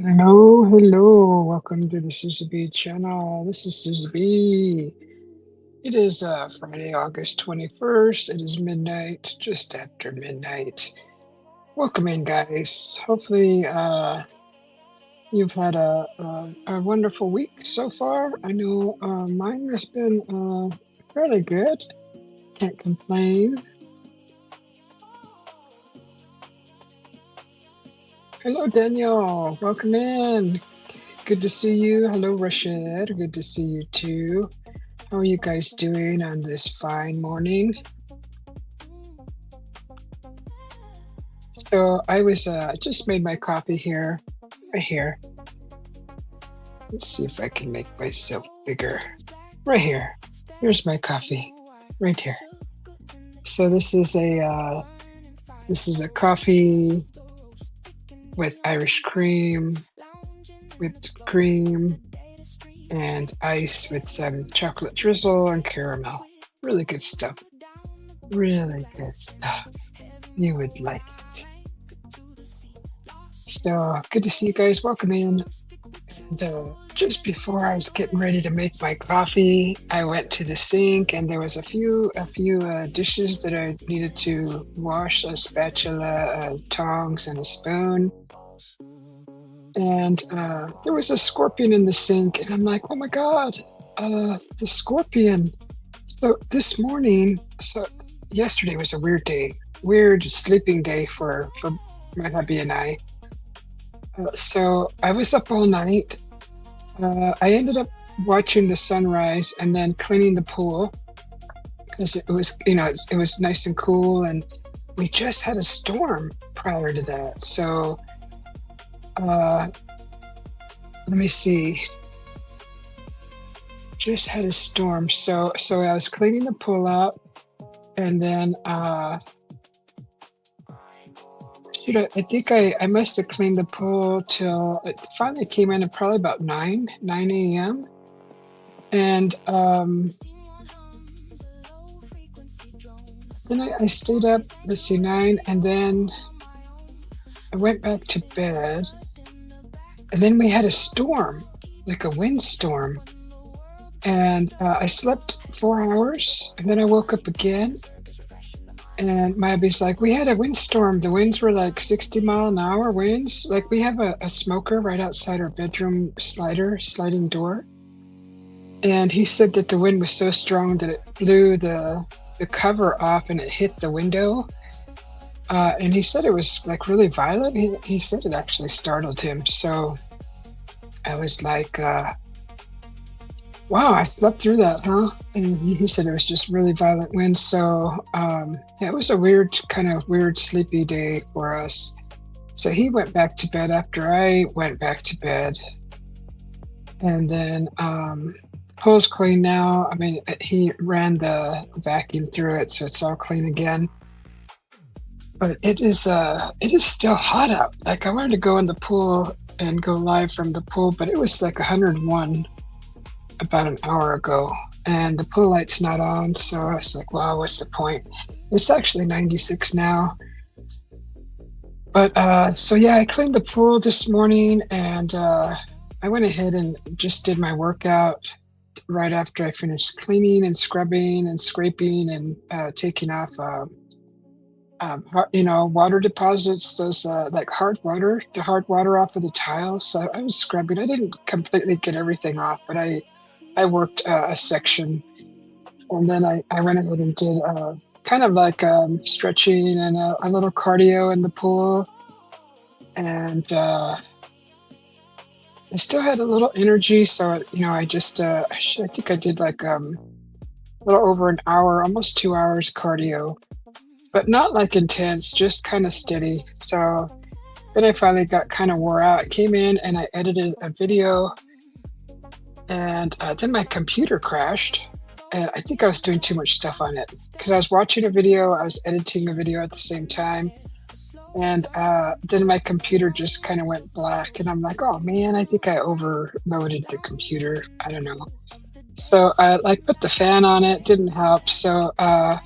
Hello, hello. Welcome to the Susie B channel. This is Susie B. It is Friday, August 21st. It is midnight, just after midnight. Welcome in, guys. Hopefully, you've had a wonderful week so far. I know mine has been fairly good. Can't complain. Hello, Daniel. Welcome in. Good to see you. Hello, Rashid. Good to see you too. How are you guys doing on this fine morning? So I was just made my coffee here, right here. Let's see if I can make myself bigger. Right here. Here's my coffee, right here. So this is a coffee with Irish cream, whipped cream, and ice with some chocolate drizzle and caramel. Really good stuff. Really good stuff. You would like it. So good to see you guys. Welcome in. And just before I was getting ready to make my coffee, I went to the sink and there was a few dishes that I needed to wash: a spatula, tongs, and a spoon. And there was a scorpion in the sink, and I'm like, oh my God, the scorpion. So this morning, yesterday was a weird day, weird sleeping day for my hubby and I. So I was up all night. I ended up watching the sunrise and then cleaning the pool because it was, it was nice and cool, and we just had a storm prior to that. So let me see. Just had a storm. So I was cleaning the pool out, and then I think I must have cleaned the pool till it finally came in at probably about 9 a.m. And then I stayed up, let's see, 9, and then I went back to bed. And then we had a storm, like a windstorm. And I slept 4 hours, and then I woke up again. And my hubby's like, we had a windstorm. The winds were like 60-mile-an-hour winds. Like, we have a smoker right outside our bedroom sliding door. And he said that the wind was so strong that it blew the cover off and it hit the window. And he said it was like really violent. He said it actually startled him. So I was like, wow, I slept through that, huh? And he said it was just really violent wind. So it was a kind of weird sleepy day for us. So he went back to bed after I went back to bed. And then pool's clean now. I mean, he ran the vacuum through it, so it's all clean again. But it is still hot out. Like, I wanted to go in the pool and go live from the pool, but it was like 101 about an hour ago, and the pool light's not on. So I was like, wow, what's the point? It's actually 96 now. But so yeah, I cleaned the pool this morning, and I went ahead and just did my workout right after I finished cleaning and scrubbing and scraping and taking off water deposits, those like the hard water off of the tiles. So I was scrubbing. I didn't completely get everything off, but I worked a section, and then I went ahead and did kind of like stretching and a little cardio in the pool. And I still had a little energy, so I just I think I did like a little over an hour, almost 2 hours cardio, but not like intense, just kind of steady. So then I finally got kind of wore out, came in and I edited a video, and then my computer crashed. I think I was doing too much stuff on it because I was watching a video, I was editing a video at the same time. And then my computer just kind of went black, and I'm like, oh man, I think I overloaded the computer. I don't know. So I put the fan on it, didn't help. So I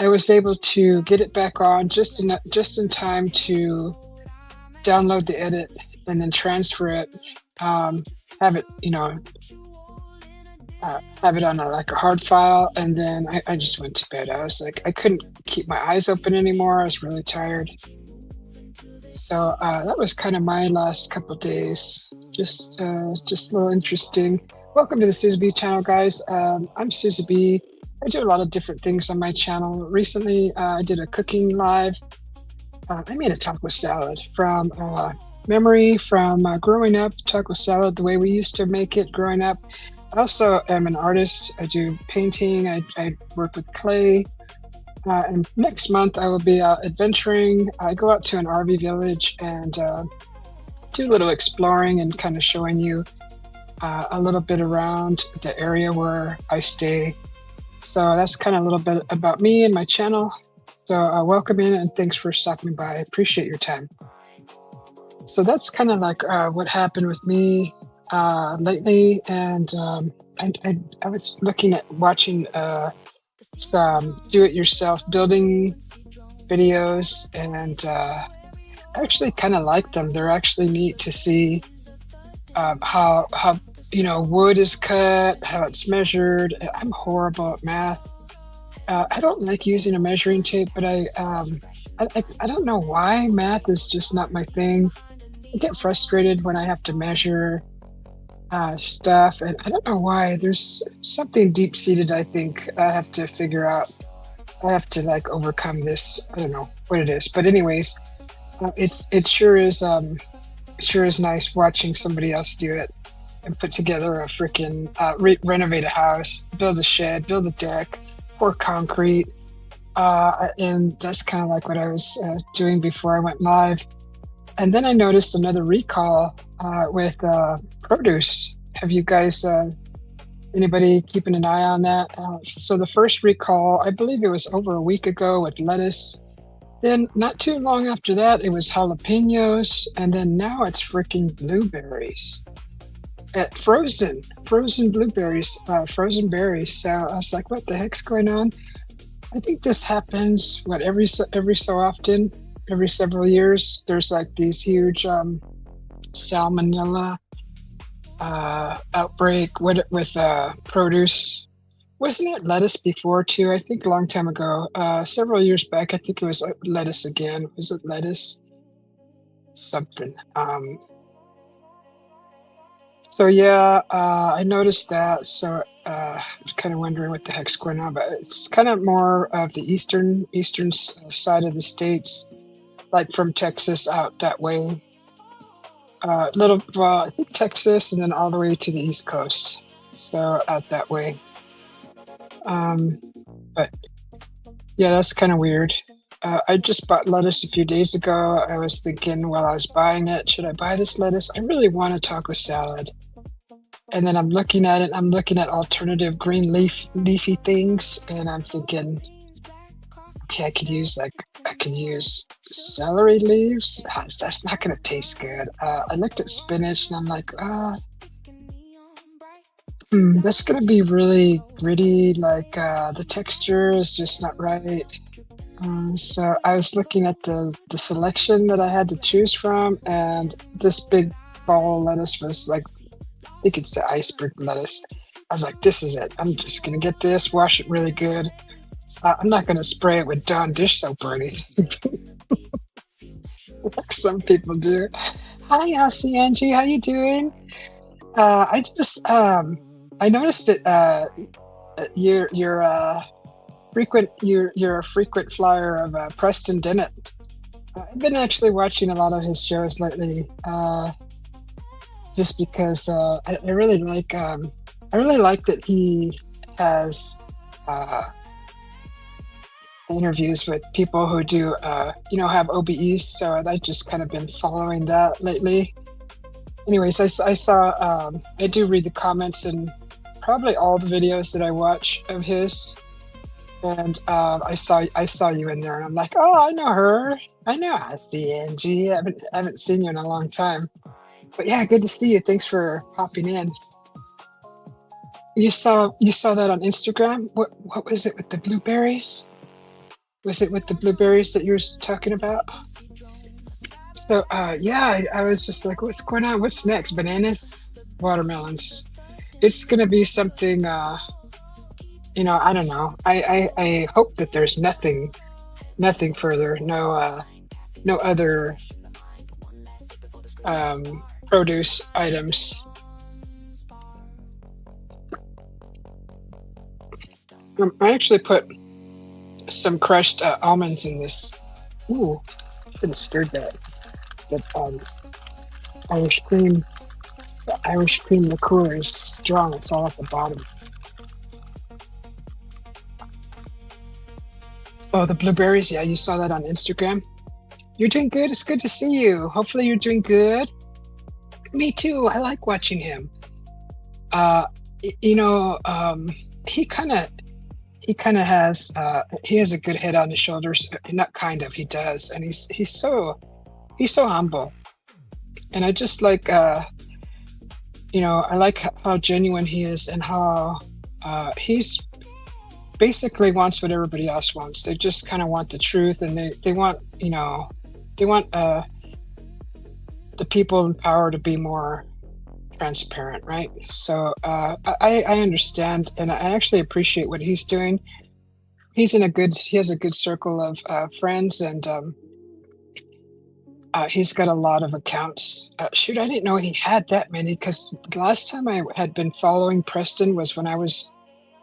was able to get it back on just in time to download the edit and then transfer it, have it, have it on like a hard file, and then I just went to bed. I was like, I couldn't keep my eyes open anymore. I was really tired. So that was kind of my last couple days. Just a little interesting. Welcome to the Susie B channel, guys. I'm Susie B. I do a lot of different things on my channel. Recently, I did a cooking live. I made a taco salad from memory from growing up, taco salad, the way we used to make it growing up. I also am an artist. I do painting. I work with clay. And next month, I will be out adventuring. I go out to an RV village and do a little exploring and kind of showing you a little bit around the area where I stay. So that's kind of a little bit about me and my channel. So welcome in and thanks for stopping by. I appreciate your time. So that's kind of like what happened with me lately. And I was looking at watching some do-it-yourself building videos, and I actually kind of like them. They're actually neat to see how wood is cut, how it's measured. I'm horrible at math. I don't like using a measuring tape, but I don't know why. Math is just not my thing. I get frustrated when I have to measure stuff, and I don't know why. There's something deep-seated I think I have to figure out. I have to like overcome this. I don't know what it is, but anyways, it sure is nice watching somebody else do it and put together a freaking renovate a house, build a shed, build a deck, pour concrete, and that's kind of like what I was doing before I went live. And then I noticed another recall with produce. Have you guys, anybody keeping an eye on that? So the first recall, I believe it was over a week ago with lettuce. Then not too long after that, it was jalapenos. And then now it's freaking blueberries. Frozen blueberries, frozen berries. So I was like, what the heck's going on? I think this happens, every so often, every several years. There's like these huge salmonella outbreak with produce. Wasn't it lettuce before too? I think a long time ago, several years back, I think it was lettuce again. Was it lettuce? Something. So yeah, I noticed that. So I was kind of wondering what the heck's going on, but it's kind of more of the eastern side of the states, like from Texas out that way. I think Texas, and then all the way to the East Coast. So out that way. But yeah, that's kind of weird. I just bought lettuce a few days ago. I was thinking while I was buying it, should I buy this lettuce? I really want a taco salad. And then I'm looking at it. I'm looking at alternative green leafy things, and I'm thinking, okay, I could use celery leaves. That's not gonna taste good. I looked at spinach, and I'm like, that's gonna be really gritty. Like the texture is just not right. So I was looking at the selection that I had to choose from, and this big ball of lettuce was like, I think it's the iceberg lettuce. I was like, this is it. I'm just gonna get this, wash it really good. I'm not gonna spray it with Dawn dish soap or anything, like some people do. Hi, Elsie Angie, how you doing? I noticed that you're a frequent flyer of Preston Denn. I've been actually watching a lot of his shows lately, just because I really like that he has interviews with people who do have OBEs. So I've just kind of been following that lately. Anyways, I saw I do read the comments in probably all the videos that I watch of his, and I saw you in there, and I'm like, oh, I know her. I see Angie. I haven't seen you in a long time, but yeah, good to see you. Thanks for popping in. You saw that on Instagram. What was it with the blueberries? Was it with the blueberries that you're talking about? So yeah, I was just like, what's going on? What's next? Bananas, watermelons. It's gonna be something. I don't know. I hope that there's nothing further. No other produce items. I actually put some crushed almonds in this. Ooh, should have stirred that. That Irish cream, the Irish cream liqueur is strong. It's all at the bottom. Oh, the blueberries. Yeah, you saw that on Instagram. You're doing good. It's good to see you. Hopefully, you're doing good. Me too. I like watching him. Uh, you know, he kind of has a good head on his shoulders. Not kind of, he does, and he's so humble. And I just like I like how genuine he is, and how he's basically wants what everybody else wants. They just kind of want the truth, and they want the people in power to be more transparent, right? So I understand, and I actually appreciate what he's doing. He has a good circle of friends, and he's got a lot of accounts. Shoot, I didn't know he had that many, because the last time I had been following Preston was when I was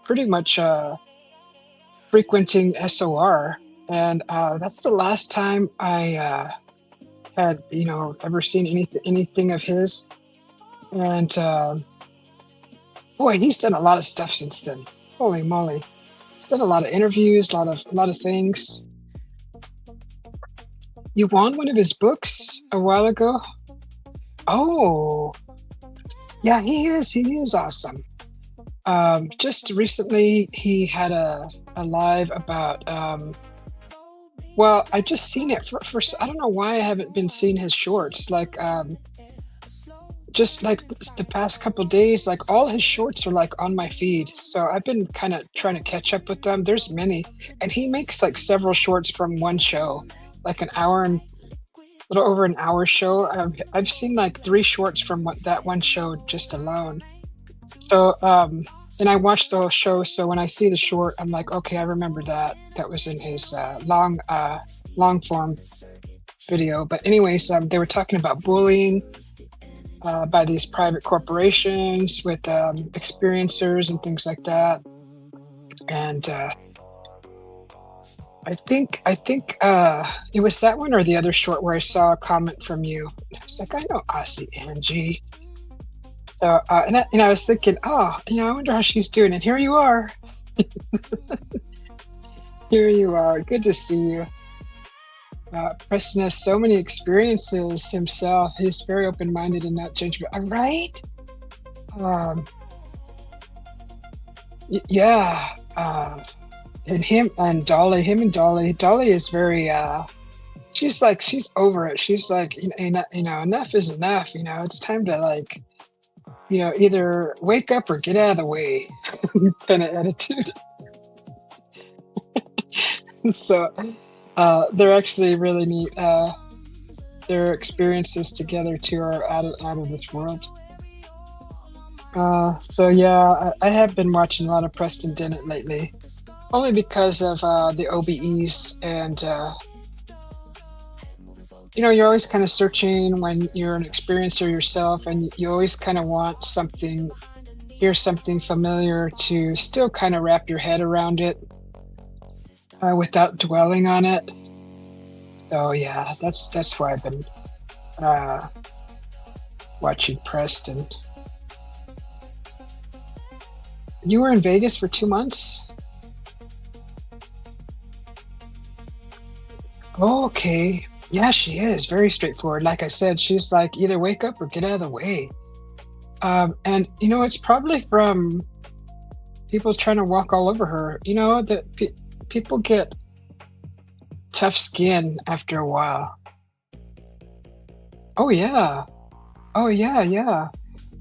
pretty much frequenting SOR, and that's the last time I had ever seen anything of his. And boy, he's done a lot of stuff since then. Holy moly, he's done a lot of interviews, a lot of things. You won one of his books a while ago. Oh, yeah, he is awesome. Just recently, he had a live about. Well, I just seen it for. I don't know why I haven't been seeing his shorts. Like, just like the past couple days, like all his shorts are like on my feed. So I've been kind of trying to catch up with them. There's many, and he makes like several shorts from one show, like an hour and a little over an hour show. I've seen like 3 shorts from that one show just alone. So, and I watched the whole show. So when I see the short, I'm like, okay, I remember that. That was in his long form video. But anyways, they were talking about bullying by these private corporations with experiencers and things like that. And I think it was that one or the other short where I saw a comment from you. I was like, I know Aussie Angie. So, and I was thinking, I wonder how she's doing. And here you are. Here you are. Good to see you. Preston has so many experiences himself. He's very open-minded and not judgmental. Right? Yeah. And him and Dolly. Dolly is very. She's over it. She's like, enough is enough. It's time to either wake up or get out of the way, kind of attitude. So. They're actually really neat. Their experiences together too are out of this world. So yeah, I have been watching a lot of Preston Denn lately, only because of the OBEs, and you're always kind of searching when you're an experiencer yourself, and you always kind of want hear something familiar to still kind of wrap your head around it. Without dwelling on it. So yeah, that's why I've been watching Preston. You were in Vegas for 2 months? Okay. Yeah, she is very straightforward. Like I said, she's like, either wake up or get out of the way. And it's probably from people trying to walk all over her. That people get tough skin after a while. Oh yeah.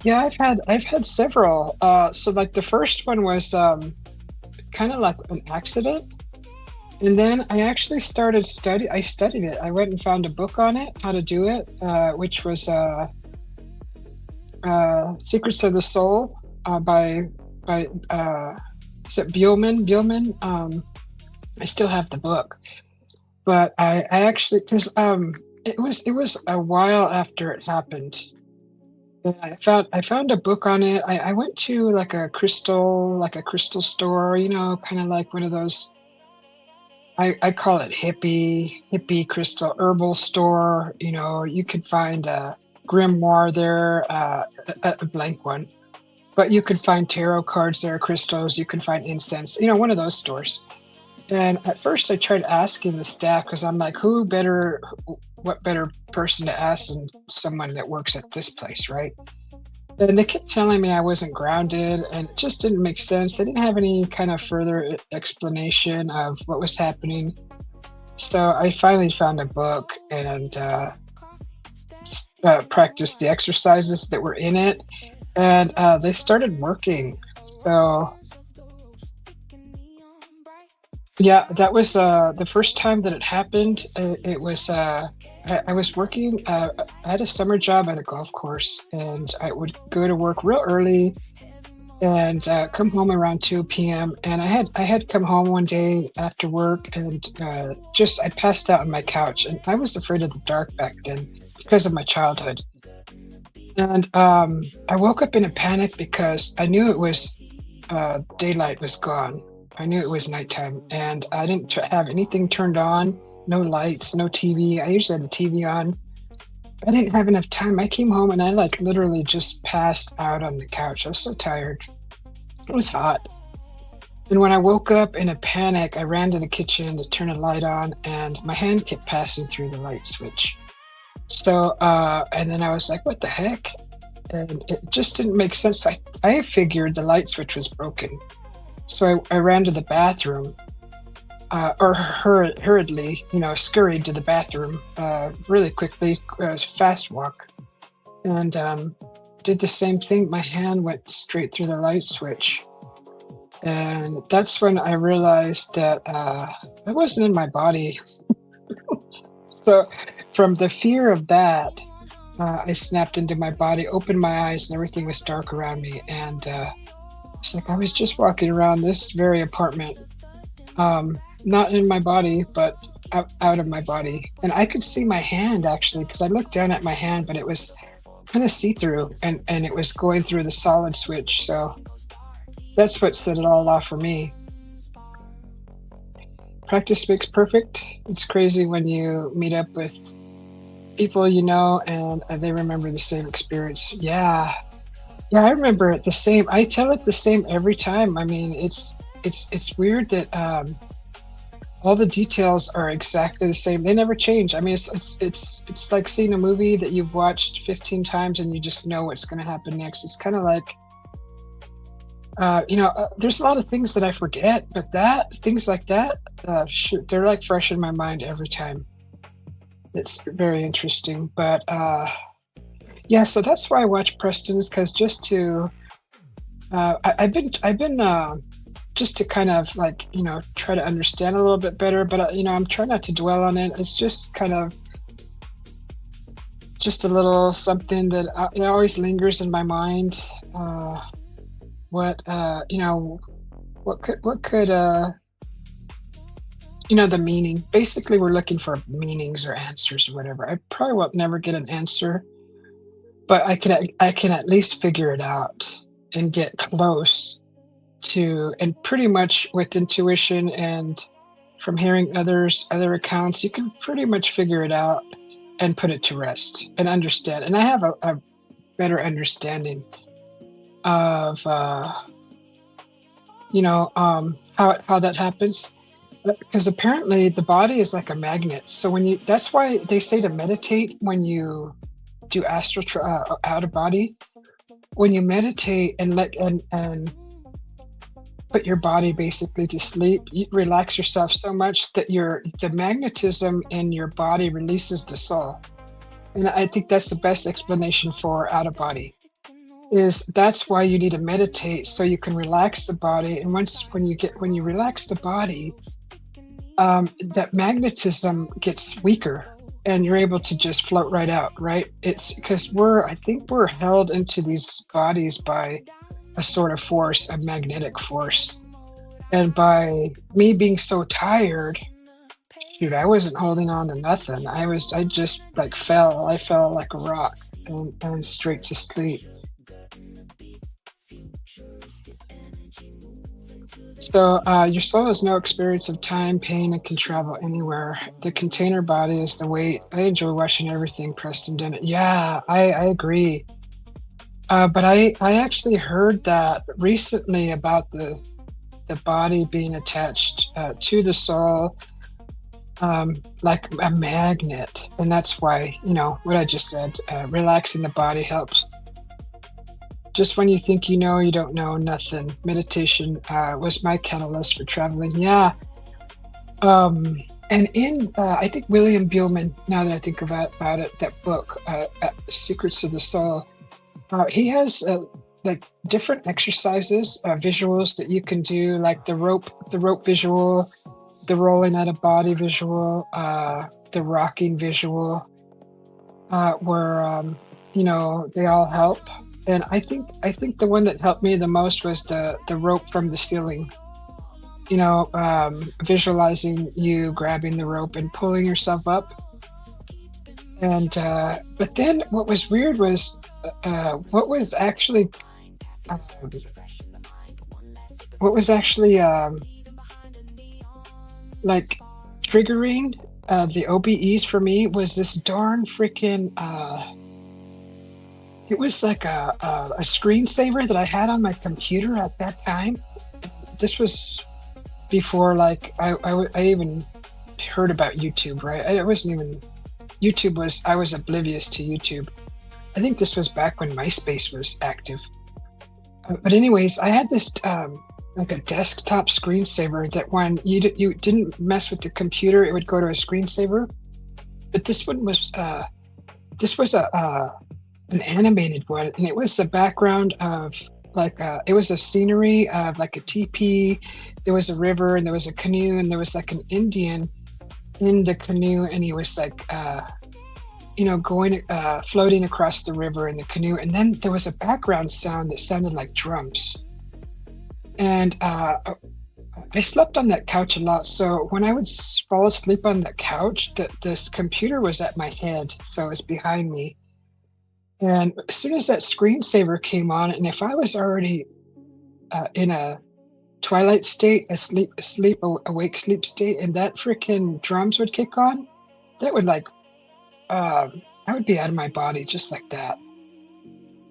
Yeah, I've had several. So like the first one was kind of like an accident. And then I actually I studied it. I went and found a book on it, how to do it, which was Secrets of the Soul by is it Buellman? Buellman. I still have the book, but I actually because it was a while after it happened. And I found a book on it. I went to like a crystal store, kind of like one of those. I call it hippie crystal herbal store. You could find a grimoire there, a blank one, but you could find tarot cards there, crystals. You can find incense. One of those stores. And at first, I tried asking the staff because I'm like, what better person to ask than someone that works at this place, right? And they kept telling me I wasn't grounded, and it just didn't make sense. They didn't have any kind of further explanation of what was happening. So I finally found a book and practiced the exercises that were in it, and they started working. So yeah, that was the first time that it happened. It was I was working. I had a summer job at a golf course, and I would go to work real early and come home around 2 p.m. And I had come home one day after work, and I passed out on my couch, and I was afraid of the dark back then because of my childhood. And I woke up in a panic because I knew it was daylight was gone. I knew it was nighttime, and I didn't have anything turned on, no lights, no TV. I usually had the TV on. I didn't have enough time. I came home and I literally just passed out on the couch. I was so tired. It was hot. And when I woke up in a panic, I ran to the kitchen to turn a light on, and my hand kept passing through the light switch. So, and then I was like, what the heck? And it just didn't make sense. I figured the light switch was broken. So I ran to the bathroom, or hurriedly, scurried to the bathroom really quickly, fast walk, and did the same thing. My hand went straight through the light switch. And that's when I realized that I wasn't in my body. So from the fear of that, I snapped into my body, opened my eyes, and everything was dark around me. And it's like I was just walking around this very apartment, not in my body, but out of my body. And I could see my hand, actually, because I looked down at my hand, but it was kind of see-through, and it was going through the solid switch. So that's what set it all off for me. Practice makes perfect. It's crazy when you meet up with people and they remember the same experience. Yeah, I remember it the same. I tell it the same every time. I mean, it's weird that all the details are exactly the same. They never change. I mean, it's like seeing a movie that you've watched 15 times and you just know what's going to happen next. It's kind of like there's a lot of things that I forget, but things like that, they're like fresh in my mind every time. It's very interesting. But yeah, so that's why I watch Preston's, because just to I've been just to kind of try to understand a little bit better, but I'm trying not to dwell on it. It's just kind of just a little something that it always lingers in my mind. What could the meaning. Basically, we're looking for meanings or answers or whatever. I probably won't never get an answer, but I can at least figure it out and get close to, and pretty much with intuition and from hearing other accounts, you can pretty much figure it out and put it to rest and understand. And I have a better understanding of how that happens, because apparently the body is like a magnet. So that's why they say to meditate when you do astral out of body. When you meditate and put your body basically to sleep, you relax yourself so much that the magnetism in your body releases the soul. And I think that's the best explanation for out of body. That's why you need to meditate, so you can relax the body. And when you relax the body, that magnetism gets weaker and you're able to just float right out, right? It's because I think we're held into these bodies by a sort of force, a magnetic force. And by me being so tired, shoot, I wasn't holding on to nothing. I just like fell. I fell like a rock and straight to sleep. So, your soul has no experience of time, pain, and can travel anywhere. The container body is the weight. I enjoy watching everything Preston Denn. Yeah, I agree. But I actually heard that recently about the body being attached to the soul, like a magnet, and that's why what I just said. Relaxing the body helps. Just when you think you know, you don't know nothing. Meditation was my catalyst for traveling. Yeah. And I think William Buellman, now that I think about it, that book, Secrets of the Soul, he has like different exercises, visuals that you can do, like the rope visual, the rolling out of body visual, the rocking visual, where they all help. And I think the one that helped me the most was the rope from the ceiling. Visualizing you grabbing the rope and pulling yourself up. And but then what was weird was what was actually like triggering the OBEs for me was this darn freaking it was like a screensaver that I had on my computer at that time. This was before like I even heard about YouTube, right? I was oblivious to YouTube. I think this was back when MySpace was active. But anyways, I had this like a desktop screensaver that when you didn't mess with the computer, it would go to a screensaver. But this one was an animated one, and it was the background of like it was a scenery of like a teepee. There was a river, and there was a canoe, and there was like an Indian in the canoe, and he was like going floating across the river in the canoe, and then there was a background sound that sounded like drums. And I slept on that couch a lot, so when I would fall asleep on the couch, the computer was at my head, so it was behind me. And as soon as that screensaver came on, and if I was already in a twilight state, awake sleep state, and that freaking drums would kick on, that would like, I would be out of my body just like that.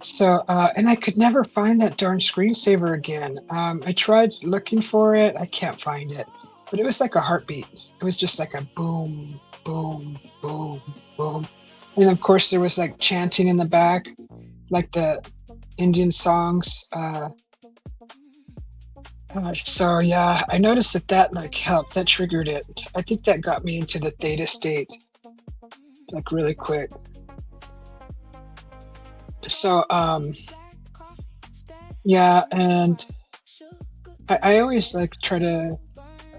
So, and I could never find that darn screensaver again. I tried looking for it. I can't find it, but it was like a heartbeat. It was just like a boom, boom, boom, boom. And of course there was like chanting in the back, like the Indian songs. So yeah, I noticed that like helped, that triggered it. I think that got me into the theta state, like really quick. So, yeah, and I always like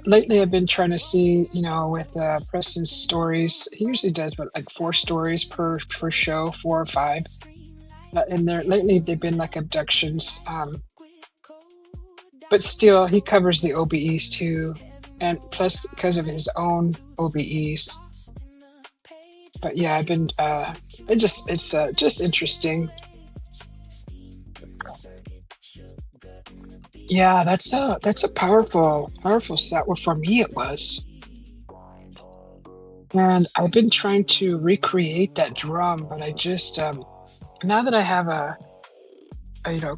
lately I've been trying to see, with Preston's stories, he usually does like 4 stories per show, 4 or 5. And lately they've been like abductions. But still, he covers the OBEs too, and plus because of his own OBEs. But yeah, I've been, it's just interesting. Yeah, that's a powerful set. Well, for me it was. And I've been trying to recreate that drum, but I just, now that I have a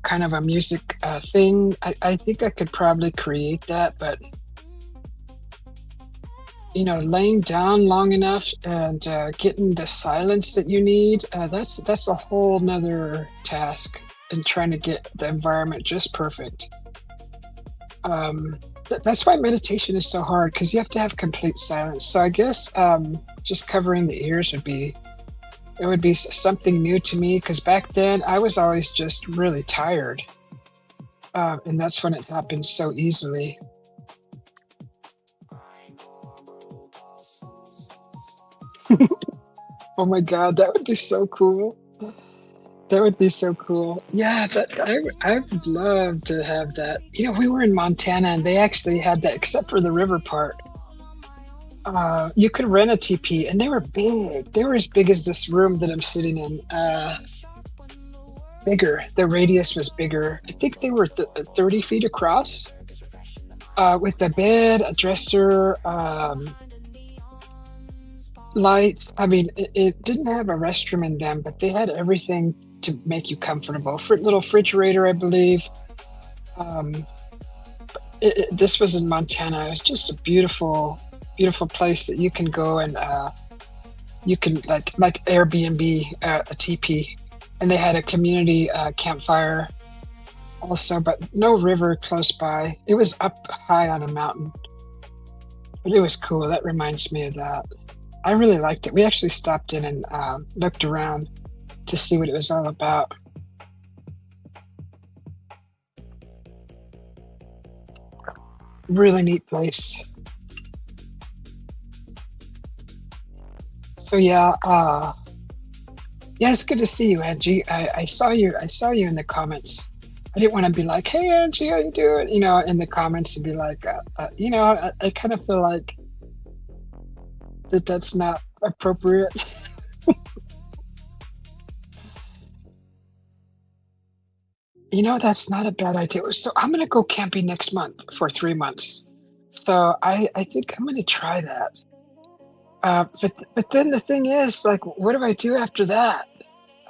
kind of a music thing, I think I could probably create that, but laying down long enough and getting the silence that you need, that's a whole nother task, and trying to get the environment just perfect. That's why meditation is so hard, because you have to have complete silence. So I guess just covering the ears would be something new to me, because back then I was always just really tired, and that's when it happened so easily. Oh my God, that would be so cool. That would be so cool. Yeah, I would love to have that. We were in Montana and they actually had that, except for the river part. You could rent a TP and they were big. They were as big as this room that I'm sitting in. Bigger. The radius was bigger. I think they were 30 feet across, with a bed, a dresser, lights. I mean, it didn't have a restroom in them, but they had everything to make you comfortable. Little refrigerator, I believe. Um, this was in Montana. It was just a beautiful, beautiful place that you can go and you can like Airbnb a teepee, and they had a community campfire also, but no river close by. It was up high on a mountain, but it was cool. That reminds me of that. I really liked it. We actually stopped in and looked around to see what it was all about. Really neat place. So yeah, it's good to see you, Angie. I saw you. I saw you in the comments. I didn't want to be like, "Hey, Angie, how you doing?" In the comments, and be like, I kind of feel like that's not appropriate. That's not a bad idea. So I'm gonna go camping next month for 3 months. So I think I'm gonna try that. But then the thing is, like, what do I do after that?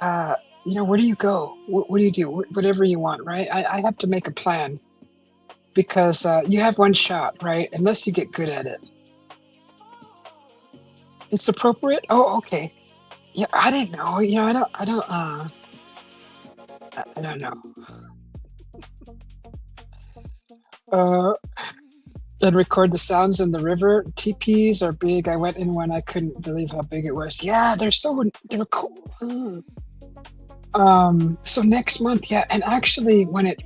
Uh, where do you go? What do you do? Whatever you want, right? I have to make a plan because you have one shot, right? Unless you get good at it. It's appropriate. Oh, okay. Yeah, I didn't know. I don't know. Uh, and record the sounds in the river. TPs are big. I went in one. I couldn't believe how big it was. Yeah, they were cool. So next month, yeah, and actually when it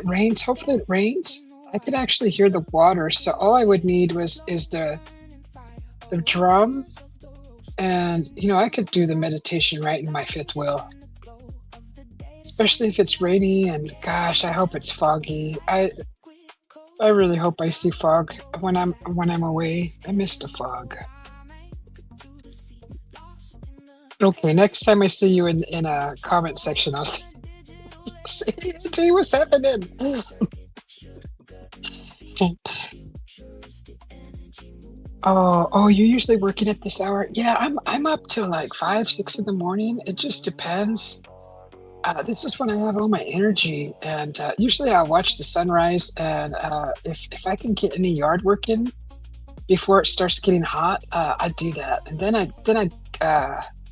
rains, hopefully it rains, I could actually hear the water. So all I would need is the drum, and I could do the meditation right in my fifth wheel. Especially if it's rainy, and gosh, I hope it's foggy. I really hope I see fog when I'm away. I miss the fog. Okay, next time I see you in a comment section, I'll say, "Hey, what's happening?" Oh, you're usually working at this hour? Yeah, I'm up till like 5, 6 in the morning. It just depends. This is when I have all my energy, and usually I'll watch the sunrise. And if I can get any yard work in before it starts getting hot, I do that, and then I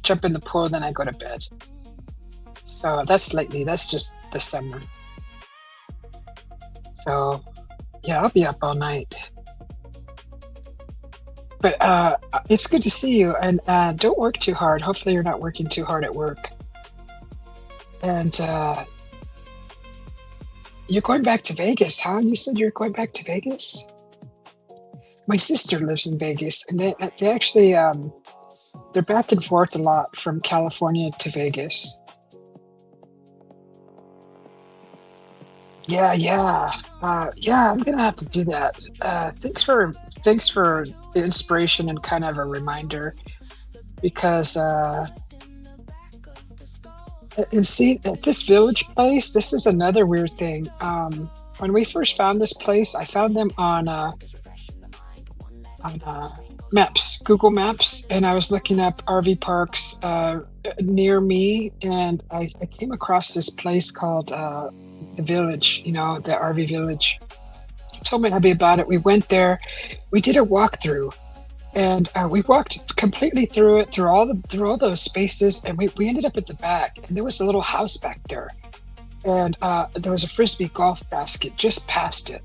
jump in the pool, and then I go to bed. So that's lately. That's just the summer. So yeah, I'll be up all night. But it's good to see you, and don't work too hard. Hopefully, you're not working too hard at work. And you're going back to Vegas, huh? You said you're going back to Vegas? My sister lives in Vegas, and they actually they're back and forth a lot from California to Vegas. Yeah, yeah, yeah. I'm gonna have to do that. Thanks for the inspiration and kind of a reminder, because and see, at this village place, this is another weird thing. When we first found this place, I found them on Maps, Google Maps, and I was looking up RV parks near me, and I came across this place called the Village. The RV Village. Told my hubby about it. We went there. We did a walkthrough. And we walked completely through it, through all those spaces, and we ended up at the back, and there was a little house back there, and there was a frisbee golf basket just past it,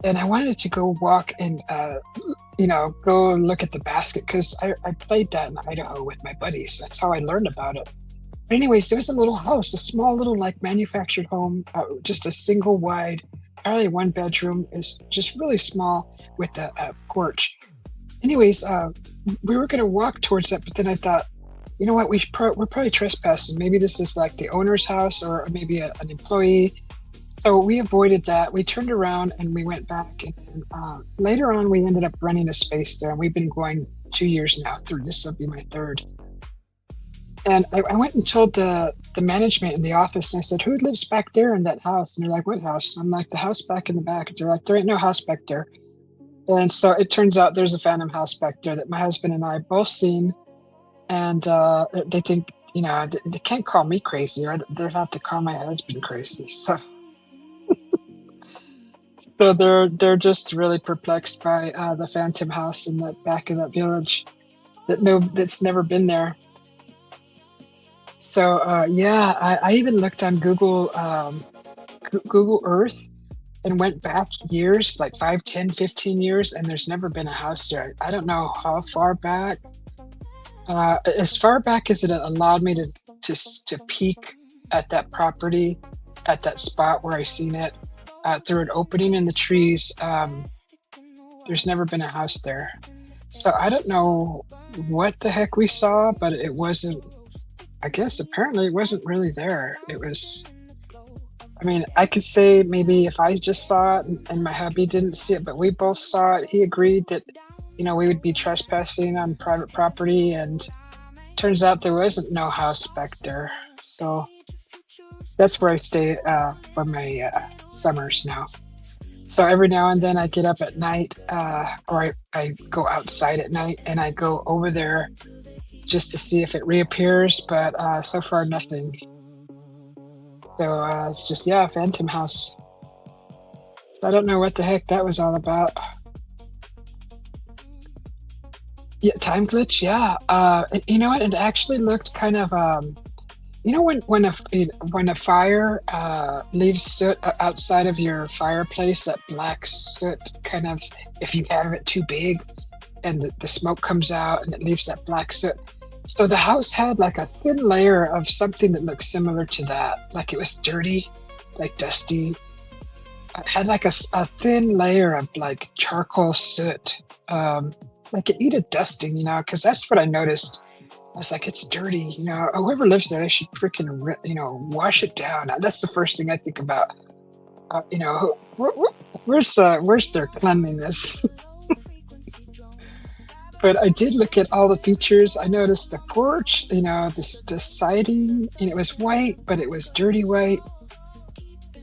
and I wanted to go walk and go look at the basket, because I played that in Idaho with my buddies. That's how I learned about it. But anyways, there was a little house, a small little like manufactured home, just a single wide, probably one bedroom, is just really small, with a porch. Anyways, we were gonna walk towards that, but then I thought, you know what, we're probably trespassing. Maybe this is like the owner's house or maybe an employee. So we avoided that. We turned around and we went back. And later on, we ended up renting a space there. And we've been going 2 years now. Through this will be my third. And I went and told the management in the office, and I said, "Who lives back there in that house?" And they're like, "What house?" I'm like, "The house back in the back." They're like, "There ain't no house back there." And so it turns out there's a phantom house back there that my husband and I both seen. And they think, they can't call me crazy, or they'll have to call my husband crazy. So they're just really perplexed by the phantom house in the back of that village that's never been there. So yeah, I even looked on Google Earth and went back years, like 5, 10, 15 years, and there's never been a house there. I don't know how far back. As far back as it allowed me to peek at that property, at that spot where I seen it, through an opening in the trees. There's never been a house there. So I don't know what the heck we saw, but it wasn't, I guess apparently it wasn't really there. It was, I mean, I could say maybe if I just saw it and my hubby didn't see it, but we both saw it. He agreed that, we would be trespassing on private property, and turns out there wasn't no house back there. So that's where I stay for my summers now. So every now and then I get up at night, or I go outside at night, and I go over there just to see if it reappears, but so far nothing. So it's just, phantom house. So I don't know what the heck that was all about. Yeah, time glitch. Yeah. You know what? It actually looked kind of, when a fire leaves soot outside of your fireplace, that black soot kind of, if you have it too big, and the smoke comes out and it leaves that black soot. So the house had like a thin layer of something that looked similar to that. Like it was dirty, like dusty. It had like a thin layer of like charcoal soot. Like it needed dusting, because that's what I noticed. I was like, it's dirty, whoever lives there, they should freaking, wash it down. That's the first thing I think about. Where's their cleanliness? But I did look at all the features. I noticed the porch, the siding, and it was white, but it was dirty white.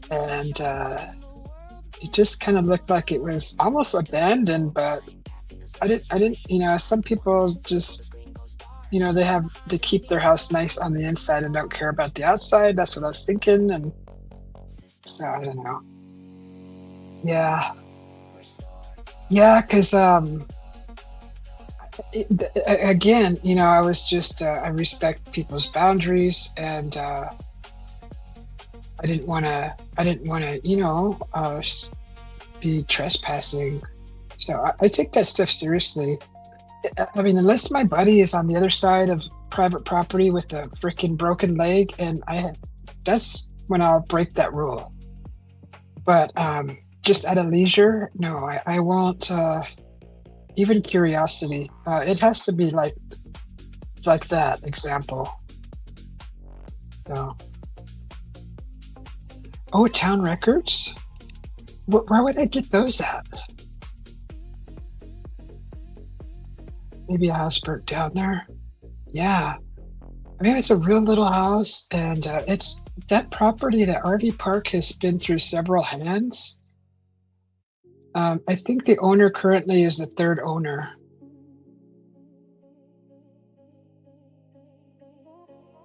And it just kind of looked like it was almost abandoned, but I didn't, some people just, they keep their house nice on the inside and don't care about the outside. That's what I was thinking. And so I don't know. Yeah. Yeah. Cause, again, I was just, I respect people's boundaries, and I didn't want to, be trespassing. So I take that stuff seriously. I mean, unless my buddy is on the other side of private property with a freaking broken leg, and that's when I'll break that rule. But just at a leisure, no, I won't. Even curiosity, it has to be like that example. So, town records. Where would I get those at? Maybe a house burnt down there. Yeah. I mean, it's a real little house, and it's that property, that RV park, has been through several hands. I think the owner currently is the third owner.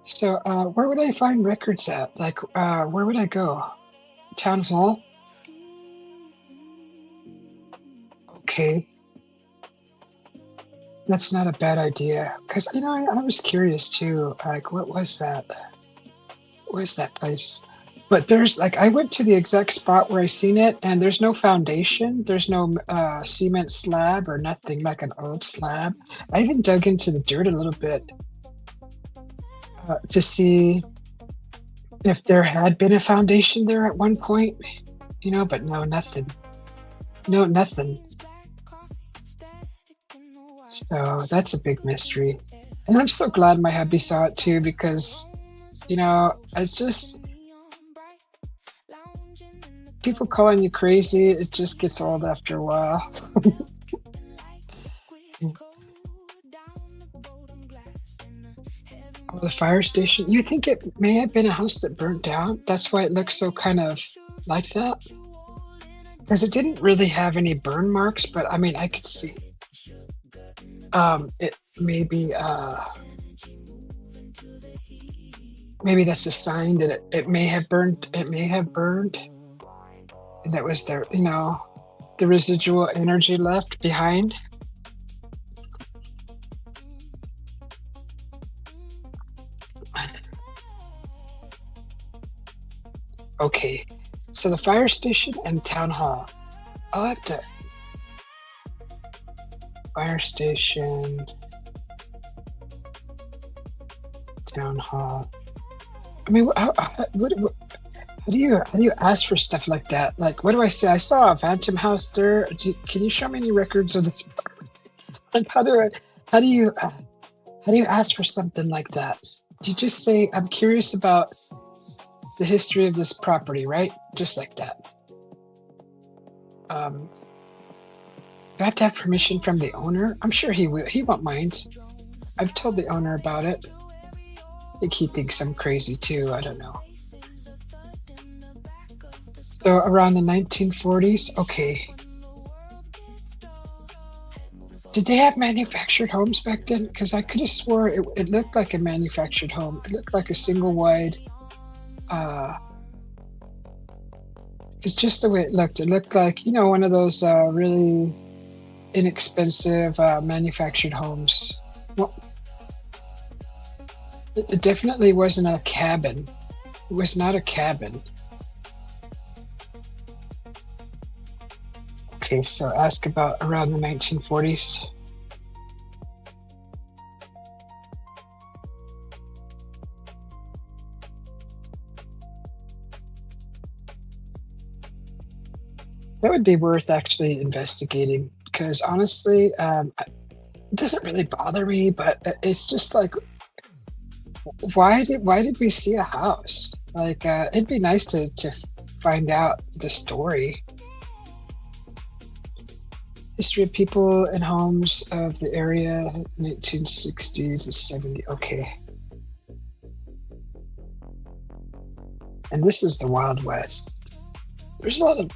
So where would I find records at? Like, where would I go? Town hall? Okay. That's not a bad idea. Because, I was curious too. Like, what was that? What was that place? But there's I went to the exact spot where I seen it, and there's no foundation. There's no cement slab or nothing, like an old slab. I even dug into the dirt a little bit to see if there had been a foundation there at one point, but no, nothing. No, nothing. So that's a big mystery. And I'm so glad my hubby saw it too because, it's just people calling you crazy, it just gets old after a while. Oh, the fire station. You think it may have been a house that burnt down? That's why it looks so kind of like that? Because it didn't really have any burn marks, but I mean, I could see. It maybe that's a sign that it may have burned. It may have burned. And that was the residual energy left behind. Okay, so the fire station and town hall. I'll have to. Fire station, town hall. I mean, how do you ask for stuff like that? Like, what do I say? I saw a phantom house there. Can you show me any records of this? Like, how do you ask for something like that? Do you just say, I'm curious about the history of this property, right? Just like that. Do I have to have permission from the owner? I'm sure he won't mind. I've told the owner about it. I think he thinks I'm crazy too. I don't know. So around the 1940s, okay. Did they have manufactured homes back then? Because I could have swore it looked like a manufactured home. It looked like a single wide. It's just the way it looked. It looked like, one of those really inexpensive manufactured homes. Well, it definitely wasn't a cabin. It was not a cabin. Okay, so ask about around the 1940s. That would be worth actually investigating because honestly, it doesn't really bother me, but it's just like, why did we see a house? Like, it'd be nice to find out the story. History of people and homes of the area, 1960 to 70. Okay. And this is the Wild West. There's a lot of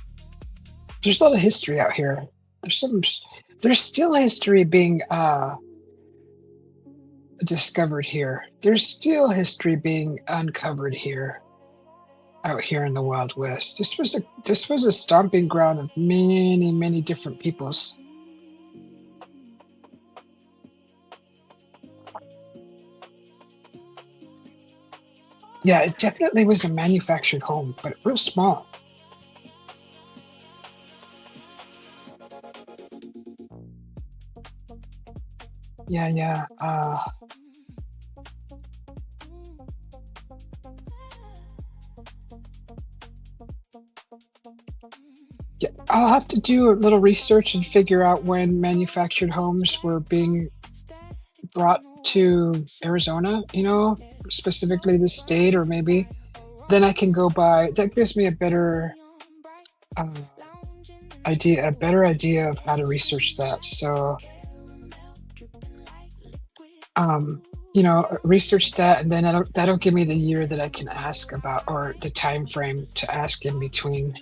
history out here. There's still history being discovered here. There's still history being uncovered here, out here in the Wild West. This was a stomping ground of many different peoples. Yeah, it definitely was a manufactured home, but real small. Yeah. Yeah, I'll have to do a little research and figure out when manufactured homes were being brought to Arizona, specifically the state, or maybe then I can go by. That gives me a better idea of how to research that. So, research that, and then that'll give me the year that I can ask about, or the time frame to ask in between.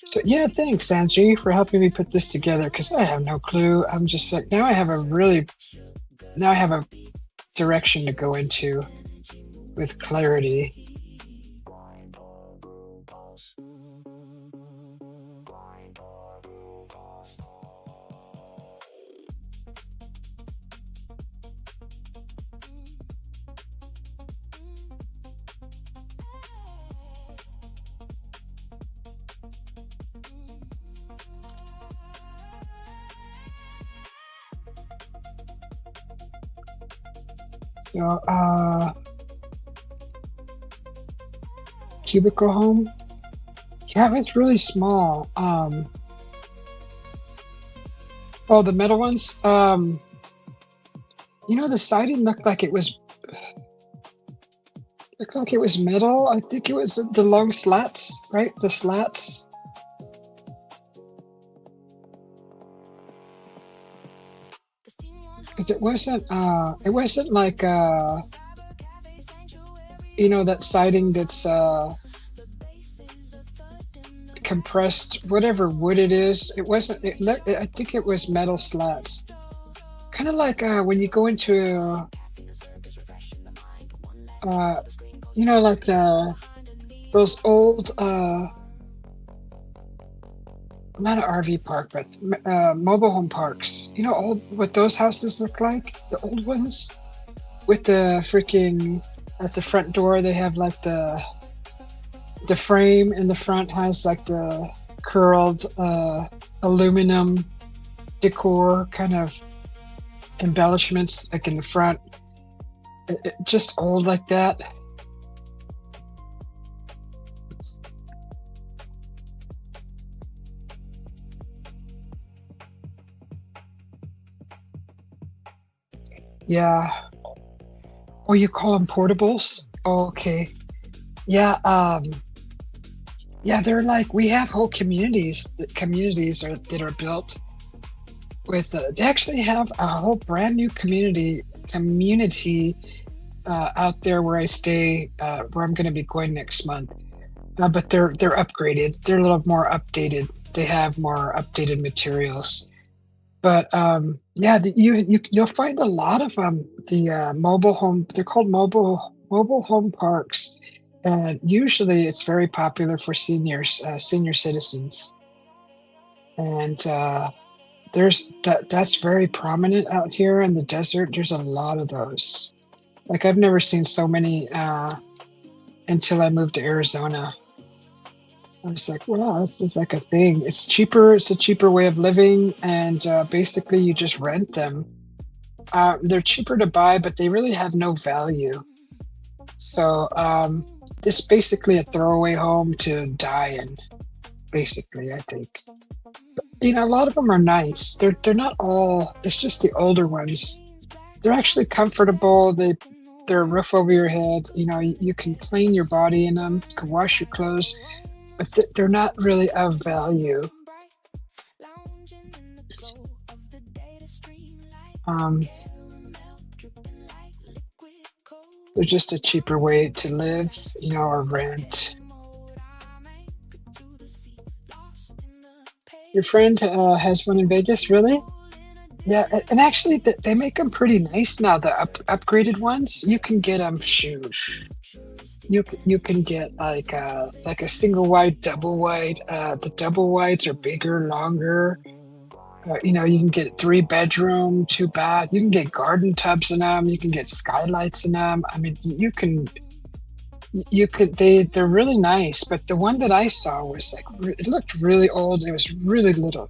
So yeah, thanks, Angie, for helping me put this together because I have no clue. I'm just like, now I have a direction to go into with clarity. So, cubicle home. Yeah, it's really small. Oh, the metal ones. The siding looked like it was metal. I think it was the long slats, right? The slats. Because it wasn't like that siding that's compressed, whatever wood it is. It wasn't. I think it was metal slats. Kind of like when you go into uh, like those old not an RV park, but mobile home parks. What those houses look like, the old ones, with the freaking at the front door. They have like the frame in the front has like the curled aluminum decor kind of embellishments like in the front. Just old like that. Yeah. Oh, you call them portables? Oh, okay. Yeah. Yeah, they're like we have whole that are built with. They actually have a whole brand new community out there where I stay, where I'm going to be going next month. But they're upgraded. They're a little more updated. They have more updated materials. But yeah, you'll find a lot of the mobile home. They're called mobile home parks, and usually it's very popular for senior citizens. And that's very prominent out here in the desert. There's a lot of those. Like I've never seen so many until I moved to Arizona. I was like, wow, this is like a thing. It's cheaper. It's a cheaper way of living, and basically you just rent them. They're cheaper to buy, but they really have no value. So it's basically a throwaway home to die in. Basically, I think. A lot of them are nice. They're not all. It's just the older ones. They're actually comfortable. They're a roof over your head. You can clean your body in them. You can wash your clothes, but they're not really of value. They're just a cheaper way to live, or rent. Your friend has one in Vegas, really? Yeah, and actually, they make them pretty nice now. The upgraded ones, you can get them. Shoot, you can get like a single wide, double wide. The double wides are bigger, longer. You can get 3 bedroom, 2 bath. You can get garden tubs in them. You can get skylights in them. I mean, they're really nice. But the one that I saw was like, it looked really old. It was really little.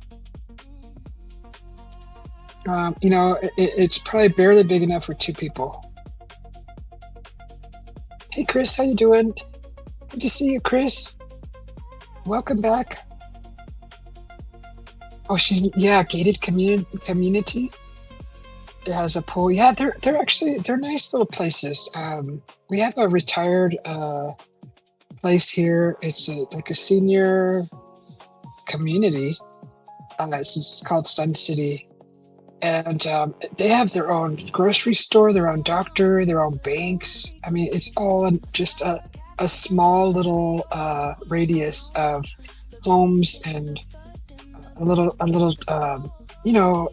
It's probably barely big enough for 2 people. Hey, Chris, how you doing? Good to see you, Chris. Welcome back. Oh, gated community. It has a pool. Yeah, they're nice little places. We have a retired place here. It's like a senior community. It's called Sun City, and they have their own grocery store, their own doctor, their own banks. I mean, it's all in just a small little radius of homes and a little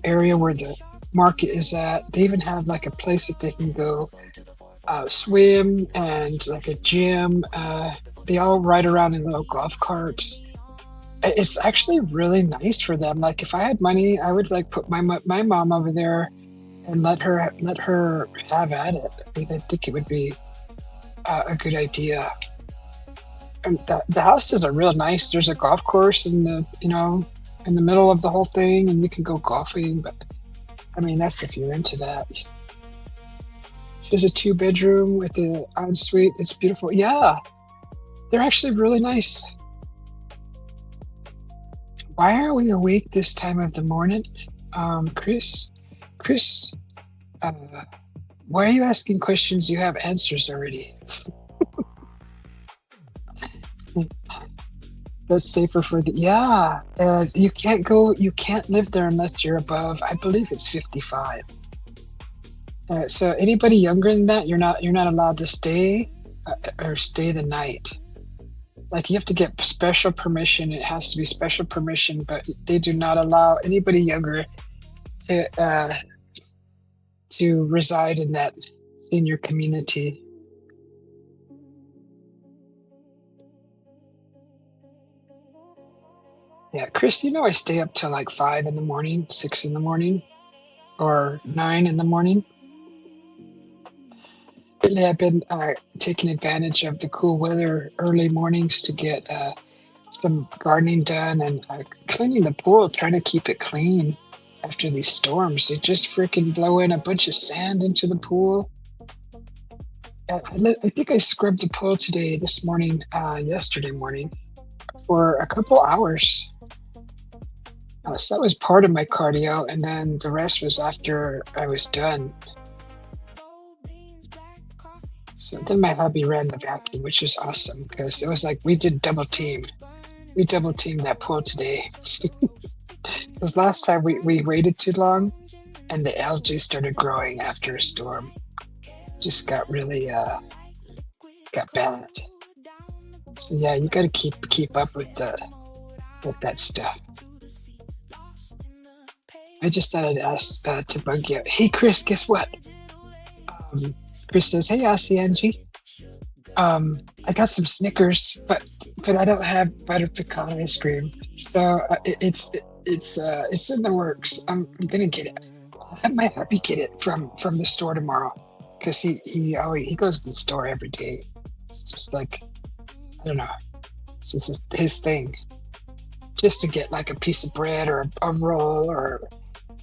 area where the market is at. They even have like a place that they can go swim and like a gym. They all ride around in little golf carts. It's actually really nice for them. Like if I had money, I would like put my mom over there and let her have at it. I think it would be a good idea. And the houses are real nice. There's a golf course in the middle of the whole thing, and you can go golfing. But I mean, that's if you're into that. She has a 2 bedroom with an ensuite. It's beautiful. Yeah, they're actually really nice. Why are we awake this time of the morning? Chris, Chris, uh, why are you asking questions? You have answers already. That's safer for the yeah. You can't go. You can't live there unless you're above. I believe it's 55. So anybody younger than that, you're not allowed to stay or stay the night. Like you have to get special permission. It has to be special permission, but they do not allow anybody younger to reside in that senior community. Yeah, Chris, you know I stay up till like 5 in the morning, 6 in the morning, or 9 in the morning. Lately, I've been taking advantage of the cool weather early mornings to get some gardening done and cleaning the pool, trying to keep it clean after these storms. They just freaking blow in a bunch of sand into the pool. I think I scrubbed the pool yesterday morning, for a couple hours. So that was part of my cardio, and then the rest was after I was done. So then my hubby ran the vacuum, which is awesome because it was like we did double team. We double teamed that pool today. Because last time we waited too long and the algae started growing after a storm. Just got really got bad. So yeah, you got to keep up with that stuff. I just thought I'd ask to bug you. Hey Chris, guess what? Chris says, "Hey, Angie. I got some Snickers, but I don't have butter pecan ice cream. So it's in the works. I'm gonna get it. I'll have my hubby get it from the store tomorrow, because he goes to the store every day. It's just like, I don't know, it's just his thing. Just to get like a piece of bread or a roll, or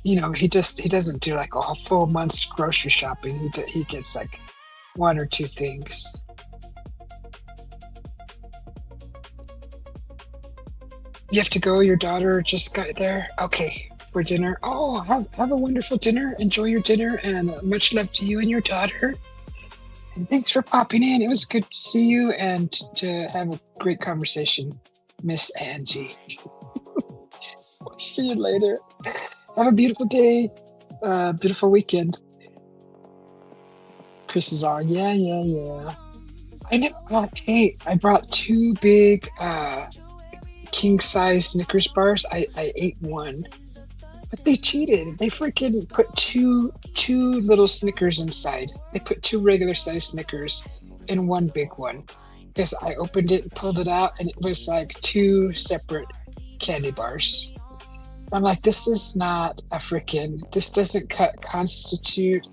he doesn't do like a full month's grocery shopping. He gets like one or two things." You have to go. Your daughter just got there. Okay, for dinner. Oh, have a wonderful dinner. Enjoy your dinner, and much love to you and your daughter. And thanks for popping in. It was good to see you and to have a great conversation, Miss Angie. See you later. Have a beautiful day. Beautiful weekend. Chris is all, yeah. I know. Hey, I brought 2 big king size Snickers bars. I ate one, but they cheated. They freaking put two little Snickers inside. They put 2 regular size Snickers in one big one, because I opened it and pulled it out, and it was like 2 separate candy bars. I'm like, this is not this doesn't constitute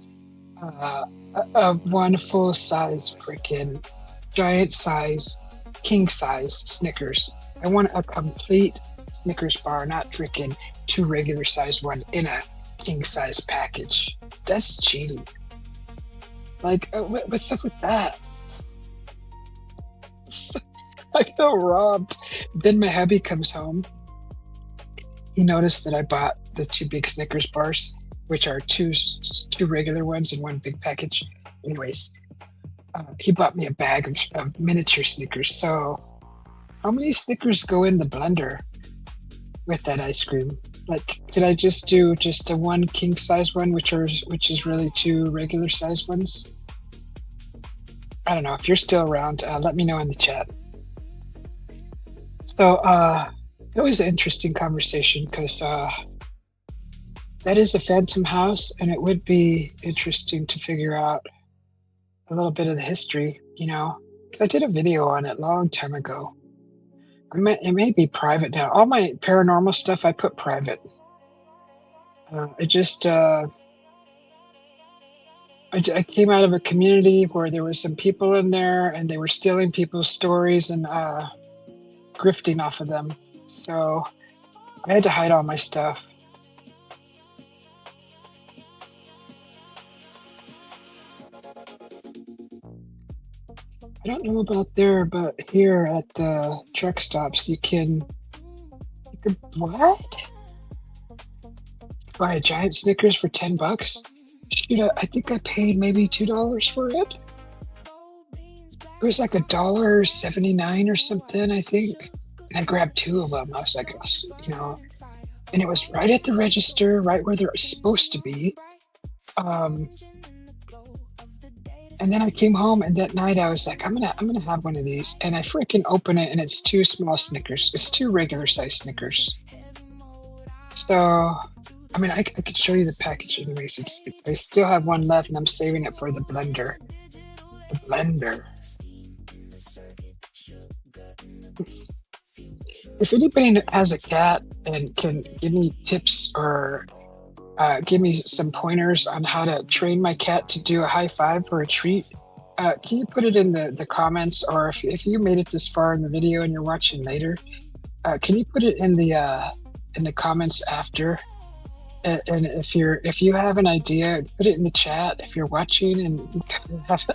a one full size freaking giant size king size Snickers. I want a complete Snickers bar, not freaking 2 regular size one in a king size package. That's cheating. Like, what's up with that? I feel robbed. Then my hubby comes home. He noticed that I bought the 2 big Snickers bars, which are two regular ones in one big package. Anyways, he bought me a bag of miniature Snickers. So how many Snickers go in the blender with that ice cream? Like, could I just do just a 1 king size one, which is really 2 regular size ones? I don't know. If you're still around, let me know in the chat. So it was an interesting conversation, because that is a phantom house, and it would be interesting to figure out a little bit of the history, I did a video on it a long time ago. It may be private now. All my paranormal stuff I put private. I came out of a community where there was some people in there, and they were stealing people's stories and grifting off of them. So I had to hide all my stuff. I don't know about there, but here at the truck stops, you can what? buy a giant Snickers for $10. Shoot, I think I paid maybe $2 for it. It was like $1.79 or something, I think. And I grabbed two of them. I was like, and it was right at the register, right where they're supposed to be. And then I came home, and that night I was like, I'm gonna have one of these, and I freaking open it, and it's two small Snickers. It's two regular size Snickers. So, I mean, I could show you the package anyways. I still have one left, and I'm saving it for the blender. The blender. If anybody has a cat and can give me tips or give me some pointers on how to train my cat to do a high five for a treat, can you put it in the comments? Or if you made it this far in the video and you're watching later, can you put it in the comments after? And if you have an idea, put it in the chat if you're watching, and because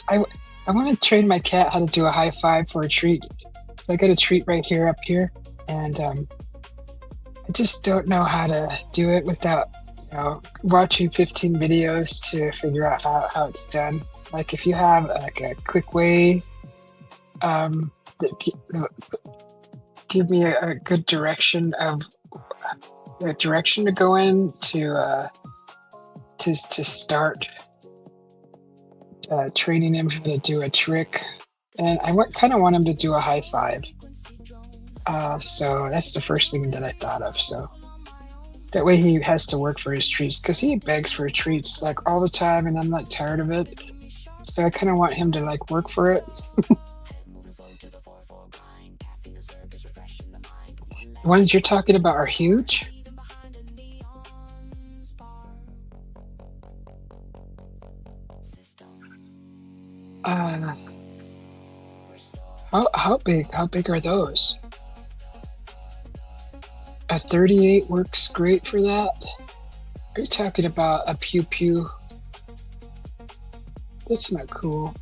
I want to train my cat how to do a high five for a treat. So I got a treat right here up here, and I just don't know how to do it without watching 15 videos to figure out how it's done. Like if you have like a quick way, give me a good direction to go in to start training him how to do a trick. And I kind of want him to do a high five. So that's the first thing that I thought of. So that way he has to work for his treats, because he begs for treats like all the time, and I'm like tired of it. So I kind of want him to like work for it. The ones you're talking about are huge. How big are those? A 38 works great for that. Are you talking about a pew pew? That's not cool.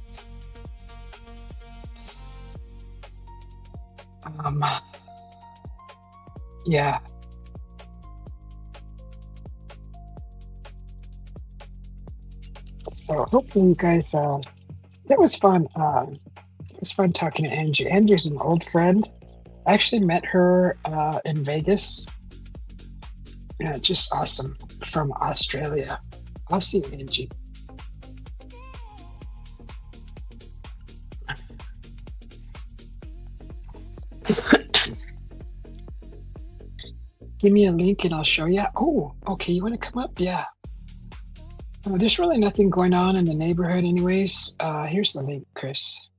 Yeah. So hopefully you guys, that was fun. It was fun talking to Angie. Angie's an old friend. I actually met her in Vegas. Yeah, just awesome, from Australia. I'll see Angie. Give me a link and I'll show you. Oh, okay, you want to come up? Yeah. There's really nothing going on in the neighborhood anyways. Here's the link, Chris.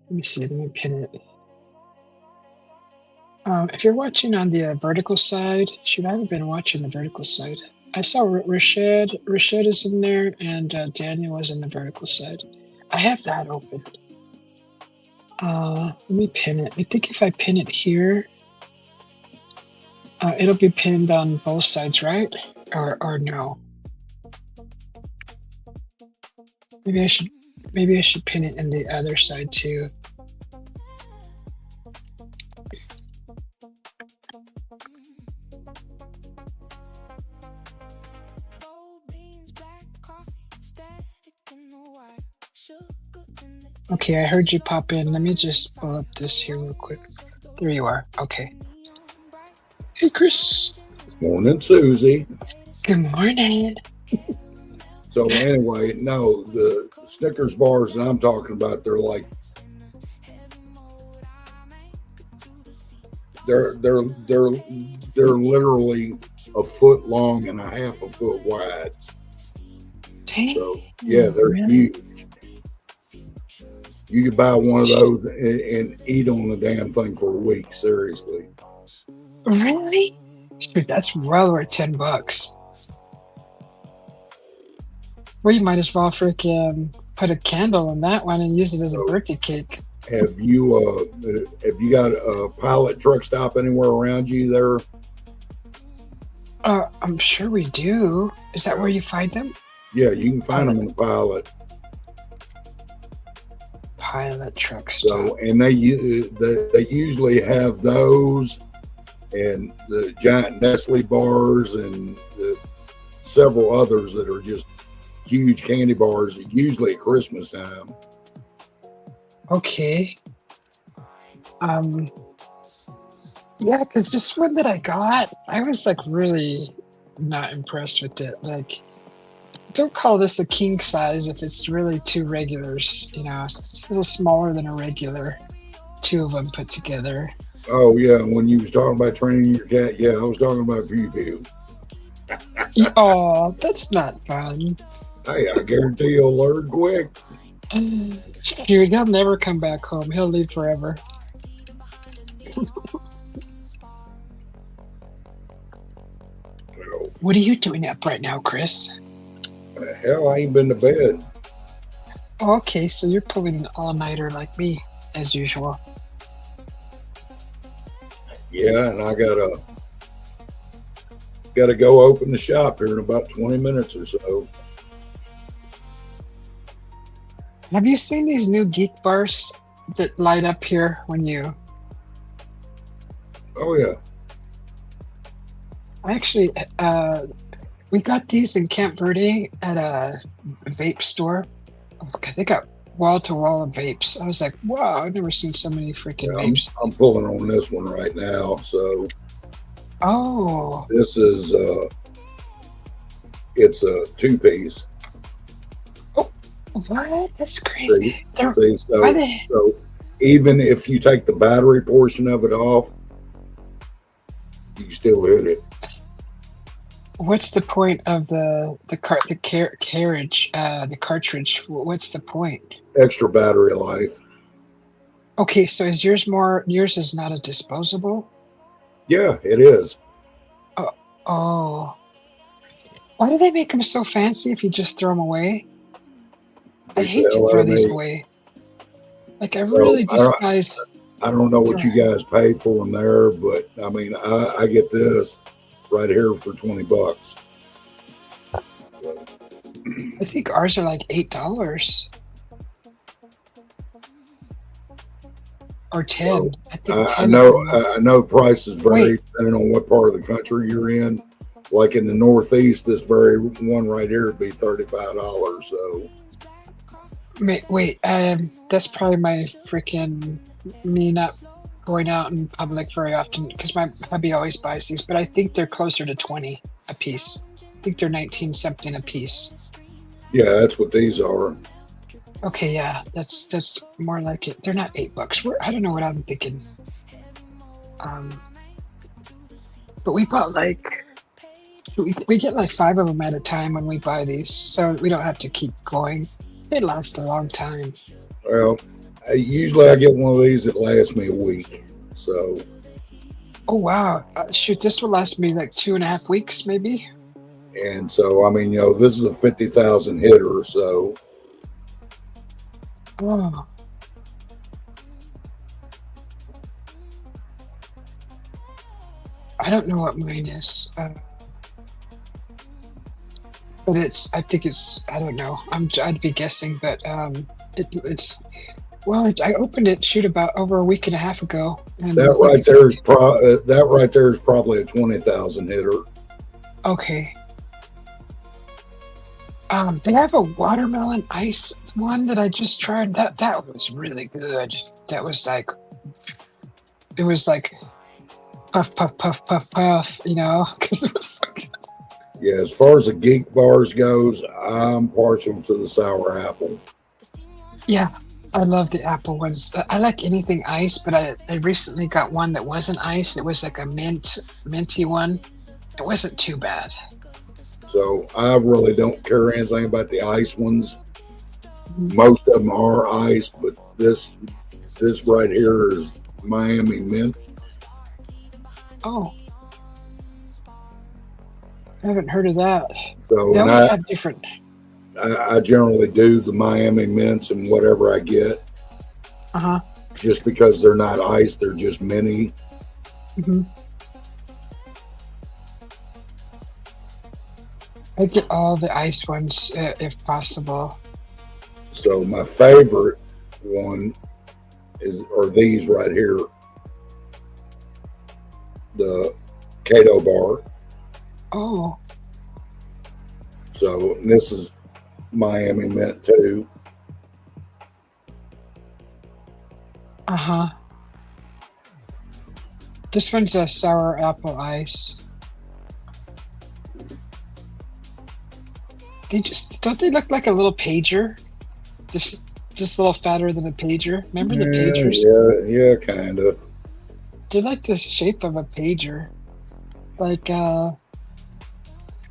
Let me see, let me pin it. If you're watching on the vertical side, shoot, I haven't been watching the vertical side. I saw Rashad is in there, and Daniel was in the vertical side. I have that open. Let me pin it. I think if I pin it here, it'll be pinned on both sides, right? Or no? Maybe I should pin it in the other side too. Okay, I heard you pop in. Let me just pull up this here real quick. There you are. Okay. Hey, Chris. Morning, Susie. Good morning. So anyway, no, the Snickers bars that I'm talking about, they're literally a foot long and a half a foot wide. Dang. So yeah, they're huge. You could buy one of those and eat on the damn thing for a week. Seriously. Really? Dude, that's well worth $10. Well, you might as well freaking put a candle on that one and use it as a birthday cake. Have you got a pilot truck stop anywhere around you there? I'm sure we do. Is that where you find them? Yeah, you can find them in the pilot. pilot truck So, stop. and they usually have those and the giant Nestle bars and several others that are just huge candy bars, usually at Christmas time. Okay. Yeah, because this one that I got, I was like really not impressed with it. Like, don't call this a king size if it's really two regulars. You know, it's just a little smaller than a regular. Two of them put together. Oh yeah, when you was talking about training your cat, yeah, I was talking about Pew Pew. Oh, that's not fun. Hey, I guarantee you'll learn quick. Dude, he'll never come back home. He'll leave forever. Well, What are you doing up right now, Chris? hell, I ain't been to bed. Oh, okay, so you're pulling an all-nighter like me, as usual. Yeah, and I gotta go open the shop here in about 20 minutes or so. Have you seen these new geek bars that light up here when you... Oh yeah. I actually, we got these in Camp Verde at a vape store. They got wall-to-wall vapes. I was like, wow, I've never seen so many freaking Yeah, vapes. I'm pulling on this one right now. So Oh, this is it's a 2-piece. what? That's crazy. They're, See, so, why they... so even if you take the battery portion of it off, you can still hit it. What's the point of the carriage, the cartridge? What's the point? Extra battery life. Okay, so is yours more? Yours is not a disposable. Yeah, it is. Oh, why do they make them so fancy if you just throw them away? I It's hate to throw these LME. away. Like, I So, really I don't- despise. I don't know what you guys pay for them there, but I mean, I get this right here for $20. I think ours are like $8 or 10. I think 10. I know prices vary Wait. depending on what part of the country you're in. Like in the Northeast, this very one right here would be $35. So Wait, that's probably my freaking me not going out in public very often because my hubby always buys these, but I think they're closer to 20 a piece. I think they're 19 something a piece. yeah, that's what these are. Okay, yeah, that's more like it. They're not $8. I don't know what I'm thinking. But we bought like we get like 5 of them at a time when we buy these, so we don't have to keep going. They last a long time. Well, usually I get one of these that lasts me a week. So Oh wow! Shoot, this will last me like 2.5 weeks, maybe. and so I mean, this is a 50,000 hitter. So Oh, I don't know what mine is, but I think it's. I don't know. I'd be guessing, but it's. Well, I opened it. Shoot, about over a week and a half ago. And that right there is probably a 20,000 hitter. Okay. They have a watermelon ice one that I just tried. That was really good. That was like, it was like puff, puff, puff, puff, puff, because it was so good. Yeah, as far as the geek bars goes, I'm partial to the sour apple. Yeah, I love the apple ones. I like anything ice, but I recently got one that wasn't ice. It was like a minty one. It wasn't too bad. So I really don't care anything about the ice ones. Most of them are ice, but this right here is Miami mint. Oh, I haven't heard of that. So They and always have different. I generally do the Miami mints and whatever I get, Uh-huh. just because they're not ice, they're just mini. Hmm. I get all the ice ones if possible. So my favorite one are these right here, the Cato bar. Oh. So this is Miami Mint too. Uh-huh. This one's a sour apple ice. Don't they look like a little pager? Just a little fatter than a pager. Remember the pagers? Yeah, kind of. They're like the shape of a pager. Like,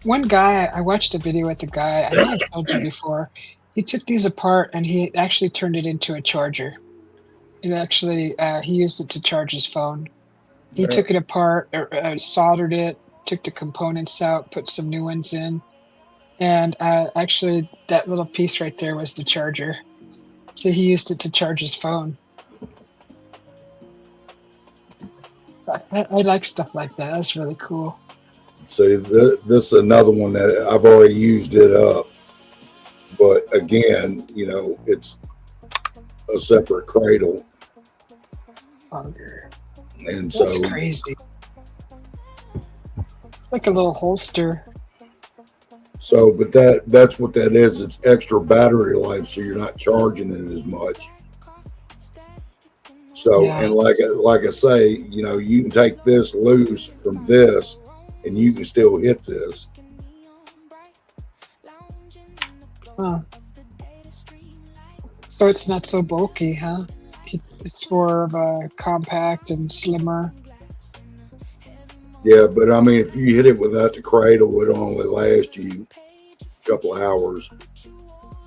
one guy, I watched a video with the guy, I may have told you before. He took these apart and he actually turned it into a charger. It actually, he used it to charge his phone. He took it apart, soldered it, took the components out, put some new ones in. And actually, that little piece right there was the charger. So he used it to charge his phone. I like stuff like that. That's really cool. See, this is another one that I've already used it up. But again, you know, it's a separate cradle. And That's so crazy. It's like a little holster. So, but that's what that is. It's extra battery life, so you're not charging it as much. So, Yeah. and like I say, you know, you can take this loose from this, and you can still hit this. Huh. So it's not so bulky, huh? It's more of a compact and slimmer. Yeah, but I mean, if you hit it without the cradle, it'll only last you a couple of hours.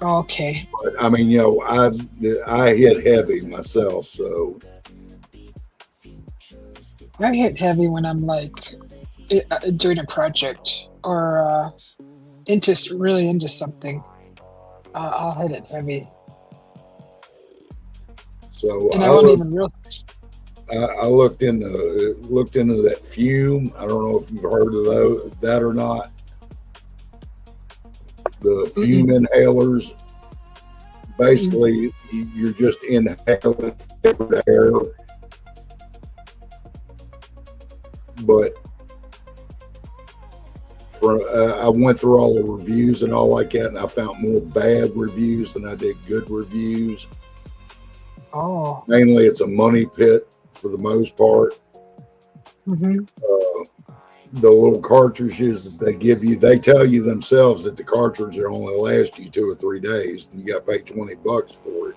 Okay. But I mean, you know, I hit heavy myself, so I hit heavy when I'm like doing a project or really into something. I'll hit it heavy, so and I won't even realize. I looked into that fume. I don't know if you've heard of that or not. The fume inhalers. Basically, you're just inhaling air. But I went through all the reviews and all like that, and I found more bad reviews than I did good reviews. Oh. Mainly, it's a money pit for the most part. The little cartridges they give you, they tell you themselves that the cartridge will only last you 2 or 3 days, and you got to pay $20 for it.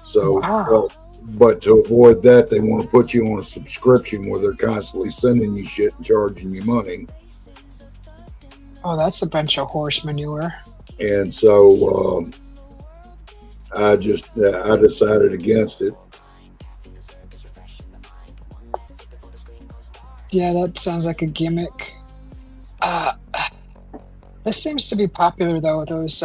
So, wow. but to avoid that, they want to put you on a subscription where they're constantly sending you shit and charging you money. Oh, that's a bunch of horse manure. And so I decided against it. Yeah, that sounds like a gimmick. This seems to be popular though. Those,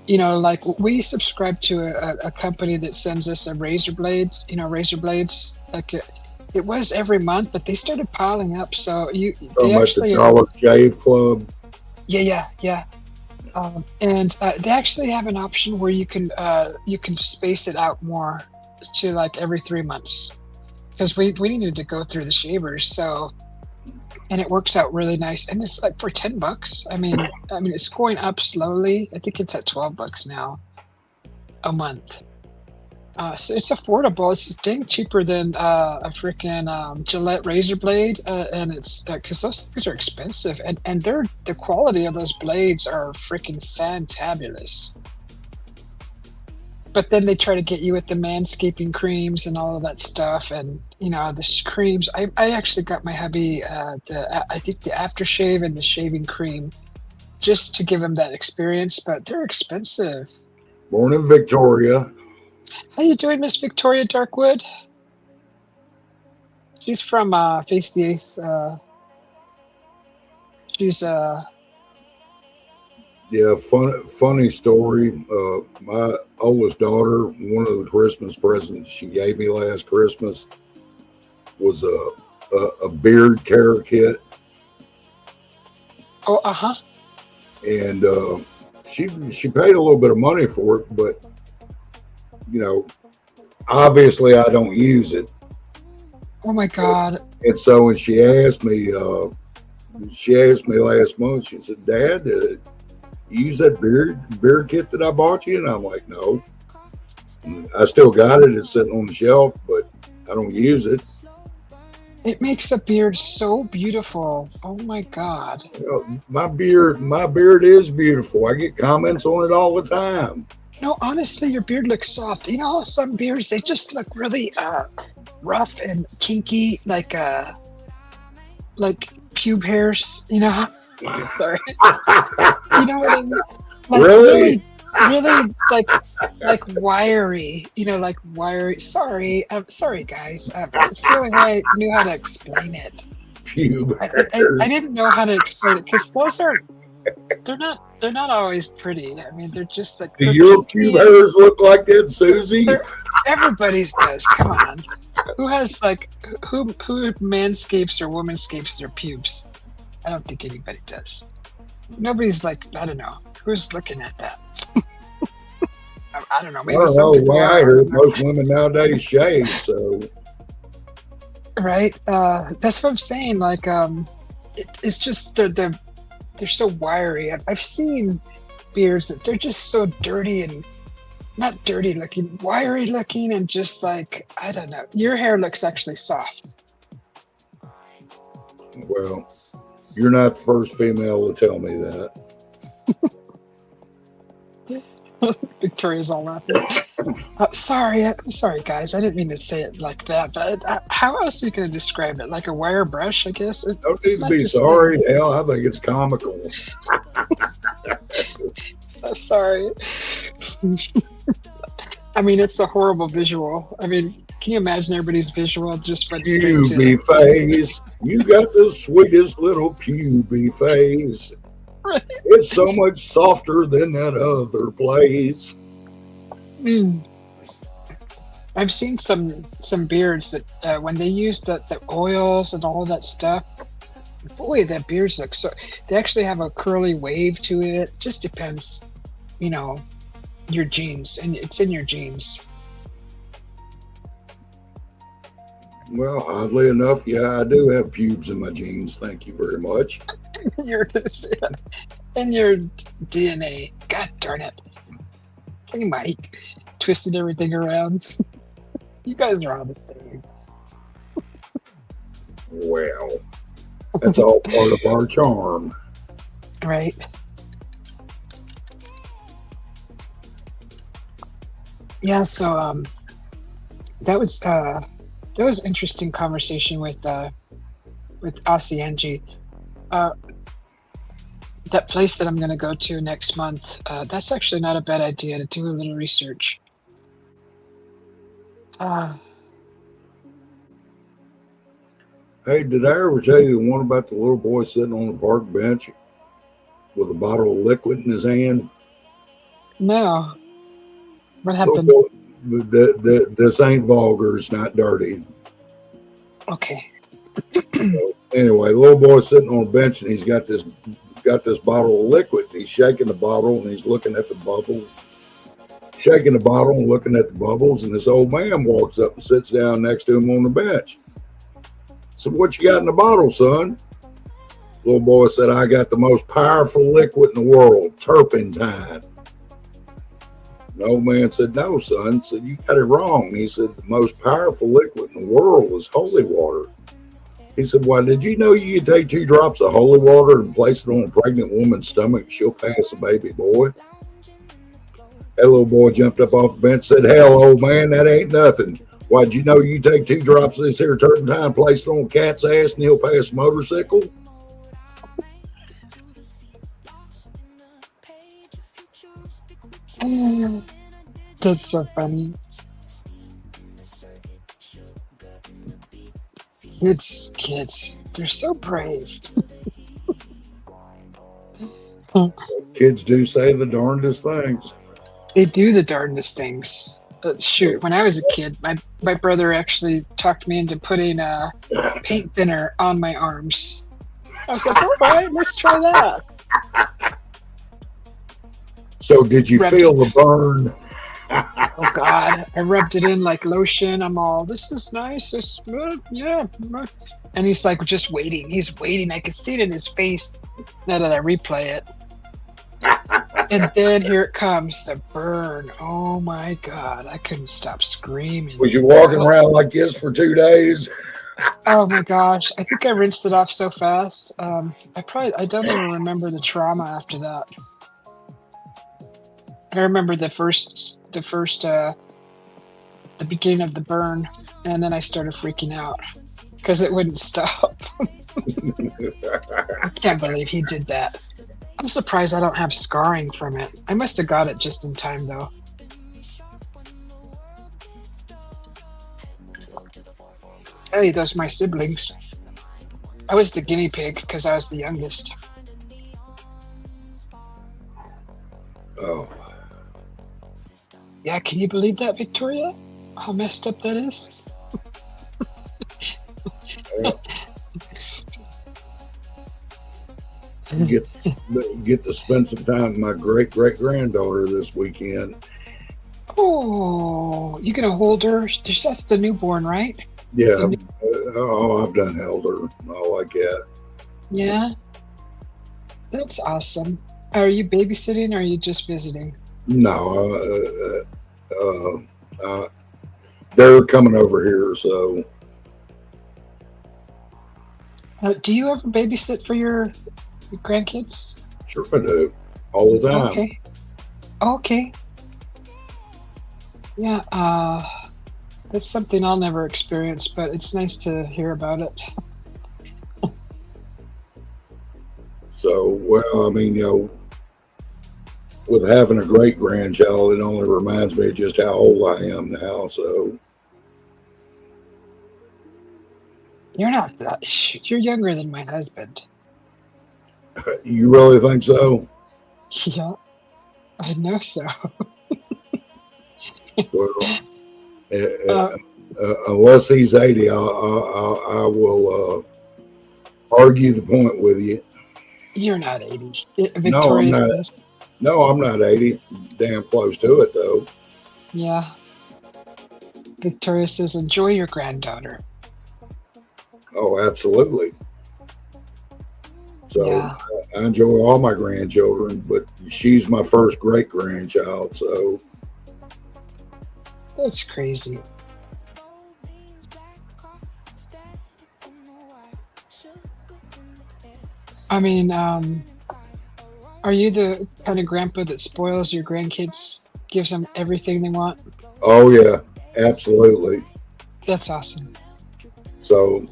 you know, like we subscribe to a company that sends us a razor blade. You know, razor blades. Like it was every month, but they started piling up. So they actually the Dollar Shave Club. Yeah. And they actually have an option where you can space it out more to like every 3 months. Because we needed to go through the shavers, so, and it works out really nice, and it's like for $10. I mean, it's going up slowly. I think it's at $12 now, a month. So it's affordable. It's dang cheaper than a freaking Gillette razor blade, and it's because those things are expensive, and the quality of those blades are freaking fantabulous. But then they try to get you with the manscaping creams and all of that stuff, and you know the creams. I actually got my hubby I think the aftershave and the shaving cream, just to give him that experience. But they're expensive. Morning, Victoria. How you doing, Miss Victoria Darkwood? She's from Face the Ace. She's Yeah, funny story. My oldest daughter, one of the Christmas presents she gave me last Christmas was a beard care kit. Oh, uh-huh. And she paid a little bit of money for it, but you know, obviously I don't use it. Oh my God. And so when she asked me last month, she said, "Dad, you use that beer kit that I bought you?" And I'm like, "No." And I still got it. It's sitting on the shelf, but I don't use it. It makes a beard so beautiful. Oh my God. My beard is beautiful. I get comments on it all the time. No, honestly, your beard looks soft. You know how some beards, they just look really rough and kinky, like pube hairs, you know? Sorry. You know what I mean? Like Really? really like wiry, you know, like wiry. I'm sorry, guys. It's the only way I knew how to explain it. Pube I didn't know how to explain it because they're not always pretty. I mean, they're just like. Do your pube hairs look like that, Susie? Everybody's does. Come on. Who manscapes or womanscapes their pubes? I don't think anybody does. Nobody's like, I don't know. Who's looking at that? I don't know. Maybe I don't know. Well, I heard most women nowadays shave, so. Right. That's what I'm saying. Like, it's just they're so wiry. I've seen beards that they're just so dirty and not dirty looking, wiry looking, and just like, I don't know. Your hair looks actually soft. Well, you're not the first female to tell me that. Victoria's all laughing. I'm sorry, guys. I didn't mean to say it like that. But how else are you going to describe it? Like a wire brush, I guess. Don't need to be sorry. Hell, I think it's comical. So sorry. I mean, it's a horrible visual. I mean, can you imagine everybody's visual just went straight to puby face? You got the sweetest little puby face. Right. It's so much softer than that other place. I've seen some beards that when they use the oils and all of that stuff, boy, that beards look so. They actually have a curly wave to it. Just depends, you know, your genes, and it's in your genes. Well, oddly enough, yeah, I do have pubes in my genes. Thank you very much. In your DNA. God darn it. Hey, Mike. Twisted everything around. You guys are all the same. Well, that's all part of our charm. Right. Yeah, so that was interesting conversation with Aussie Angie. That place that I'm going to go to next month, that's actually not a bad idea to do a little research. Hey, did I ever tell you the one about the little boy sitting on the park bench with a bottle of liquid in his hand? No. What happened? This ain't vulgar. It's not dirty. Okay. So, anyway, the little boy's sitting on a bench and he's got this bottle of liquid. He's shaking the bottle and he's looking at the bubbles. Shaking the bottle and looking at the bubbles, and this old man walks up and sits down next to him on the bench. So, what you got in the bottle, son? Little boy said, I got the most powerful liquid in the world, turpentine. The old man said, no, son. Said, you got it wrong. He said, the most powerful liquid in the world is holy water. He said, well, did you know you can take 2 drops of holy water and place it on a pregnant woman's stomach? She'll pass a baby boy. That little boy jumped up off the bench and said, hell, old man, that ain't nothing. Why'd you know you take 2 drops of this here turpentine, place it on a cat's ass, and he'll pass a motorcycle? That's so funny. Kids, they're so brave. Kids do say the darndest things. They do the darndest things. Shoot, when I was a kid, my brother actually talked me into putting paint thinner on my arms. I was like, all right, let's try that. So did you Rubbed feel the burn? Oh God, I rubbed it in like lotion. I'm all, this is nice. It's good. Yeah. And he's like just waiting. He's waiting. I could see it in his face now that I replay it. And then here it comes, the burn. Oh my God, I couldn't stop screaming. Was you walking around like this for 2 days? Oh my gosh, I think I rinsed it off so fast. I don't even remember the trauma after that. I remember the beginning of the burn, and then I started freaking out because it wouldn't stop. I can't believe he did that. I'm surprised I don't have scarring from it. I must have got it just in time, though. Hey, those are my siblings. I was the guinea pig because I was the youngest. Oh. Yeah, can you believe that, Victoria? How messed up that is? Get to spend some time with my great-great-granddaughter this weekend. Oh, you gonna hold her? That's the newborn, right? Yeah. I've done held her. I like that. Yeah. That's awesome. Are you babysitting or are you just visiting? No, they're coming over here, so. Do you ever babysit for your grandkids? Sure I do. All the time. Okay. Okay. Yeah, that's something I'll never experience, but it's nice to hear about it. So, well, I mean, with having a great grandchild, it only reminds me of just how old I am now. So, You're not that. You're younger than my husband. you really think so? Yeah, I know so. Well, unless he's 80, I will argue the point with you. You're not 80. No, I'm Victoria not. says, No, I'm not 80. Damn close to it, though. yeah. Victoria says, enjoy your granddaughter. Oh, absolutely. So Yeah. I enjoy all my grandchildren, but she's my first great grandchild. So That's crazy. I mean, are you the kind of grandpa that spoils your grandkids, gives them everything they want? oh yeah, absolutely. That's awesome. So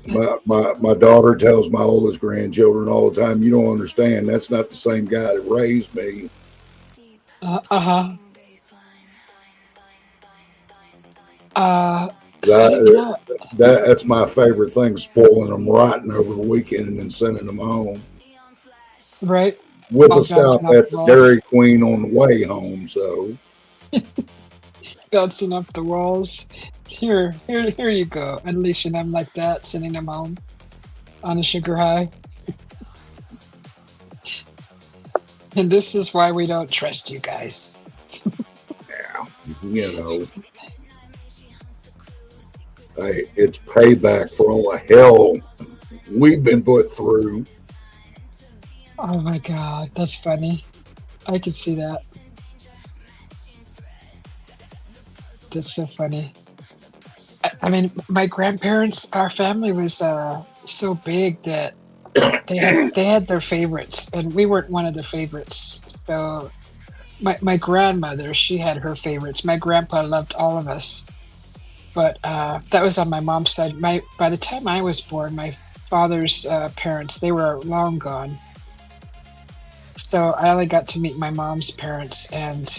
my daughter tells my oldest grandchildren all the time, you don't understand, that's not the same guy that raised me. Uh-huh. That's my favorite thing, spoiling them rotten over the weekend and then sending them home. Right? With Oh, a stop bouncing off at the the walls. Dairy Queen on the way home. So Bouncing off the walls. Here you go. Unleashing them like that, sending them home on a sugar high. And this is why we don't trust you guys. yeah, hey, it's payback for all the hell we've been put through. Oh my God, that's funny. I can see that. That's so funny. I mean, my grandparents, our family was so big that they had their favorites, and we weren't one of the favorites. So my grandmother, she had her favorites. My grandpa loved all of us, but that was on my mom's side. By the time I was born, my father's parents, they were long gone. So I only got to meet my mom's parents, and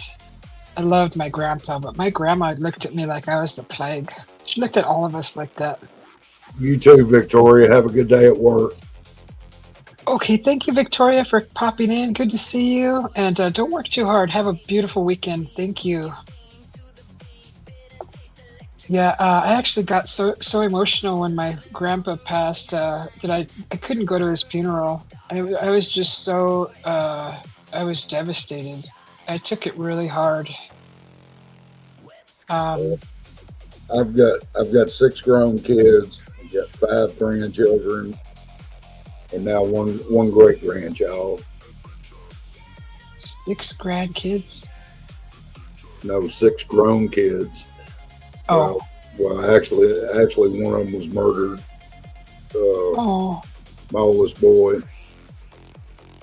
I loved my grandpa, but my grandma looked at me like I was the plague. She looked at all of us like that. You too, Victoria. Have a good day at work. Okay, thank you, Victoria, for popping in. Good to see you. And don't work too hard. Have a beautiful weekend. Thank you. Yeah, I actually got so emotional when my grandpa passed that I couldn't go to his funeral. I was just so I was devastated. I took it really hard. Um, I've got six grown kids. I've got five grandchildren, and now one great grandchild. 6 grandkids. No, six grown kids. Oh, Well, actually, one of them was murdered. Uh, oh, my oldest boy,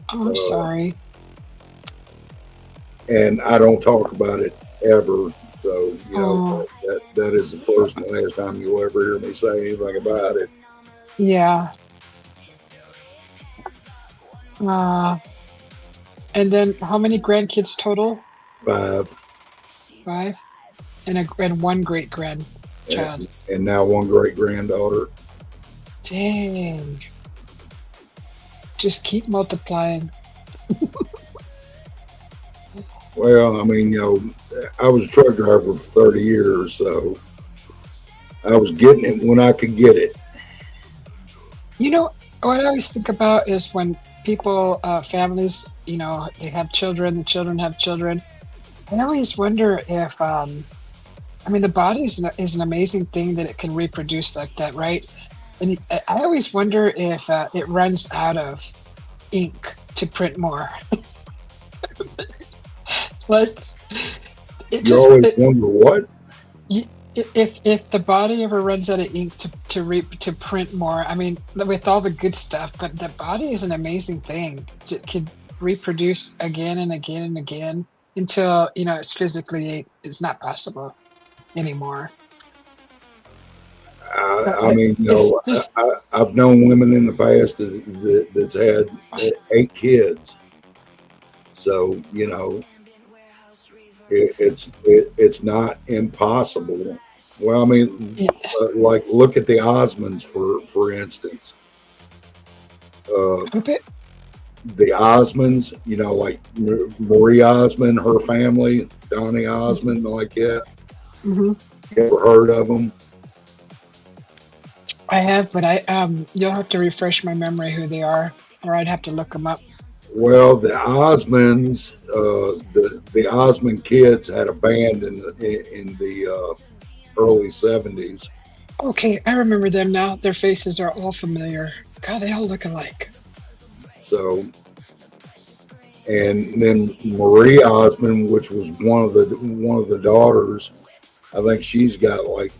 oh, I'm uh, sorry. and I don't talk about it ever. So Oh, that is the first and last time you'll ever hear me say anything about it. yeah. Uh, and then how many grandkids total? Five, 5, and one great and, grandchild. and now one great granddaughter. Dang. Just keep multiplying. Well, I mean, I was a truck driver for 30 years, so I was getting it when I could get it. You know, what I always think about is when people, families, they have children, the children have children. I always wonder if, I mean, the body is an amazing thing that it can reproduce like that, right? And I always wonder if it runs out of ink to print more. Like, it You just, always wonder what? y- if the body ever runs out of ink to print more, I mean, with all the good stuff, but the body is an amazing thing. It could reproduce again and again and again until it's not possible anymore. I But mean, it's just I've known women in the past that's had 8 kids. So it's not impossible. Well, I mean, yeah, like look at the Osmonds for instance. Uh, a bit. the Osmonds, like Marie Osmond, her family, Donnie Osmond, like that. Hmm. You ever heard of them? I have, but you'll have to refresh my memory who they are, or I'd have to look them up. Well, the Osmonds, the Osmond kids had a band in the early '70s. Okay, I remember them now. Their faces are all familiar. God, they all look alike. So, and then Marie Osmond, which was one of the daughters, I think she's got like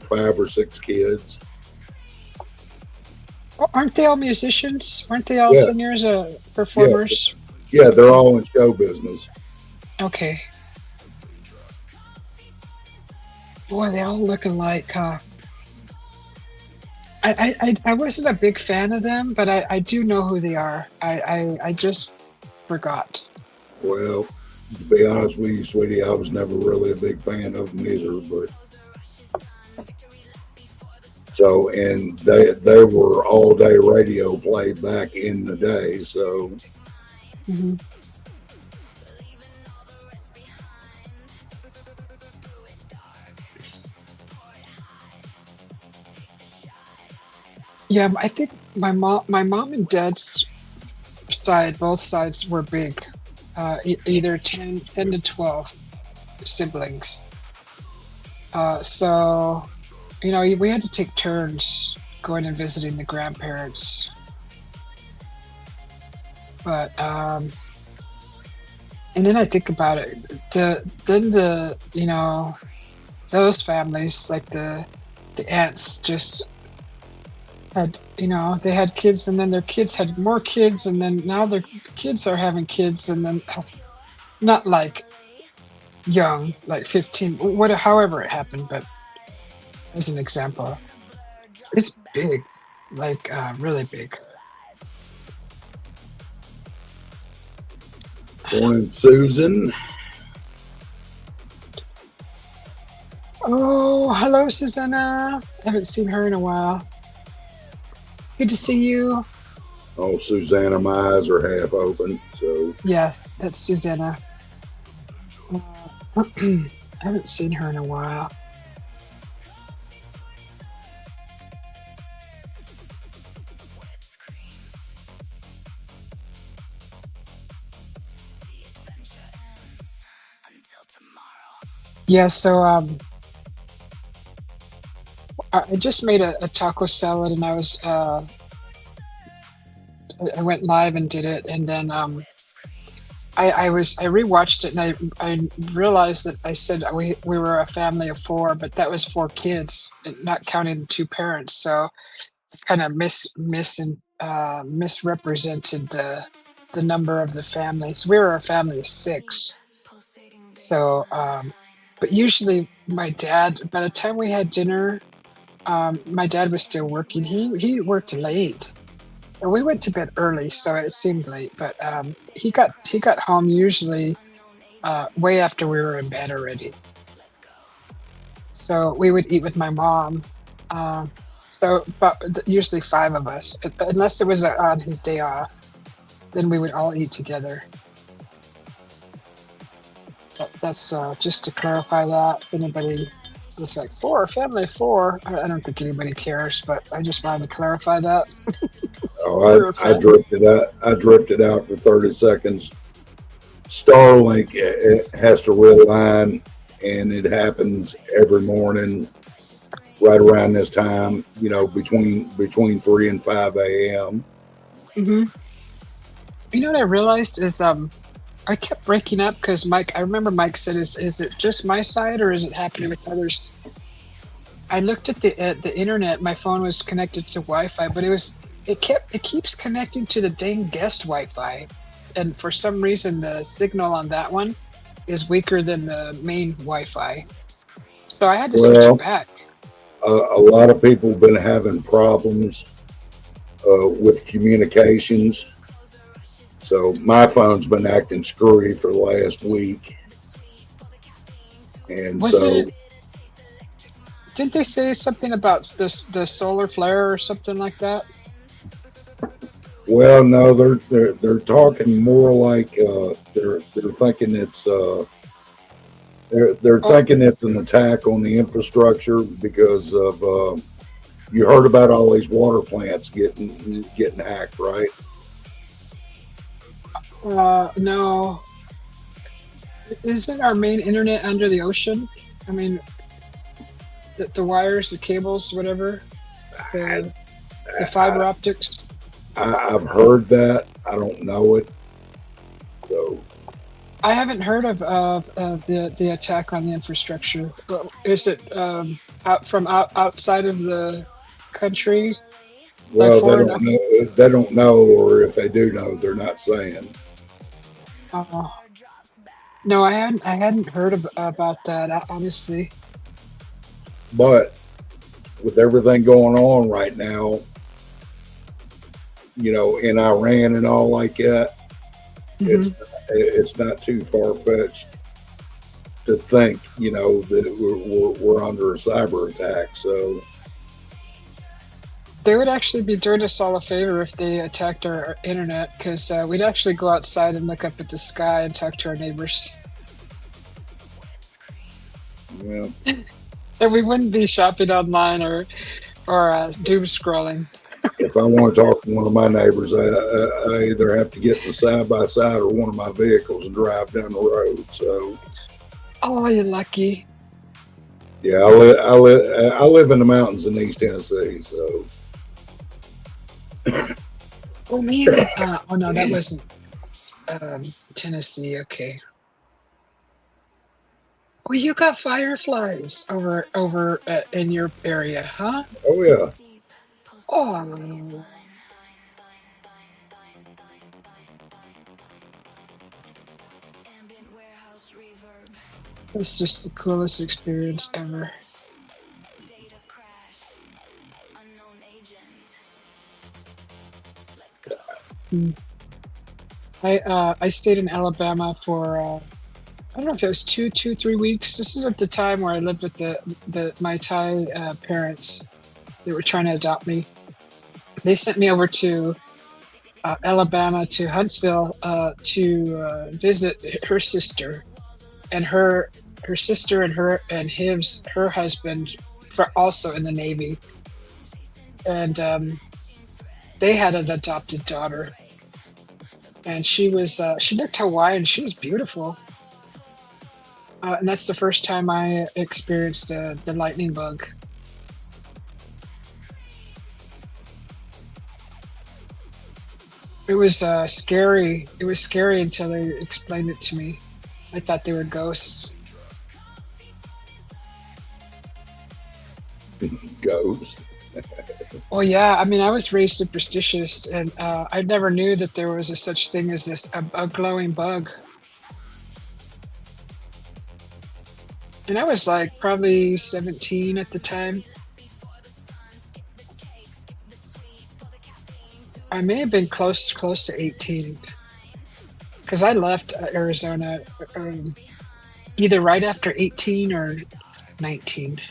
5 or 6 kids. Oh, aren't they all musicians? Aren't they all Yeah, singers, yeah, performers? yeah. They're Okay, all in show business. okay. Boy, they all look alike, huh? I wasn't a big fan of them, but I do know who they are. I just forgot. Well, to be honest with you, sweetie, I was never really a big fan of them either. But so, and they were all day radio play back in the day. So, Hmm. Yeah, I think my mom and dad's side, both sides were big. Either 10 to 12 siblings. So, we had to take turns going and visiting the grandparents. But and then I think about it, those families, like the aunts, just had, they had kids, and then their kids had more kids, and then now their kids are having kids, and then not like young, like 15, however it happened, but as an example, it's big, like really big. morning, Susan. Oh, hello, Susanna. I haven't seen her in a while. Good to see you. Oh, Susanna, my eyes are half open. So, Yes, that's Susanna. I haven't seen her in a while. Yeah, so I just made a taco salad, and I went live and did it, and then I rewatched it, and I realized that I said we were a family of four, but that was four kids, not counting the two parents. So kind of misrepresented the number of the families. We were a family of six. So, but usually my dad, by the time we had dinner, my dad was still working. He worked late. And we went to bed early, so it seemed late. But he got home usually way after we were in bed already. So we would eat with my mom. Um, so, but usually five of us, unless it was on his day off, then we would all eat together. That's just to clarify that. If anybody was like four, family of four, I don't think anybody cares, but I just wanted to clarify that. We Oh, were a I family. drifted out. I drifted out for 30 seconds. Starlink it has to realign, and it happens every morning right around this time. Between 3 and 5 a.m. Hmm. You know what I realized is I kept breaking up because Mike. I remember Mike said, "Is it just my side or is it happening with others?" I looked at the internet. My phone was connected to Wi-Fi, but it keeps connecting to the dang guest Wi-Fi, and for some reason the signal on that one is weaker than the main Wi-Fi. So I had to switch it Well, back. a lot of people have been having problems with communications. So my phone's been acting screwy for the last week, and Was so it? Didn't they say something about the solar flare or something like that? well, no, they're talking more like they're thinking they're Oh, thinking it's an attack on the infrastructure because of you heard about all these water plants getting hacked, right? no. Isn't our main internet under the ocean? I mean, the wires, the cables, whatever, the the fiber I, optics. I've heard that. I don't know it. So I haven't heard of the attack on the infrastructure. Is it outside of the country by well, they foreign? don't know. They don't know, or if they do know, they're not saying. Uh, no, I hadn't heard about that, honestly. But with everything going on right now, in Iran and all like that, Hmm. it's not too far fetched to think, that we're under a cyber attack. So, They would actually be doing us all a favor if they attacked our internet, because we'd actually go outside and look up at the sky and talk to our neighbors. yeah. And we wouldn't be shopping online or doom scrolling. If I want to talk to one of my neighbors, I either have to get in the side by side or one of my vehicles and drive down the road. So, Oh, you're lucky. yeah, I live in the mountains in East Tennessee. So, Oh man. Oh no, that wasn't Tennessee. Okay. Oh, you got fireflies over in your area, huh? oh yeah, Oh, it's just the coolest experience ever. Hmm. I stayed in Alabama for I don't know if it was 3 weeks. This is at the time where I lived with the my Thai parents. They were trying to adopt me. They sent me over to Alabama to Huntsville to visit her sister, and her sister and her husband were also in the Navy, and they had an adopted daughter, and she looked Hawaiian. She was beautiful. And that's the first time I experienced the lightning bug. It was scary. It was scary until they explained it to me. I thought they were ghosts. Ghosts. Well, yeah. I mean, I was raised superstitious, and I never knew that there was a such thing as a glowing bug. And I was like probably 17 at the time. I may have been close to 18 because I left Arizona either right after 18 or 19.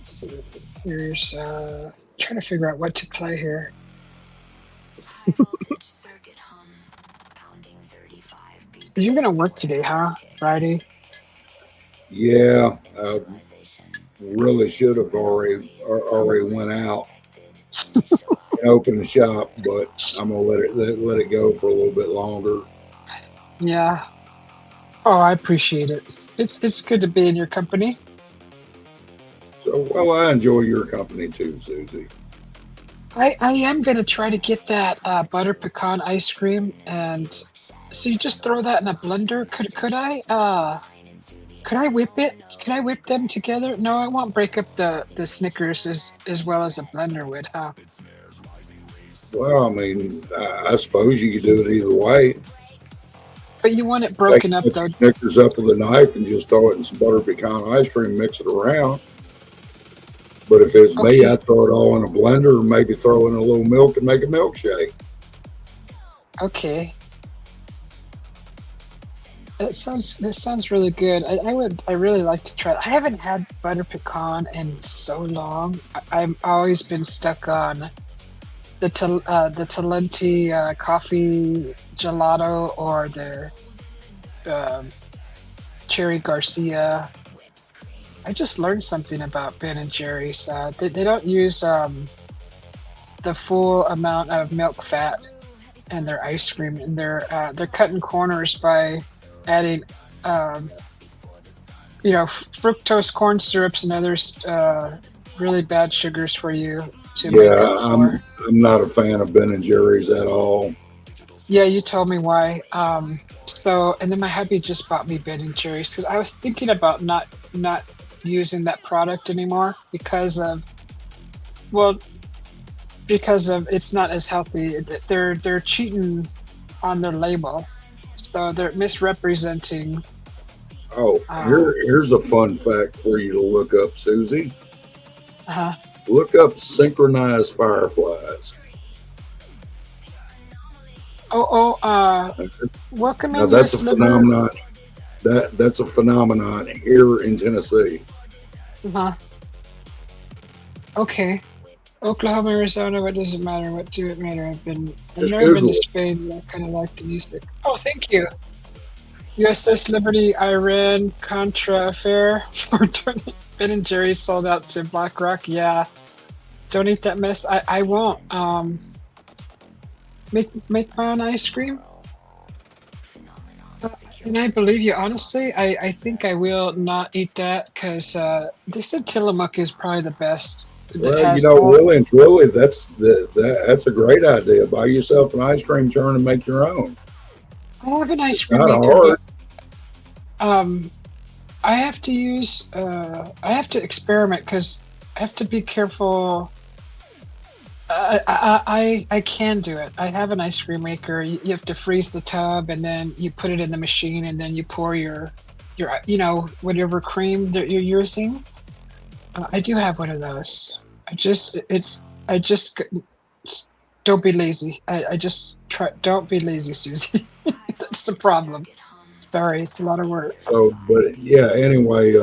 So here's trying to figure out what to play here. You're gonna work today, huh? Friday. Yeah, really should have already went out and opened the shop, but I'm gonna let it go for a little bit longer. Yeah. Oh, I appreciate it. It's good to be in your company. So, well, I enjoy your company too, Susie. I am gonna try to get that butter pecan ice cream, and so you just throw that in a blender. Could I whip it? Can I whip them together? No, I won't break up the Snickers as well as a blender would, huh? Well, I mean, I suppose you could do it either way. But you want it Take broken up cut though. your Snickers up with a knife and just throw it in some butter pecan ice cream, mix it around. But if it's me, Okay. I'd throw it all in a blender, or maybe throw in a little milk and make a milkshake. Okay. That sounds really good. I really like to try. I haven't had butter pecan in so long. I've always been stuck on the Talenti coffee gelato or the um, Cherry Garcia. I just learned something about Ben and Jerry's. They don't use the full amount of milk fat in their ice cream, and they're cutting corners by adding um, fructose corn syrups and others really bad sugars for you to make Yeah, up for. I'm not a fan of Ben and Jerry's at all. Yeah, you told me why. So, and then my hubby just bought me Ben and Jerry's because I was thinking about not using that product anymore well, because of it's not as healthy. They're cheating on their label, so they're misrepresenting. Oh, Uh, here's a fun fact for you to look up, Susie. uh Look up synchronized fireflies. welcome Now in, that's a U.S. liver. phenomenon. That's a phenomenon here in Tennessee. Uh-huh. Okay. Oklahoma, Arizona, what does it matter? What do it matter? I've Just never been to Google it. Spain, but I kind of like the music. Oh, thank you. USS Liberty, Iran, Contra affair for Ben and Jerry's sold out to BlackRock. Yeah, don't eat that mess. I won't. Make my own ice cream. And I believe you honestly. I think I will not eat that because they said Tillamook is probably the best. That Well, has all. really and truly, that's a great idea. Buy yourself an ice cream churn and make your own. I have an ice It's cream not maker, hard. but um, I have to use. I have to experiment because I have to be careful. I can do it. I have an ice cream maker. You have to freeze the tub and then you put it in the machine and then you pour your whatever cream that you're using. I do have one of those. I just don't be lazy. I just try. Don't be lazy, Susie. That's the problem. Sorry, it's a lot of work. So, but yeah. Anyway,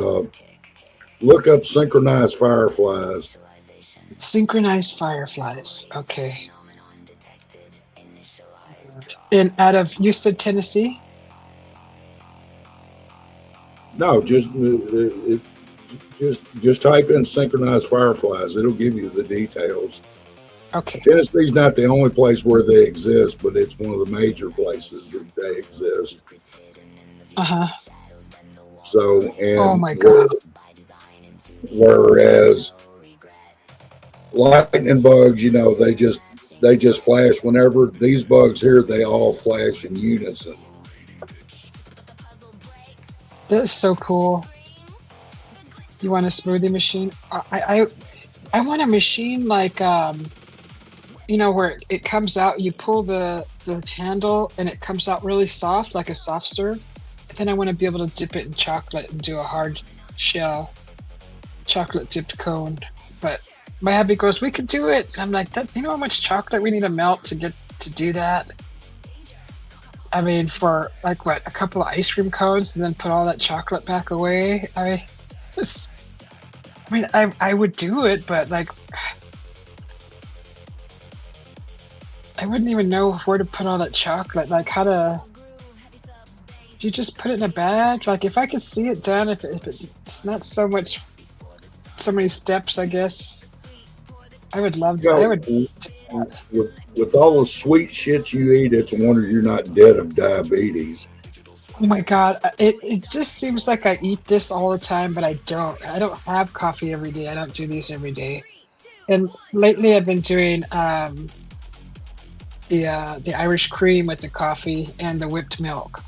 look up synchronized fireflies. Synchronized fireflies. Okay. And out of you said Tennessee? No, just Just type in synchronized fireflies. It'll give you the details. Okay. Tennessee's not the only place where they exist, but it's one of the major places that they exist. Uh-huh. So, and Oh my God. whereas lightning bugs, they just flash whenever. These bugs here, they all flash in unison. That's so cool. You want a smoothie machine? I want a machine like where it comes out, you pull the handle and it comes out really soft, like a soft serve. And then I want to be able to dip it in chocolate and do a hard shell chocolate dipped cone. But my hubby goes, we could do it. And I'm like, that, you know how much chocolate we need to melt to get to do that? I mean, for like what, a couple of ice cream cones and then put all that chocolate back away. I would do it, but like, I wouldn't even know where to put all that chocolate. Like, how to? Do you just put it in a bag? Like, if I could see it done, if it's not so many steps, I guess. I would love to. I would. With all the sweet shit you eat, it's a wonder you're not dead of diabetes. Oh my God! It just seems like I eat this all the time, but I don't. I don't have coffee every day. I don't do these every day. And lately, I've been doing the Irish cream with the coffee and the whipped milk,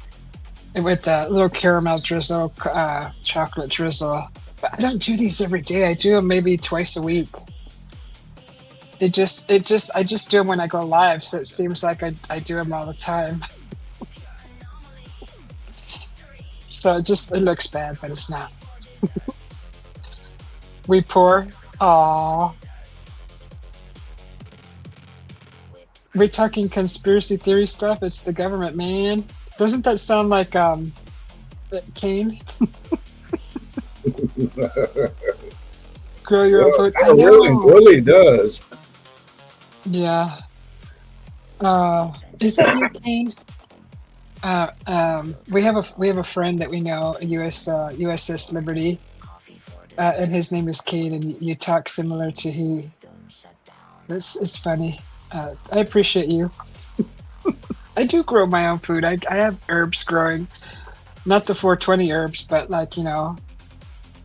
and with the little caramel drizzle, chocolate drizzle. But I don't do these every day. I do them maybe twice a week. I just do them when I go live, so it seems like I do them all the time. So it looks bad, but it's not. We pour. Aww. We're talking conspiracy theory stuff. It's the government, man. Doesn't that sound like Kane? Grow your own food. It really does. Yeah. Is that you, Kane? We have a friend that we know, USS Liberty, and his name is Kane, and you talk similar to he. It's funny. I appreciate you. I do grow my own food. I have herbs growing, not the 420 herbs, but like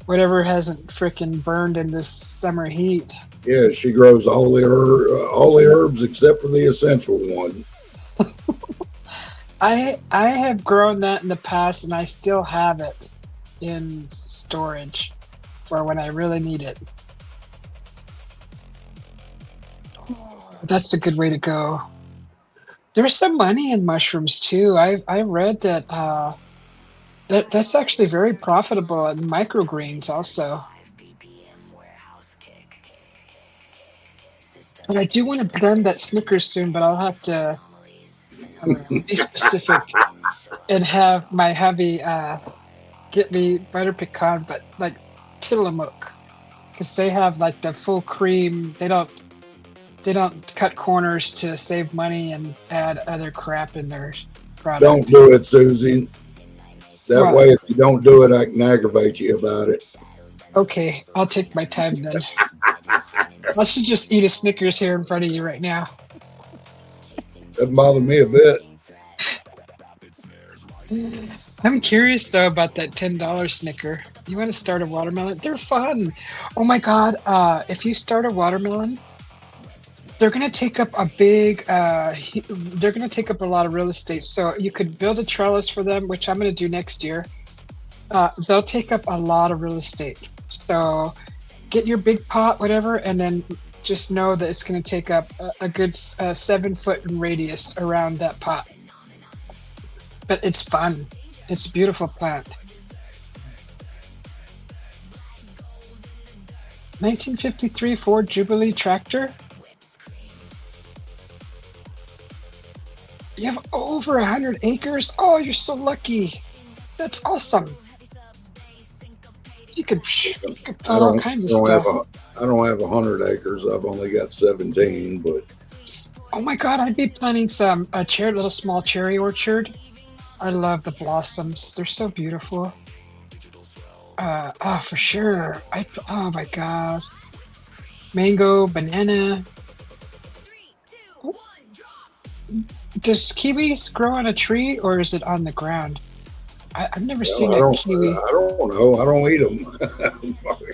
whatever hasn't frickin' burned in this summer heat. Yeah, she grows all the herbs except for the essential one. I have grown that in the past, and I still have it in storage for when I really need it. That's a good way to go. There's some money in mushrooms too. I read that that's actually very profitable, and microgreens also. And I do want to blend that Snickers soon, but I'll have to be specific and have my hubby get me butter pecan, but like Tillamook, because they have like the full cream. They don't cut corners to save money and add other crap in their product. Don't do it, Susie. That way, if you don't do it, I can aggravate you about it. Okay, I'll take my time then. I should just eat a Snickers here in front of you right now. Doesn't bother me a bit. I'm curious though about that $10 Snicker. You want to start a watermelon? They're fun. Oh my God! If you start a watermelon, they're going to take up a big. They're going to take up a lot of real estate. So you could build a trellis for them, which I'm going to do next year. They'll take up a lot of real estate. So get your big pot, whatever, and then just know that it's going to take up a good 7 foot in radius around that pot. But it's fun. It's a beautiful plant. 1953 Ford Jubilee tractor. You have over 100 acres? Oh, you're so lucky. That's awesome. You could plant all kinds of stuff. I don't have 100 acres. I've only got 17, but. Oh my God, I'd be planting little small cherry orchard. I love the blossoms. They're so beautiful. Oh, for sure. Oh my god. Mango, banana. Oh, does kiwis grow on a tree or is it on the ground? I've never seen Well, a kiwi. I don't know. I don't eat them.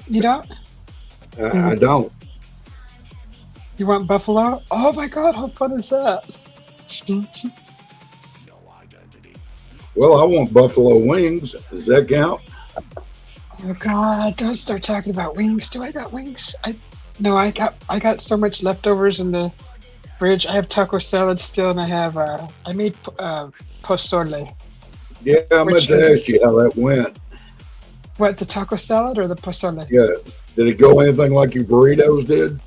You don't? I don't. You want buffalo? Oh my god, how fun is that? Well, I want buffalo wings. Does that count? Oh god, don't start talking about wings. Do I got wings? No, I got so much leftovers in the fridge. I have taco salad still, and I made pozole. Yeah, I meant to ask you how that went. What, the taco salad or the pozole? Yeah. Did it go anything like your burritos did?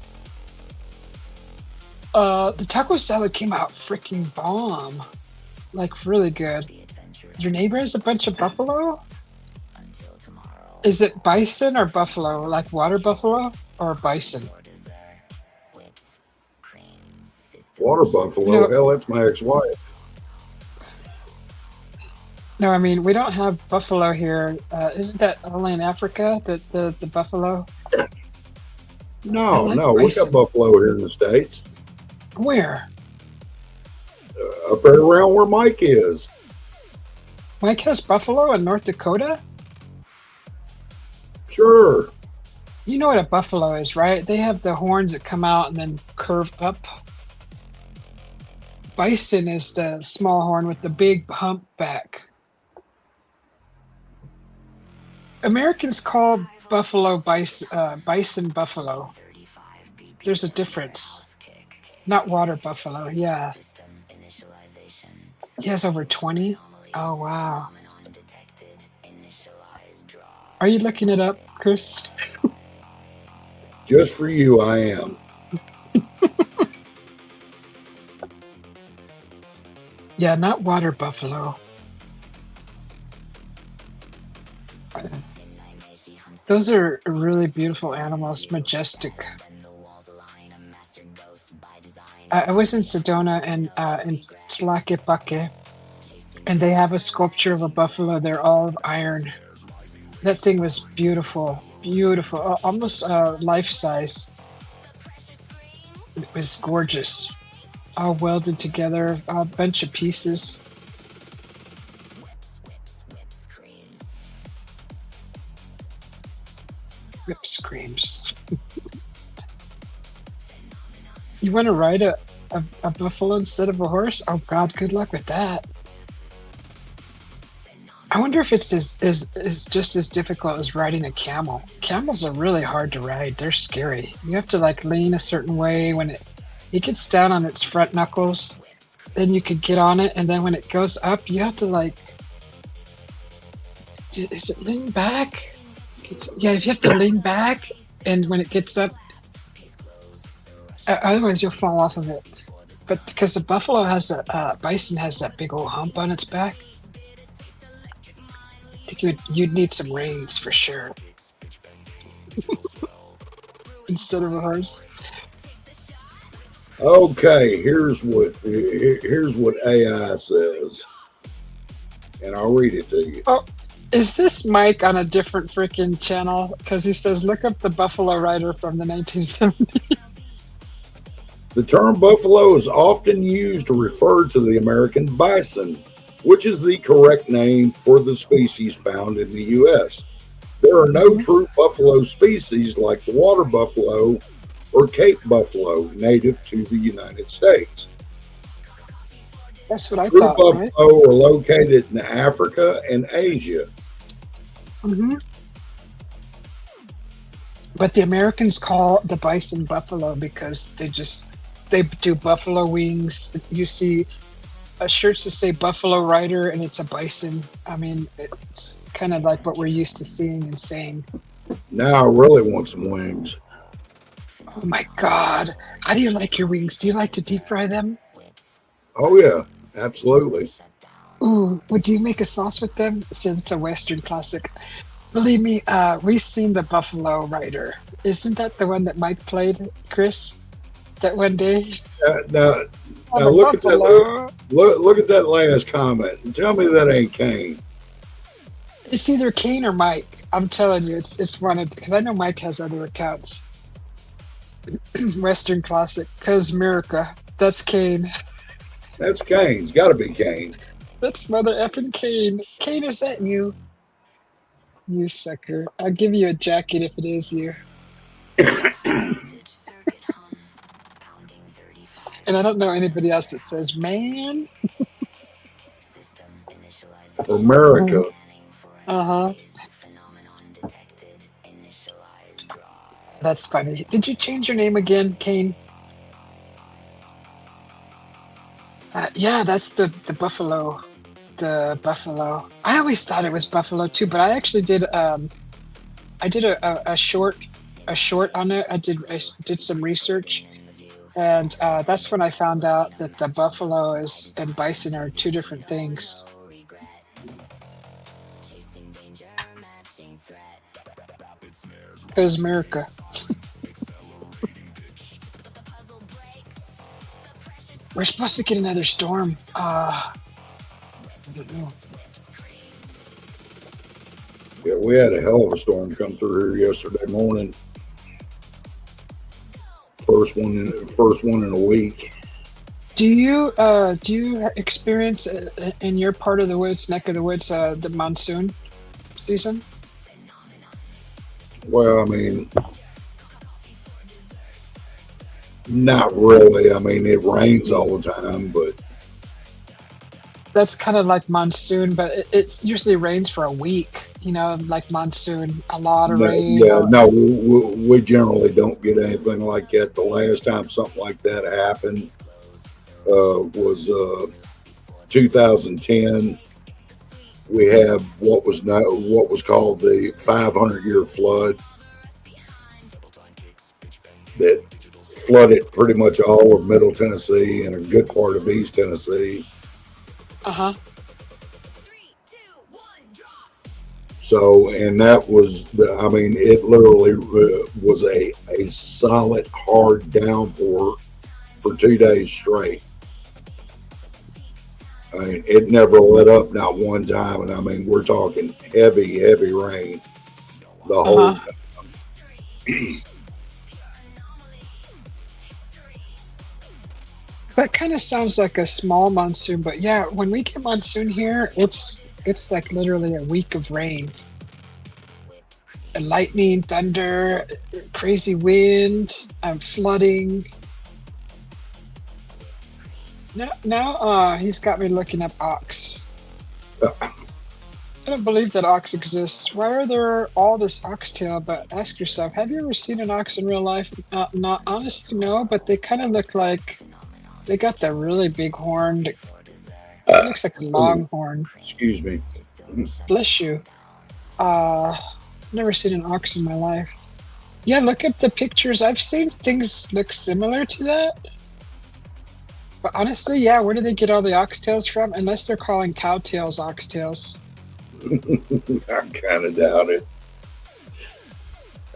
The taco salad came out freaking bomb. Like, really good. Your neighbor has a bunch of buffalo? Is it bison or buffalo? Like water buffalo or bison? Water buffalo? No. Hell, that's my ex-wife. No, I mean, we don't have buffalo here. Isn't that only in Africa, the buffalo? No, like no, we bison. got buffalo here in the States. Where? Up there around where Mike is. Mike has buffalo in North Dakota? Sure. You know what a buffalo is, right? They have the horns that come out and then curve up. Bison is the small horn with the big hump back. Americans call buffalo bison buffalo. There's a difference. Not water buffalo, yeah. He has over 20? Oh, wow. Are you looking it up, Chris? Just for you, I am. Yeah, not water buffalo. Those are really beautiful animals, majestic. I was in Sedona and in Tlaquepaque, and they have a sculpture of a buffalo. They're all of iron. That thing was beautiful, beautiful, almost life-size. It was gorgeous, all welded together, a bunch of pieces. Whip screams. You want to ride a buffalo instead of a horse? Oh God, good luck with that. I wonder if it's is just as difficult as riding a camel. Camels are really hard to ride. They're scary. You have to like lean a certain way. When it gets down on its front knuckles, then you could get on it, and then when it goes up, you have to like. Is it lean back? Yeah, if you have to lean back, and when it gets up, otherwise you'll fall off of it. But because the buffalo has bison has that big old hump on its back. I think you'd need some reins for sure. Instead of a horse. Okay, here's what AI says, and I'll read it to you. Oh, is this Mike on a different freaking channel? Because he says, look up the Buffalo Rider from the 1970s. The term buffalo is often used to refer to the American bison, which is the correct name for the species found in the U.S. There are no true buffalo species like the water buffalo or Cape buffalo native to the United States. That's what I True thought, buffalo right? are located in Africa and Asia. Mm-hmm. But the Americans call the bison buffalo because they do buffalo wings. You see shirts that say Buffalo Rider and it's a bison. I mean, it's kind of like what we're used to seeing and saying. Now I really want some wings. Oh my God. How do you like your wings? Do you like to deep fry them? Oh yeah, absolutely. Ooh, would you make a sauce with them? Since it's a Western classic. Believe me, we've seen the Buffalo Rider. Isn't that the one that Mike played, Chris? That one day? Now Oh, the look at buffalo. look at that last comment and tell me that ain't Kane. It's either Kane or Mike. I'm telling you, it's one of because I know Mike has other accounts. Western Classic, cause America. That's Kane. That's Kane's. Got to be Kane. That's mother effing Kane. Kane, is that you? You sucker. I'll give you a jacket if it is you. And I don't know anybody else that says, man. America. Uh-huh. That's funny. Did you change your name again, Kane? Yeah, that's the buffalo. The buffalo. I always thought it was buffalo too, but I actually did I did a short on it. I did some research, and that's when I found out that the buffalo and bison are two different things. Because America. We're supposed to get another storm. I don't know. Yeah, we had a hell of a storm come through here yesterday morning. First one in a week. Do you experience in your part of the woods, neck of the woods, the monsoon season? Well, I mean, not really. I mean, it rains all the time, but That's kind of like monsoon, but it's usually rains for a week. You know, like monsoon, a lot of rain. no, we generally don't get anything like that. The last time something like that happened was 2010. We had what was called the 500-year flood that flooded pretty much all of Middle Tennessee and a good part of East Tennessee. Uh-huh. So, and that was, I mean, it literally was a solid, hard downpour for 2 days straight. I mean, it never let up not one time. And I mean, we're talking heavy, heavy rain the whole time. That kind of sounds like a small monsoon, but yeah, when we get monsoon here, it's like literally a week of rain. And lightning, thunder, crazy wind, flooding. Now he's got me looking up ox. I don't believe that ox exists. Why are there all this oxtail? But ask yourself, have you ever seen an ox in real life? Not honestly, no, but they kind of look like they got the really big horn. It looks like a longhorn. Excuse me. Bless you. Never seen an ox in my life. Yeah, look up the pictures. I've seen things look similar to that. But honestly, yeah, where do they get all the oxtails from? Unless they're calling cowtails oxtails. I kind of doubt it.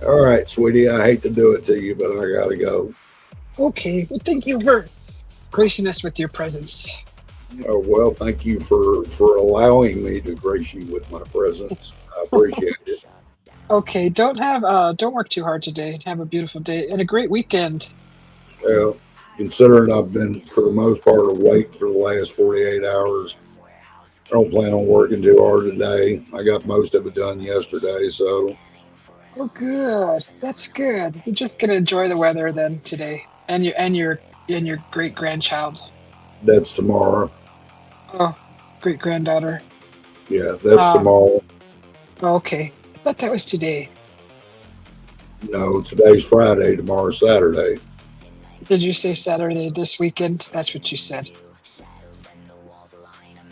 All right, sweetie, I hate to do it to you, but I got to go. Okay, well, thank you for gracing us with your presence. Oh, well, thank you for allowing me to grace you with my presence. I appreciate it. Okay, don't work too hard today. Have a beautiful day and a great weekend. Well, considering I've been, for the most part, awake for the last 48 hours, I don't plan on working too hard today. I got most of it done yesterday, so. Oh, good. That's good. You're just gonna enjoy the weather then today, and your great grandchild. That's tomorrow. Oh, great granddaughter. Yeah, that's tomorrow. Okay, I thought that was today. No, today's Friday, tomorrow's Saturday. Did you say Saturday this weekend? That's what you said.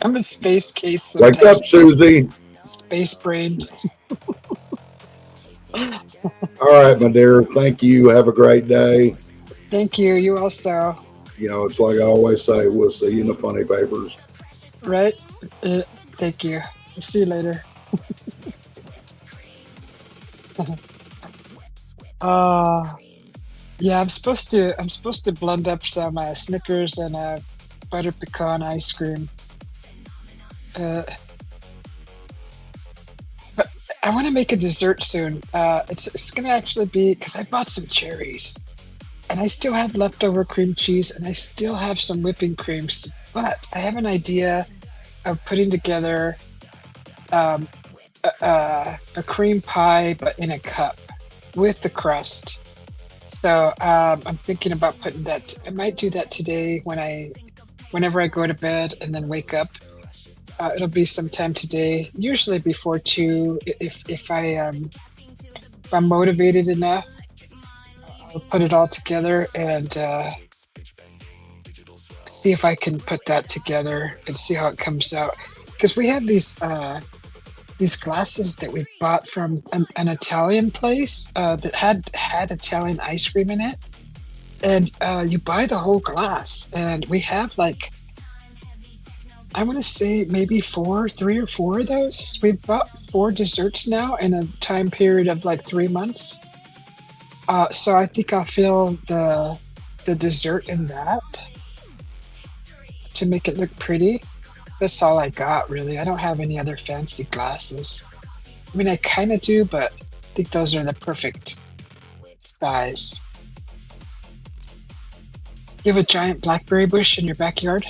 I'm a space case sometimes. Wake up, Susie. Space brain. All right, my dear. Thank you. Have a great day. Thank you. You also. You know, it's like I always say, we'll see you in the funny papers. Right? Thank you. See you later. Yeah, I'm supposed to blend up some Snickers and butter pecan ice cream. I want to make a dessert soon. It's gonna actually be because I bought some cherries, and I still have leftover cream cheese, and I still have some whipping creams. But I have an idea of putting together um, a cream pie, but in a cup with the crust. So I'm thinking about putting that. I might do that today whenever I go to bed and then wake up. It'll be sometime today, usually before 2. If I'm motivated enough, I'll put it all together and see if I can put that together and see how it comes out. Because we have these glasses that we bought from an Italian place that had Italian ice cream in it, and you buy the whole glass, and we have like, I want to say maybe 3 or 4 of those. We bought 4 desserts now in a time period of like 3 months. So I think I'll fill the dessert in that to make it look pretty. That's all I got, really. I don't have any other fancy glasses. I mean, I kind of do, but I think those are the perfect size. You have a giant blackberry bush in your backyard?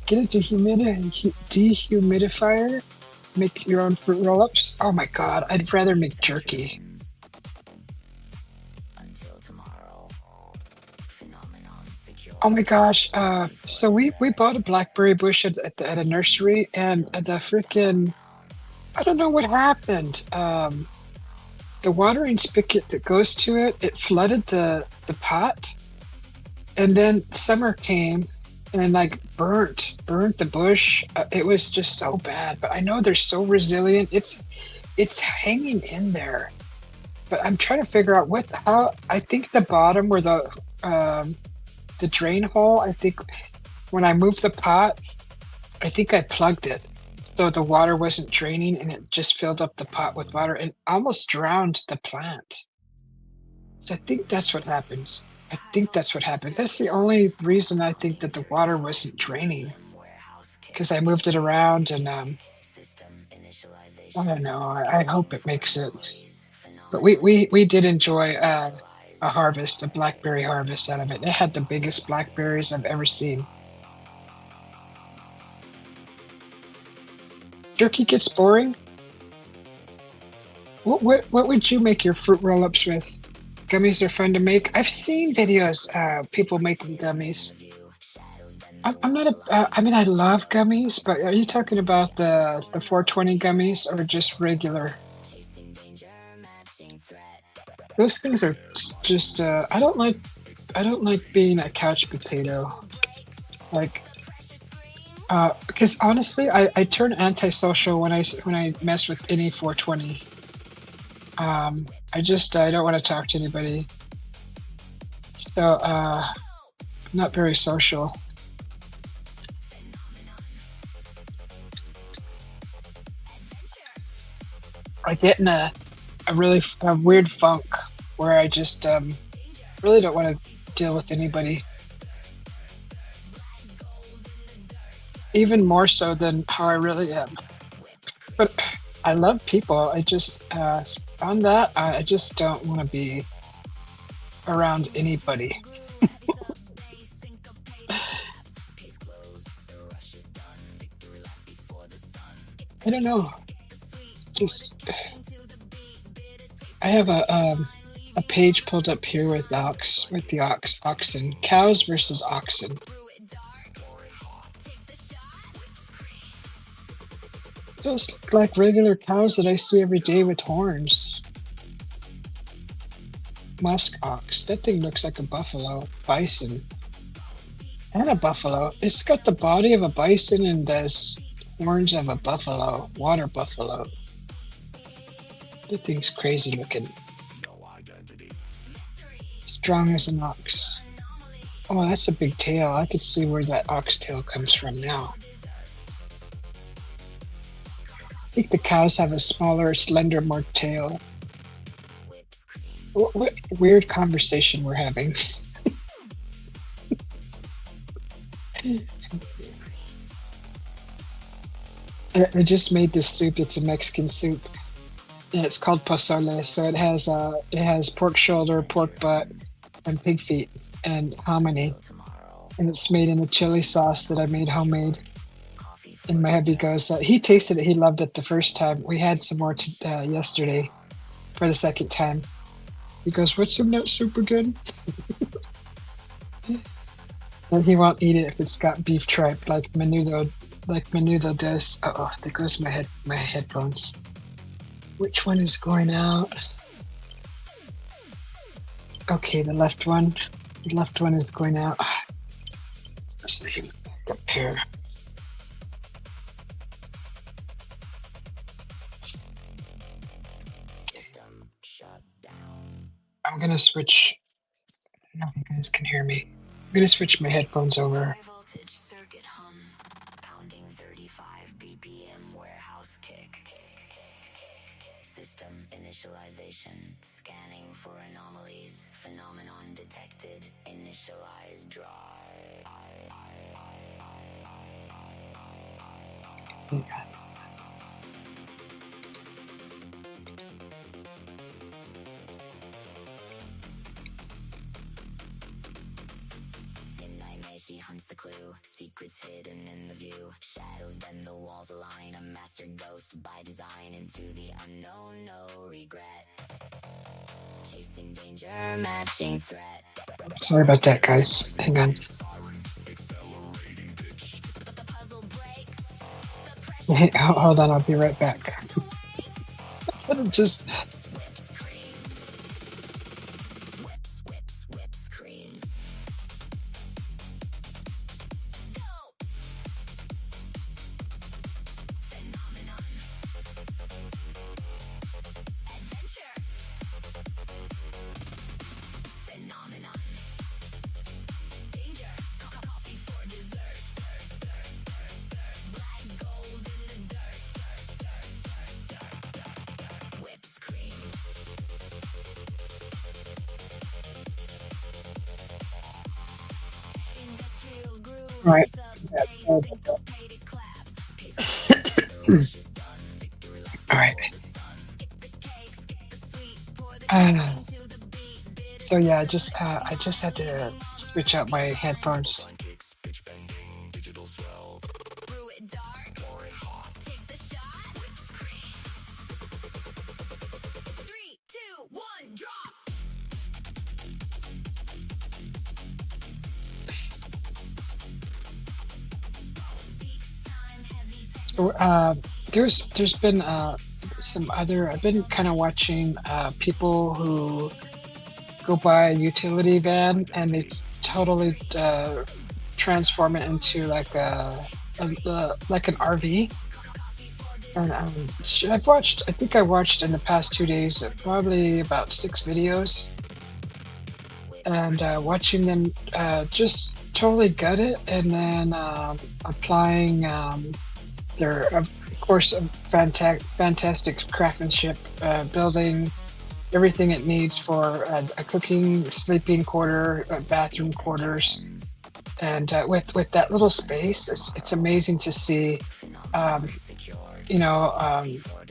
Get a dehumidifier? Make your own fruit roll-ups? Oh my god, I'd rather make jerky. Oh my gosh, so we bought a blackberry bush at a nursery, and the freaking, I don't know what happened. The watering spigot that goes to it, it flooded the pot, and then summer came and like burnt the bush. It was just so bad, but I know they're so resilient. It's hanging in there, but I'm trying to figure out how. I think the bottom where the drain hole, I think when I moved the pot, I think I plugged it so the water wasn't draining, and it just filled up the pot with water and almost drowned the plant. So I think that's what happens. That's the only reason I think that the water wasn't draining, because I moved it around, and I don't know. I hope it makes it. But we did enjoy a blackberry harvest out of it. It had the biggest blackberries I've ever seen. Jerky gets boring. What would you make your fruit roll-ups with? Gummies are fun to make. I've seen videos, people making gummies. I'm not I mean, I love gummies, but are you talking about the 420 gummies or just regular? Those things are just, I don't like being a couch potato. Like, because honestly, I turn antisocial when I mess with any 420. I don't want to talk to anybody. So, I'm not very social. I get in a really weird funk where I just really don't want to deal with anybody. Even more so than how I really am. But I love people. I just, on that, I just don't want to be around anybody. I don't know. Just, I have a page pulled up here with the oxen, cows versus oxen. Those look like regular cows that I see every day with horns. Musk ox. That thing looks like a buffalo. Bison. And a buffalo. It's got the body of a bison and the horns of a buffalo. Water buffalo. That thing's crazy looking. Strong as an ox. Oh, that's a big tail. I could see where that ox tail comes from now. I think the cows have a smaller, slender, more tail. What weird conversation we're having. I just made this soup. It's a Mexican soup, and it's called pozole. So it has pork shoulder, pork butt, and pig feet, and hominy, and it's made in a chili sauce that I made homemade. And my hubby goes, he tasted it. He loved it the first time. We had some more yesterday for the second time. He goes, "What's in that soup again?" And he won't eat it if it's got beef tripe, like Menudo does. Oh, there goes my headphones. Which one is going out? Okay, the left one. The left one is going out. So I can back up here. I'm gonna switch. I don't know if you guys can hear me. I'm gonna switch my headphones over. System initialization, scanning for anomalies, phenomenon detected, initialize drive. Yeah. She hunts the clue, secrets hidden in the view. Shadows bend the walls align, a master ghost by design. Into the unknown, no regret. Chasing danger, matching threat. Sorry about that, guys. Hang on. Hey, hold on, I'll be right back. Just... Right. All right. So yeah, I just had to switch out my headphones. So there's been some other. I've been kind of watching people who go buy a utility van and they totally transform it into like like an RV. And I think I watched in the past 2 days probably about 6 videos, and watching them just totally gut it, and then applying their, of course, fantastic craftsmanship, building everything it needs for a cooking, sleeping quarter, bathroom quarters, and with that little space, it's amazing to see.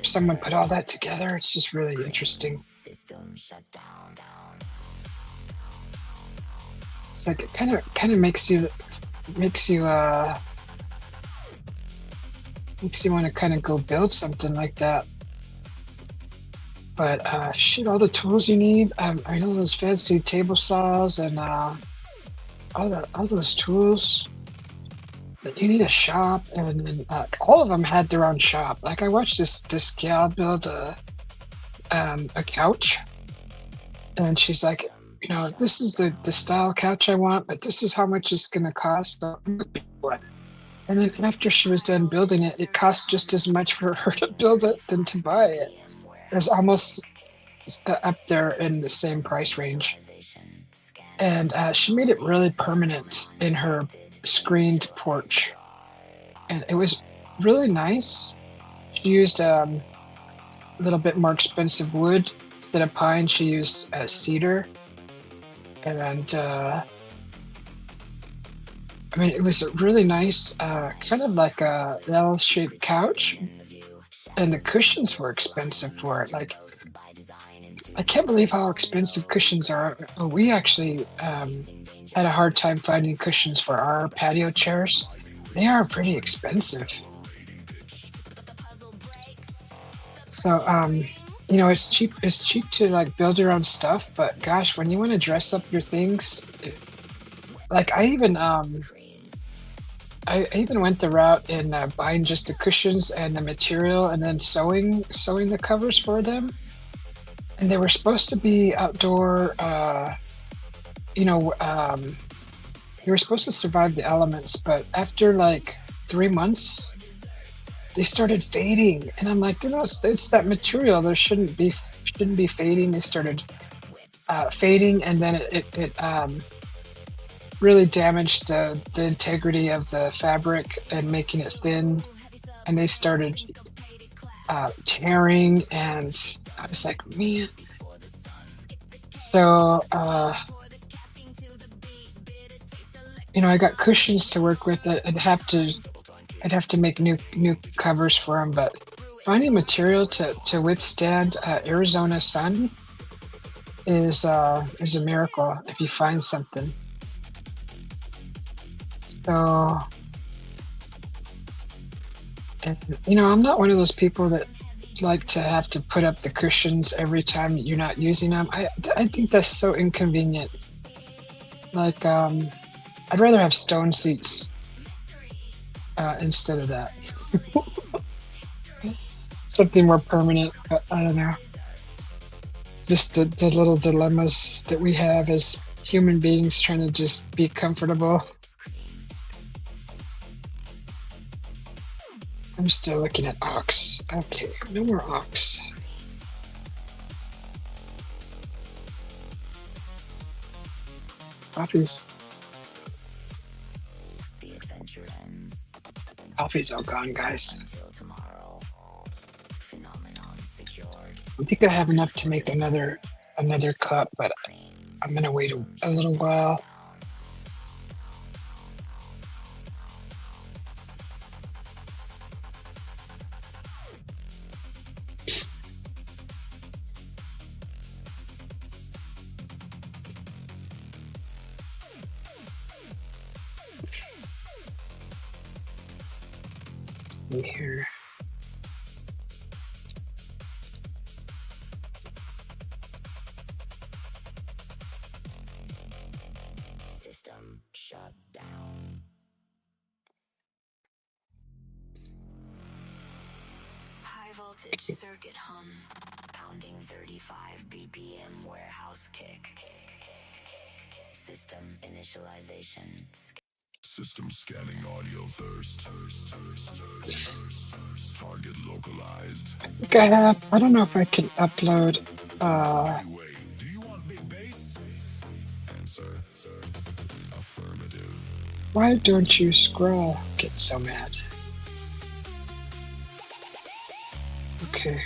Someone put all that together. It's just really interesting. It's like it kind of makes you want to kind of go build something like that. But shit, all the tools you need. I know those fancy table saws and all those tools. But you need a shop, and all of them had their own shop. Like I watched this gal build a couch, and she's like, this is the style couch I want, but this is how much it's gonna cost. So I'm gonna build one. And then after she was done building it, it cost just as much for her to build it than to buy it. It was almost up there in the same price range, and she made it really permanent in her screened porch, and it was really nice. She used a little bit more expensive wood instead of pine. She used cedar, and I mean, it was a really nice, kind of like a L-shaped couch, and the cushions were expensive for it. Like, I can't believe how expensive cushions are. We actually had a hard time finding cushions for our patio chairs. They are pretty expensive. So, it's cheap. It's cheap to like build your own stuff, but gosh, when you want to dress up your things, like I even went the route in buying just the cushions and the material, and then sewing the covers for them. And they were supposed to be outdoor. They were supposed to survive the elements, but after like 3 months, they started fading, and I'm like, it's that material. There shouldn't be fading. They started fading, and then it really damaged the integrity of the fabric and making it thin, and they started tearing, and I was like, man. So I got cushions to work with. I'd have to make new covers for them, but finding material to withstand Arizona sun is a miracle if you find something. So, and I'm not one of those people that like to have to put up the cushions every time you're not using them. I think that's so inconvenient. Like, I'd rather have stone seats instead of that. Something more permanent, but I don't know. Just the little dilemmas that we have as human beings trying to just be comfortable. I'm still looking at ox. Okay, no more ox. Coffee's all gone, guys. I think I have enough to make another cup, but I'm gonna wait a little while. Here. System shut down. High voltage circuit hum. Pounding 35 BPM warehouse kick. System initialization. System scanning audio thirst. Target localized. I think I have. I don't know if I can upload. Do you want big bass? Answer. Affirmative. Why don't you scroll? Get so mad. Okay.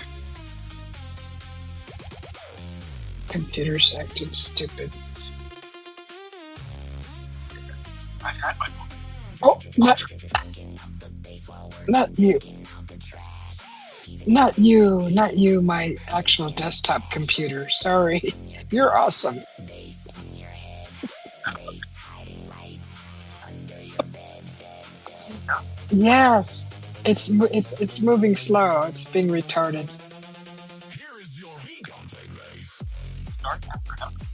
Computer's acting stupid. I've had my moment. Oh, not you. Not you, my actual desktop computer. Sorry. You're awesome. Yes. It's moving slow. It's being retarded. Here is your content base. Start after nothing.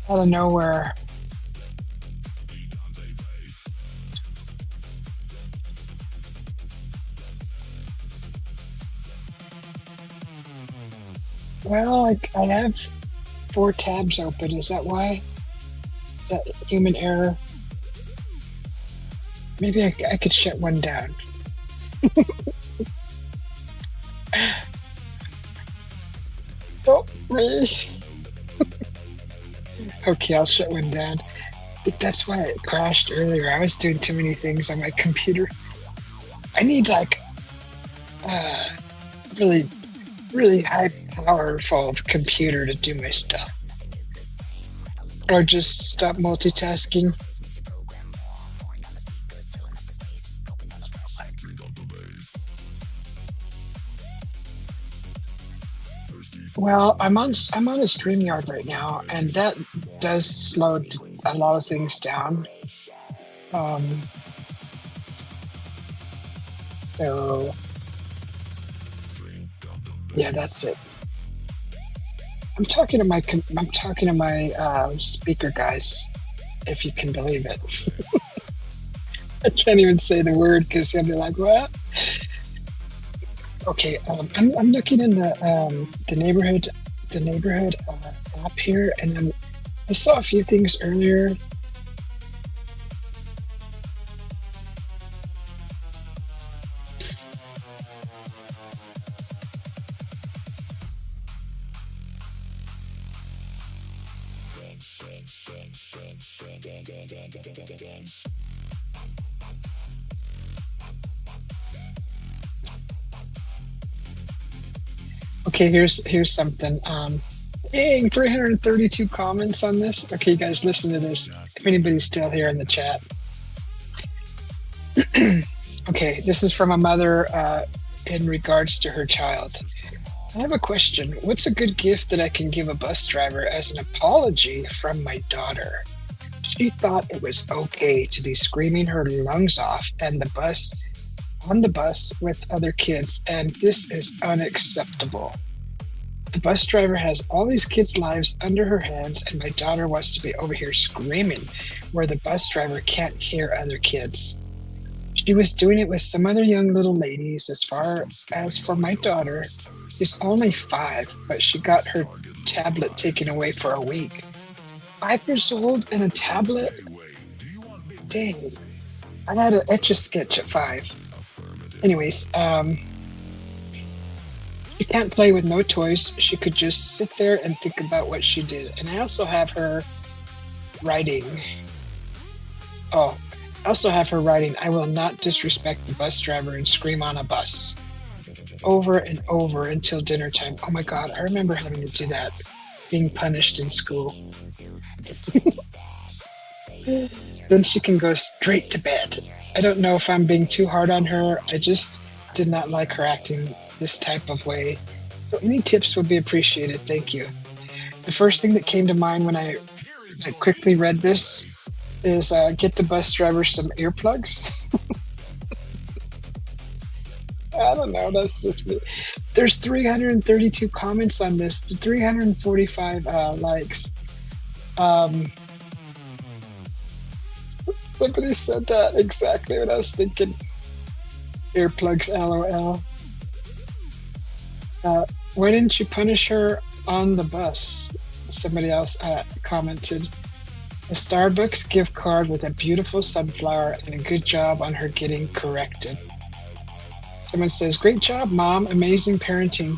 Out of nowhere. Well, I have 4 tabs open. Is that why? Is that human error? Maybe I could shut one down. Oh, me. Okay, I'll shut one down. I think that's why it crashed earlier. I was doing too many things on my computer. I need like really high powerful computer to do my stuff. Or just stop multitasking. Well, I'm on a StreamYard right now, and that does slow a lot of things down. Um, so yeah, that's it. I'm talking to my speaker guys, if you can believe it. I can't even say the word because he'll be like, "What?" Okay, I'm looking in the neighborhood app here, and I saw a few things earlier. Okay, here's something. Dang, 332 comments on this. Okay, guys, listen to this. If anybody's still here in the chat. Okay, this is from a mother in regards to her child. I have a question. What's a good gift that I can give a bus driver as an apology from my daughter? She thought it was okay to be screaming her lungs off on the bus with other kids, and this is unacceptable. The bus driver has all these kids' lives under her hands, and my daughter wants to be over here screaming where the bus driver can't hear other kids. She was doing it with some other young little ladies. As far as for my daughter, she's only 5, but she got her tablet taken away for a week. 5 years old and a tablet? Dang. I had an Etch-a-Sketch at 5. Anyways, she can't play with no toys. She could just sit there and think about what she did. And I also have her writing. I will not disrespect the bus driver and scream on a bus. Over and over until dinner time. Oh my God, I remember having to do that. Being punished in school. Then she can go straight to bed. I don't know if I'm being too hard on her. I just did not like her acting this type of way. So any tips would be appreciated. Thank you. The first thing that came to mind when I quickly read this is get the bus driver some earplugs. I don't know. That's just me. There's 332 comments on this. 345 likes. Somebody said that exactly what I was thinking. Earplugs, LOL. Why didn't you punish her on the bus? Somebody else commented. A Starbucks gift card with a beautiful sunflower and a good job on her getting corrected. Someone says, great job, Mom. Amazing parenting.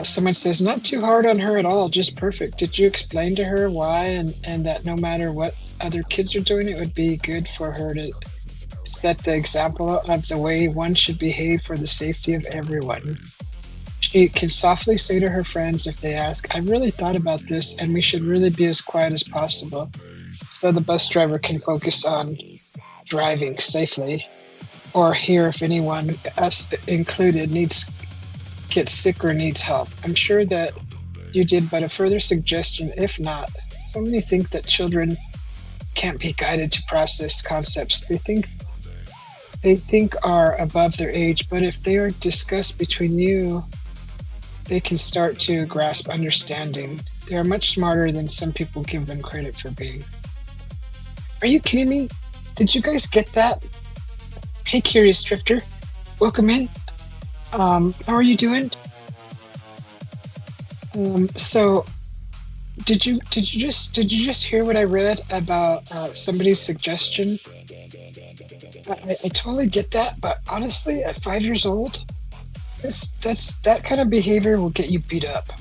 Someone says, not too hard on her at all, just perfect. Did you explain to her why and that no matter what other kids are doing, it would be good for her to set the example of the way one should behave for the safety of everyone? She can softly say to her friends if they ask, I really thought about this and we should really be as quiet as possible so the bus driver can focus on driving safely or hear if anyone, us included, gets sick or needs help. I'm sure that you did, but a further suggestion, if not, so many think that children can't be guided to process concepts they think are above their age, but if they are discussed between you, they can start to grasp understanding. They are much smarter than some people give them credit for being. Are you kidding me? Did you guys get that? Hey, Curious Drifter, welcome in. How are you doing? So, did you just hear what I read about somebody's suggestion? I totally get that, but honestly, at 5 years old, that kind of behavior will get you beat up.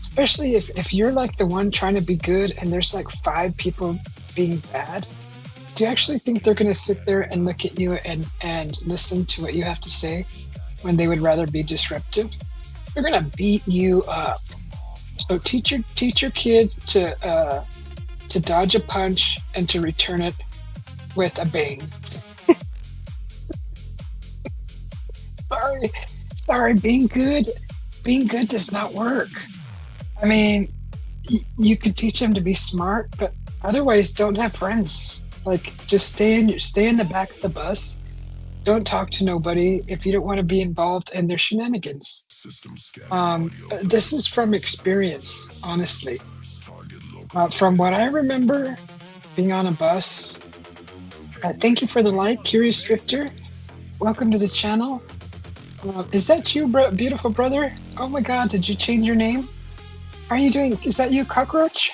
Especially if you're like the one trying to be good and there's like 5 people being bad. Do you actually think they're going to sit there and look at you and listen to what you have to say when they would rather be disruptive? They're going to beat you up. So teach your kid to dodge a punch and to return it with a bang. sorry, being good does not work. I mean, you could teach them to be smart, but otherwise don't have friends. Like, just stay in the back of the bus. Don't talk to nobody if you don't want to be involved in their shenanigans. System scanning This is from experience, honestly. From what I remember being on a bus. Thank you for the like, Curious Drifter. Welcome to the channel. Is that you, beautiful brother? Oh my God, did you change your name? How are you doing? Is that you, Cockroach?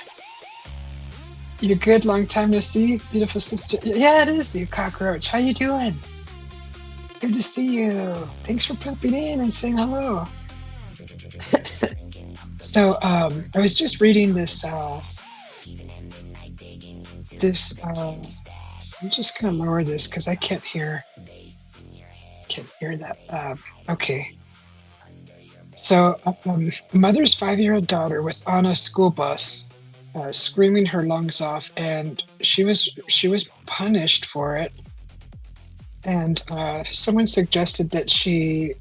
You're good, long time to see, beautiful sister. Yeah, it is you, Cockroach. How you doing? Good to see you. Thanks for popping in and saying hello. So, I was just reading this, I'm just gonna lower this because I can't hear that. Okay. So, a mother's 5-year-old daughter was on a school bus, screaming her lungs off, and she was punished for it. And someone suggested that she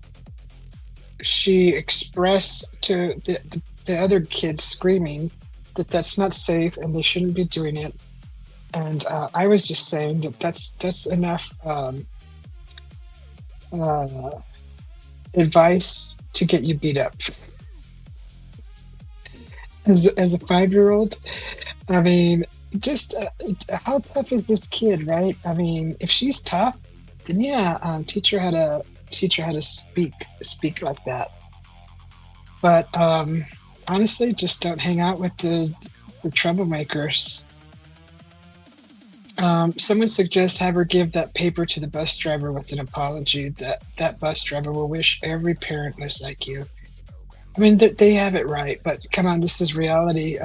express to the other kids screaming that that's not safe and they shouldn't be doing it. And I was just saying that that's enough advice to get you beat up. As a 5-year-old, I mean, just how tough is this kid, right? I mean, if she's tough, then yeah, teach her how to speak like that. But honestly, just don't hang out with the troublemakers. Someone suggests have her give that paper to the bus driver with an apology. That bus driver will wish every parent was like you. I mean, they have it right, but come on, this is reality.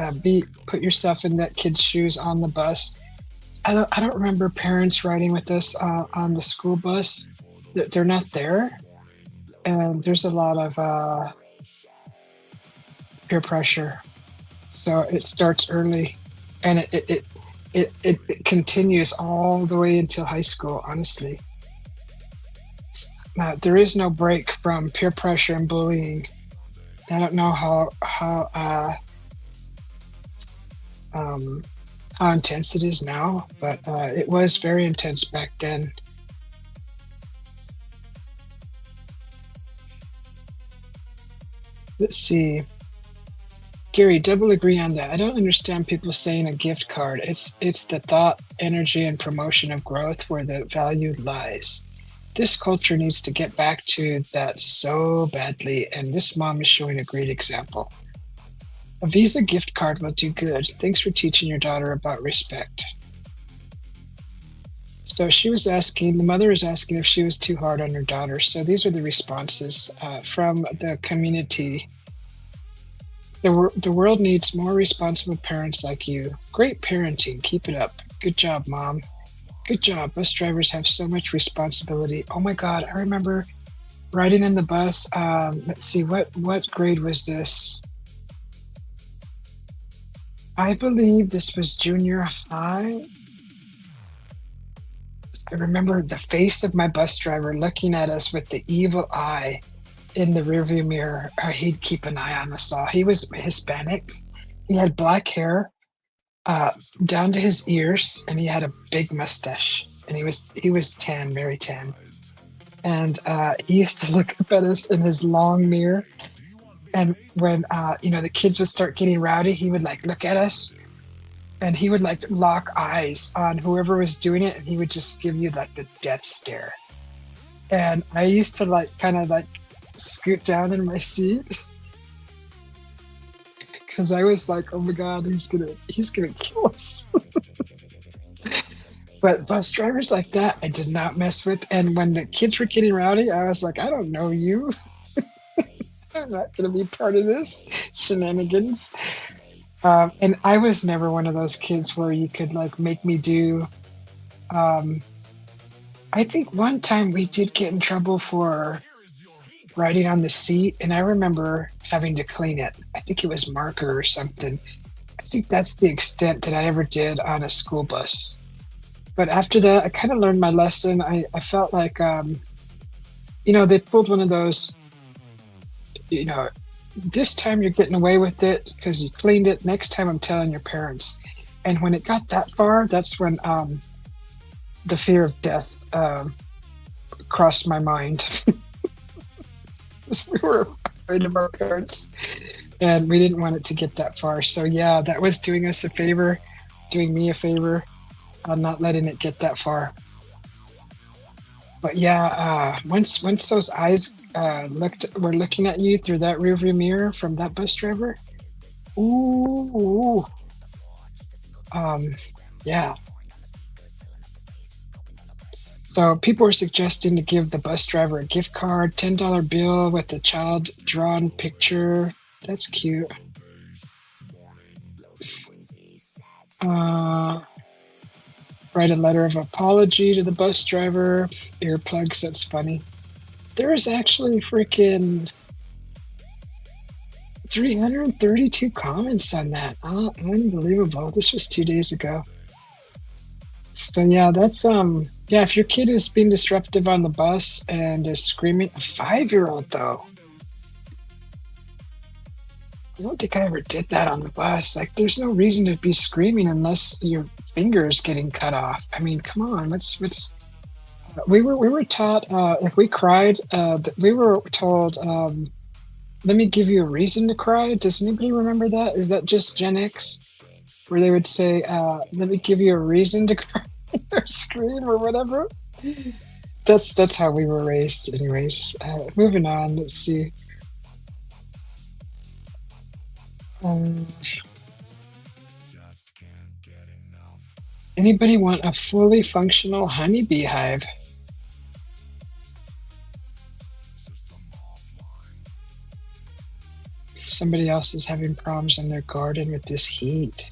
Put yourself in that kid's shoes on the bus. I don't remember parents riding with us on the school bus. They're not there, and there's a lot of peer pressure. So it starts early, and it continues all the way until high school, honestly. There is no break from peer pressure and bullying. I don't know how intense it is now, but it was very intense back then. Let's see. Gary, double agree on that. I don't understand people saying a gift card. It's the thought, energy, and promotion of growth where the value lies. This culture needs to get back to that so badly, and this mom is showing a great example. A Visa gift card will do good. Thanks for teaching your daughter about respect. So the mother is asking if she was too hard on her daughter. So these are the responses from the community. The world needs more responsible parents like you. Great parenting. Keep it up. Good job, Mom. Good job. Bus drivers have so much responsibility. Oh my God, I remember riding in the bus. Let's see, what grade was this? I believe this was junior high. I remember the face of my bus driver looking at us with the evil eye in the rearview mirror. He'd keep an eye on us all. He was Hispanic. He had black hair down to his ears, and he had a big mustache. And he was tan, very tan. And he used to look up at us in his long mirror. And when the kids would start getting rowdy, he would like look at us, and he would like lock eyes on whoever was doing it, and he would just give you like the death stare. And I used to like kind of like scoot down in my seat because I was like, oh my God, he's gonna kill us. But bus drivers like that, I did not mess with. And when the kids were getting rowdy, I was like, I don't know you. I'm not going to be part of this shenanigans. And I was never one of those kids where you could like make me do. I think one time we did get in trouble for riding on the seat, and I remember having to clean it. I think it was marker or something. I think that's the extent that I ever did on a school bus. But after that, I kind of learned my lesson. I felt like they pulled one of those, you know, this time you're getting away with it because you cleaned it. Next time I'm telling your parents. And when it got that far, that's when the fear of death crossed my mind. We were afraid of our parents, and we didn't want it to get that far. So yeah, that was doing us a favor, doing me a favor, on not letting it get that far. But yeah, once those eyes were looking at you through that rearview mirror from that bus driver, ooh, yeah. So people were suggesting to give the bus driver a gift card, $10 bill with a child drawn picture. That's cute. Write a letter of apology to the bus driver. Earplugs, that's funny. There is actually freaking 332 comments on that. Oh, unbelievable. This was 2 days ago. So yeah, that's yeah, if your kid is being disruptive on the bus and is screaming, a 5-year-old though. I don't think I ever did that on the bus. Like, there's no reason to be screaming unless your finger is getting cut off. I mean, come on. We were taught if we cried, we were told, let me give you a reason to cry. Does anybody remember that? Is that just Gen X? Where they would say, let me give you a reason to cry or scream or whatever. That's how we were raised anyways. Moving on, let's see. Anybody want a fully functional honeybee hive? Somebody else is having problems in their garden with this heat.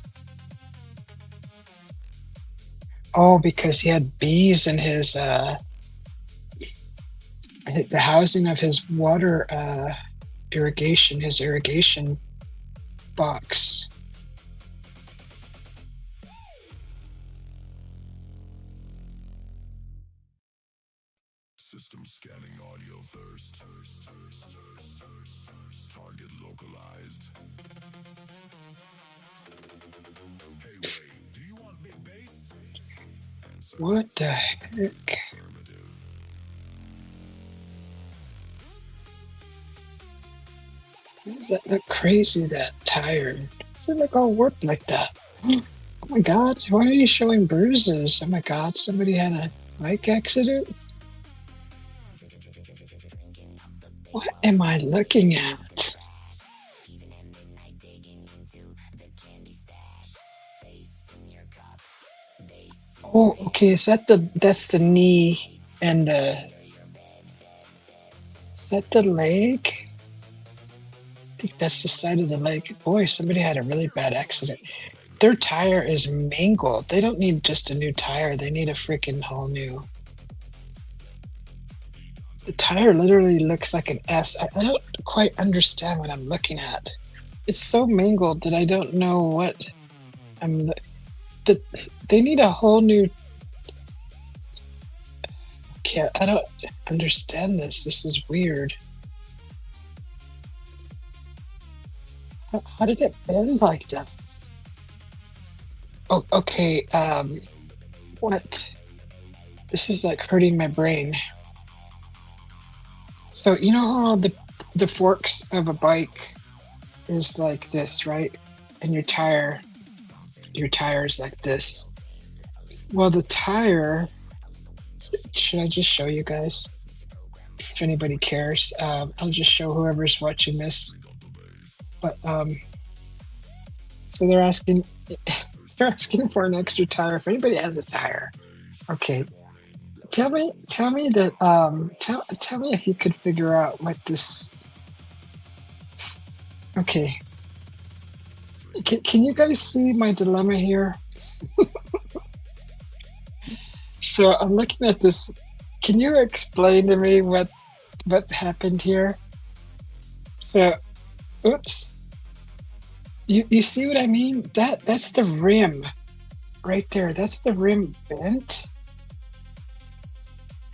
Oh, because he had bees in his the housing of his water irrigation, his irrigation box. System scanning audio thirst. Target localized. Hey, wait, do you want big bass? Answer. What the heck? Affirmative. Why does that look crazy, that tire? Does it look all warped like that? Oh my god, why are you showing bruises? Oh my god, somebody had a bike accident? What am I looking at? Oh, okay, is that that's the knee and is that the leg? I think that's the side of the leg. Boy, somebody had a really bad accident. Their tire is mangled. They don't need just a new tire. They need a freaking whole new. The tire literally looks like an S. I don't quite understand what I'm looking at. It's so mangled that I don't know what I'm. They need a whole new. Okay, I don't understand this. This is weird. How did it bend like that? Oh, okay. What? This is like hurting my brain. So you know how the forks of a bike is like this, right? And your tire's like this. Well, the tire. Should I just show you guys? If anybody cares, I'll just show whoever's watching this. But so they're asking for an extra tire. If anybody has a tire, okay. Tell me that tell me if you could figure out what this. Okay. Can you guys see my dilemma here? So I'm looking at this. Can you explain to me what happened here? So, oops. You see what I mean? That's the rim right there. That's the rim bent.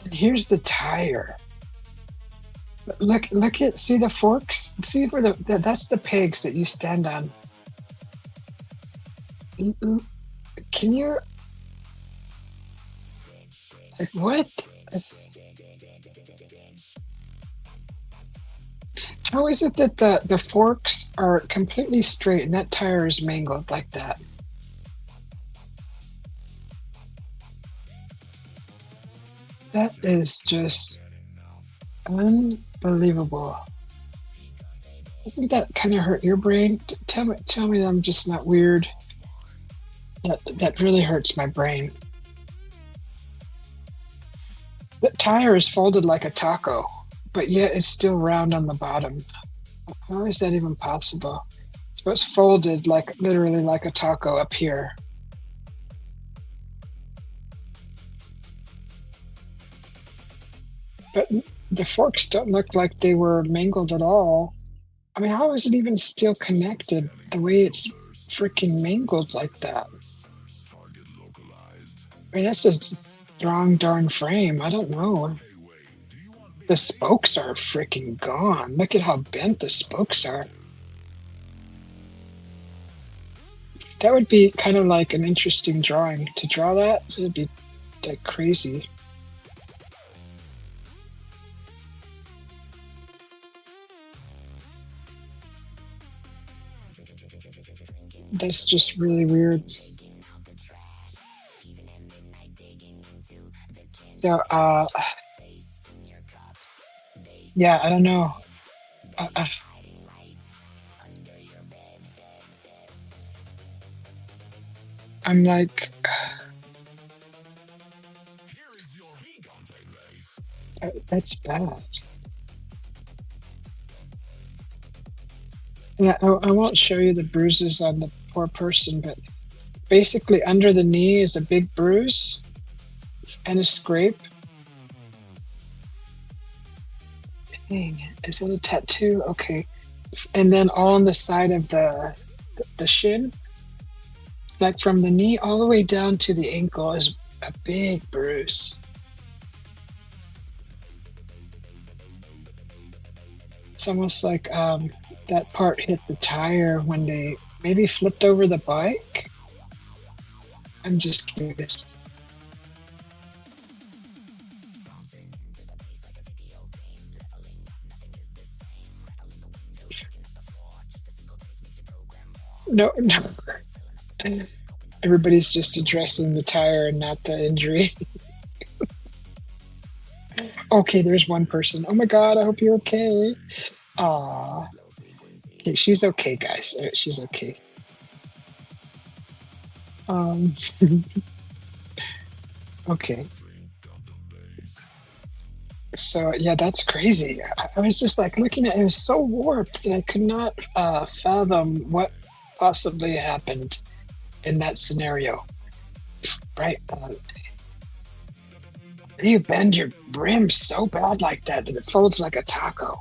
And here's the tire. Look at, see the forks? See where that's the pegs that you stand on. Mm-mm. Can you, like, what? How is it that the forks are completely straight and that tire is mangled like that? That is just unbelievable. Doesn't that kind of hurt your brain? Tell me that I'm just not weird. That really hurts my brain. The tire is folded like a taco, but yet it's still round on the bottom. How is that even possible? So it's folded like literally like a taco up here. But the forks don't look like they were mangled at all. I mean, how is it even still connected the way it's freaking mangled like that? I mean, that's a strong darn frame. I don't know. The spokes are freaking gone. Look at how bent the spokes are. That would be kind of like an interesting drawing. To draw that, it would be like crazy. That's just really weird. So, yeah, I don't know. I'm like, that's bad. Yeah, I won't show you the bruises on the poor person, but basically under the knee is a big bruise and a scrape. Dang, is it a tattoo? Okay. And then all on the side of the shin, like from the knee all the way down to the ankle is a big bruise. It's almost like that part hit the tire when they maybe flipped over the bike. I'm just curious. No. Everybody's just addressing the tire and not the injury. Okay, there's one person. Oh my God, I hope you're okay. Aw. Okay, she's okay, guys. She's okay. Okay. So yeah, that's crazy. I was just like looking at it, it was so warped that I could not fathom what possibly happened in that scenario. Right? How do you bend your rim so bad like that it folds like a taco?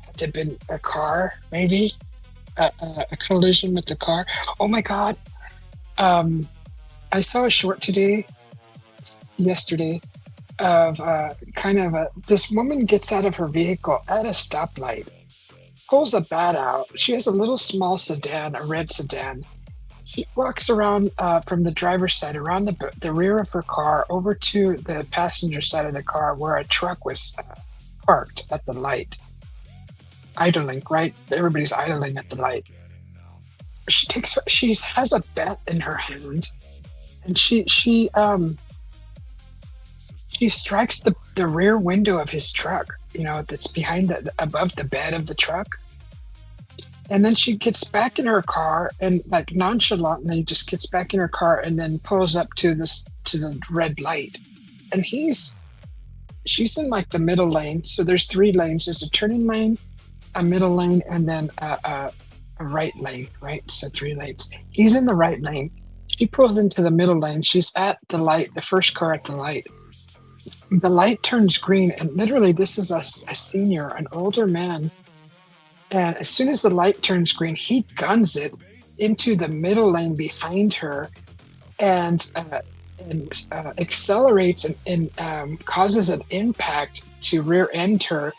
Had to have been a car, maybe a collision with the car. Oh my God! I saw a short yesterday, of this woman gets out of her vehicle at a stoplight, pulls a bat out. She has a little small sedan, a red sedan. She walks around from the driver's side, around the rear of her car, over to the passenger side of the car where a truck was parked at the light, idling. Right, everybody's idling at the light. She has a bat in her hand, and she strikes the rear window of his truck, that's behind above the bed of the truck. And then she gets back in her car and like nonchalantly just gets back in her car and then pulls up to the red light. And she's in like the middle lane. So there's 3 lanes. There's a turning lane, a middle lane, and then a right lane, right? So 3 lanes. He's in the right lane. She pulls into the middle lane. She's at the light, the first car at the light. The light turns green, and literally this is a senior, an older man. And as soon as the light turns green, he guns it into the middle lane behind her and accelerates and causes an impact to rear end her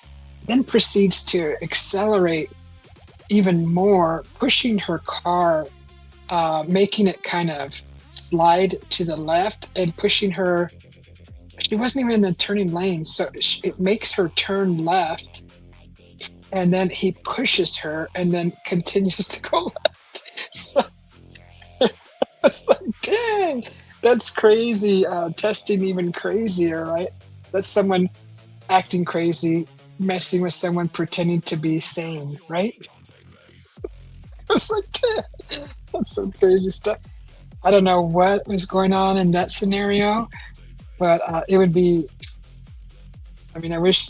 then proceeds to accelerate even more, pushing her car, making it kind of slide to the left and pushing her. She wasn't even in the turning lane, so it makes her turn left, and then he pushes her and then continues to go left. So it's like, dang, that's crazy. Testing even crazier, right? That's someone acting crazy, messing with someone pretending to be sane, right? It's like, damn, that's some crazy stuff. I don't know what was going on in that scenario, but it would be. I mean, I wish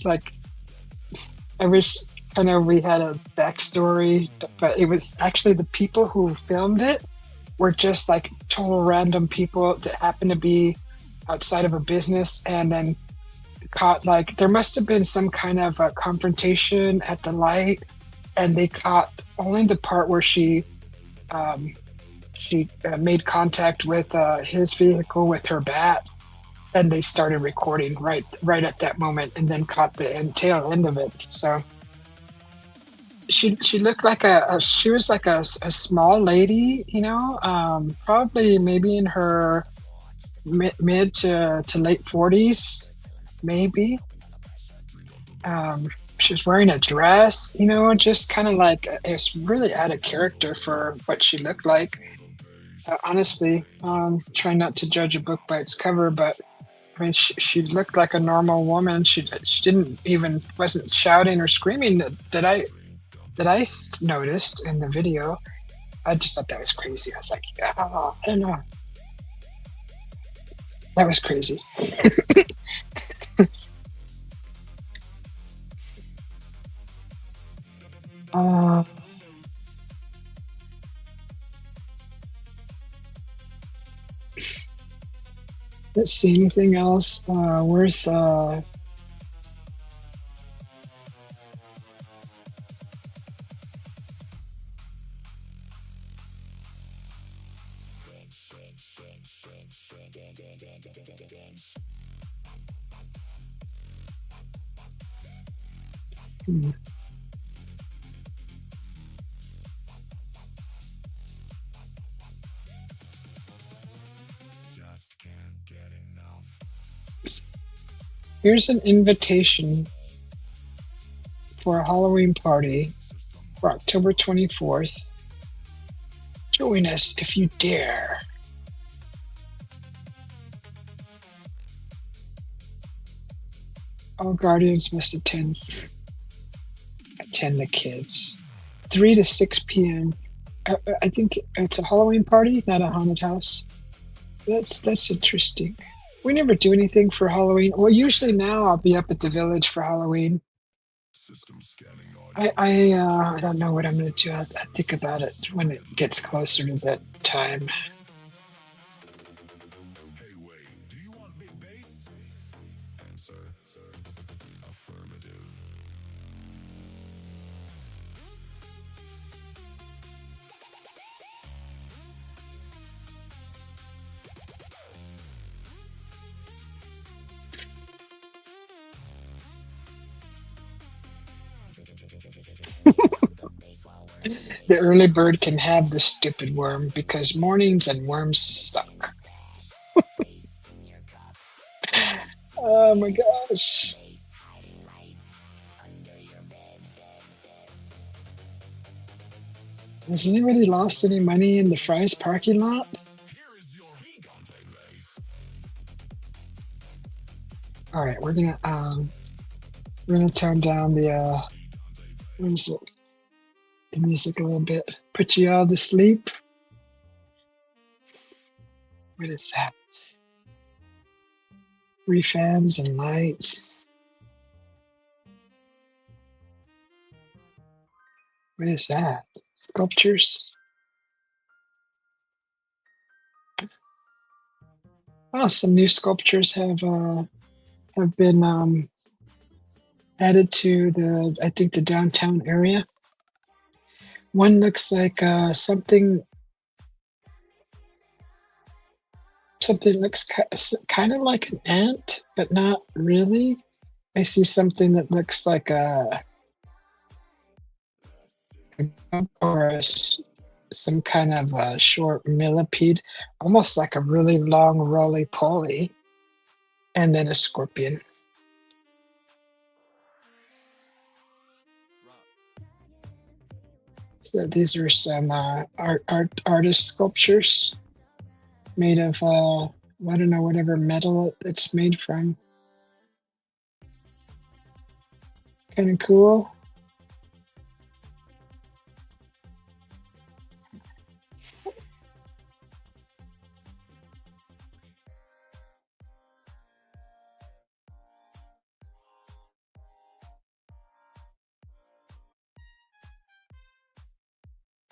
kind of we had a backstory, but it was actually the people who filmed it were just like total random people that happened to be outside of a business, and then caught, like, there must have been some kind of a confrontation at the light, and they caught only the part where she made contact with his vehicle with her bat, and they started recording right at that moment, and then caught the tail end of it. So she looked like she was like a small lady, you know, probably maybe in her mid to late 40s, maybe. She was wearing a dress, you know, just kind of like, it's really out of character for what she looked like. Honestly, trying not to judge a book by its cover, but I mean, she looked like a normal woman. She wasn't shouting or screaming that I noticed in the video. I just thought that was crazy. I was like, oh, I don't know. That was crazy. Let's see, anything else worth Just can't get enough. Here's an invitation for a Halloween party for October 24th. Join us if you dare. All guardians must attend the kids. 3 to 6 p.m. I think it's a Halloween party, not a haunted house. That's interesting. We never do anything for Halloween. Well, usually now I'll be up at the village for Halloween. System scanning audio. I don't know what I'm gonna do. I'll think about it when it gets closer to that time. Hey, wait, do you want big bass? Answer, affirmative. The early bird can have the stupid worm because mornings and worms suck. Oh my gosh. Has anybody lost any money in the Fry's parking lot? Here is your gigante bass. All right, we're gonna tone down the music a little bit. Put you all to sleep. What is that? Three fans and lights. What is that? Sculptures. Oh, some new sculptures have been added to I think the downtown area. One looks like something looks kind of like an ant, but not really. I see something that looks like a a gump or some kind of a short millipede, almost like a really long roly-poly, and then a scorpion. So these are some artist sculptures made of I don't know, whatever metal it's made from. Kind of cool.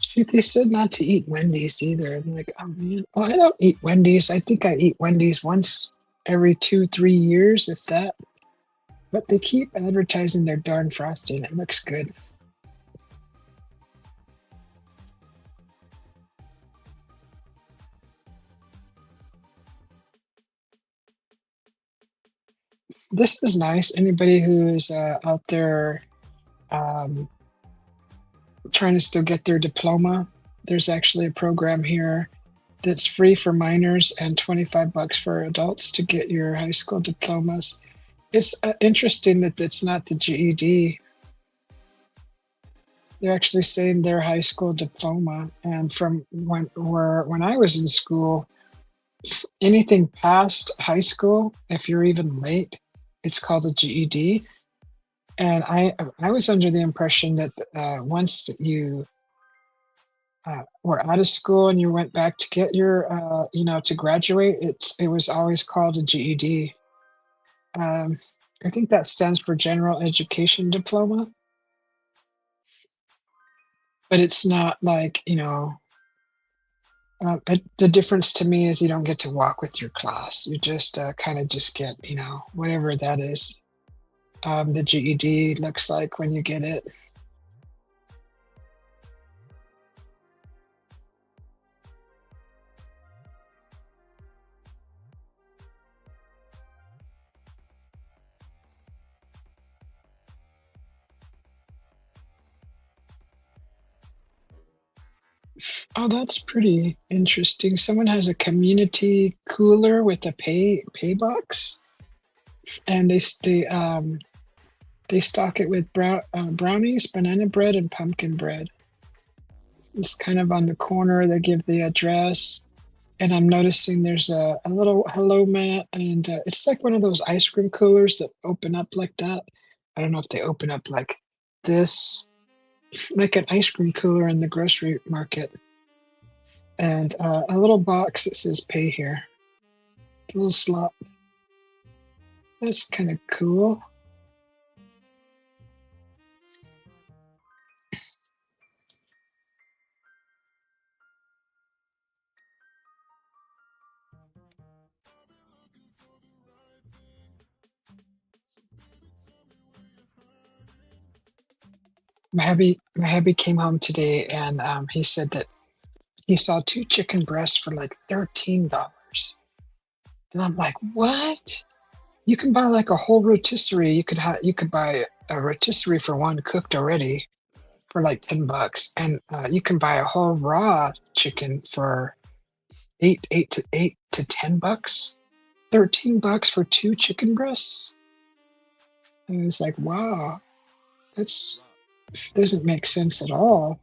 Shoot, they said not to eat Wendy's either. I'm like, oh man. Oh, I don't eat Wendy's. I think I eat Wendy's once every 2-3 years, if that. But they keep advertising their darn frosting. It looks good. This is nice. Anybody who's out there trying to still get their diploma, there's actually a program here that's free for minors and $25 for adults to get your high school diplomas. It's interesting that it's not the GED. They're actually saying their high school diploma. And from when I was in school, anything past high school, if you're even late, it's called a GED. And I was under the impression that once you were out of school and you went back to get your, to graduate, it was always called a GED. I think that stands for General Education Diploma. But it's not like, the difference to me is you don't get to walk with your class. You just kind of just get, whatever that is. The GED looks like when you get it. Oh, that's pretty interesting. Someone has a community cooler with a pay box, and they stock it with brownies, banana bread, and pumpkin bread. It's kind of on the corner. They give the address, and I'm noticing there's a little hello mat, and it's like one of those ice cream coolers that open up like that. I don't know if they open up like this, like an ice cream cooler in the grocery market. And a little box that says pay here. A little slot. That's kind of cool. My hubby came home today, and he said that he saw 2 chicken breasts for like $13. And I'm like, what? You can buy like a whole rotisserie. You could buy a rotisserie for one cooked already for like $10, and you can buy a whole raw chicken for $8 to $10. $13 for 2 chicken breasts. And I was like, wow, that's doesn't make sense at all.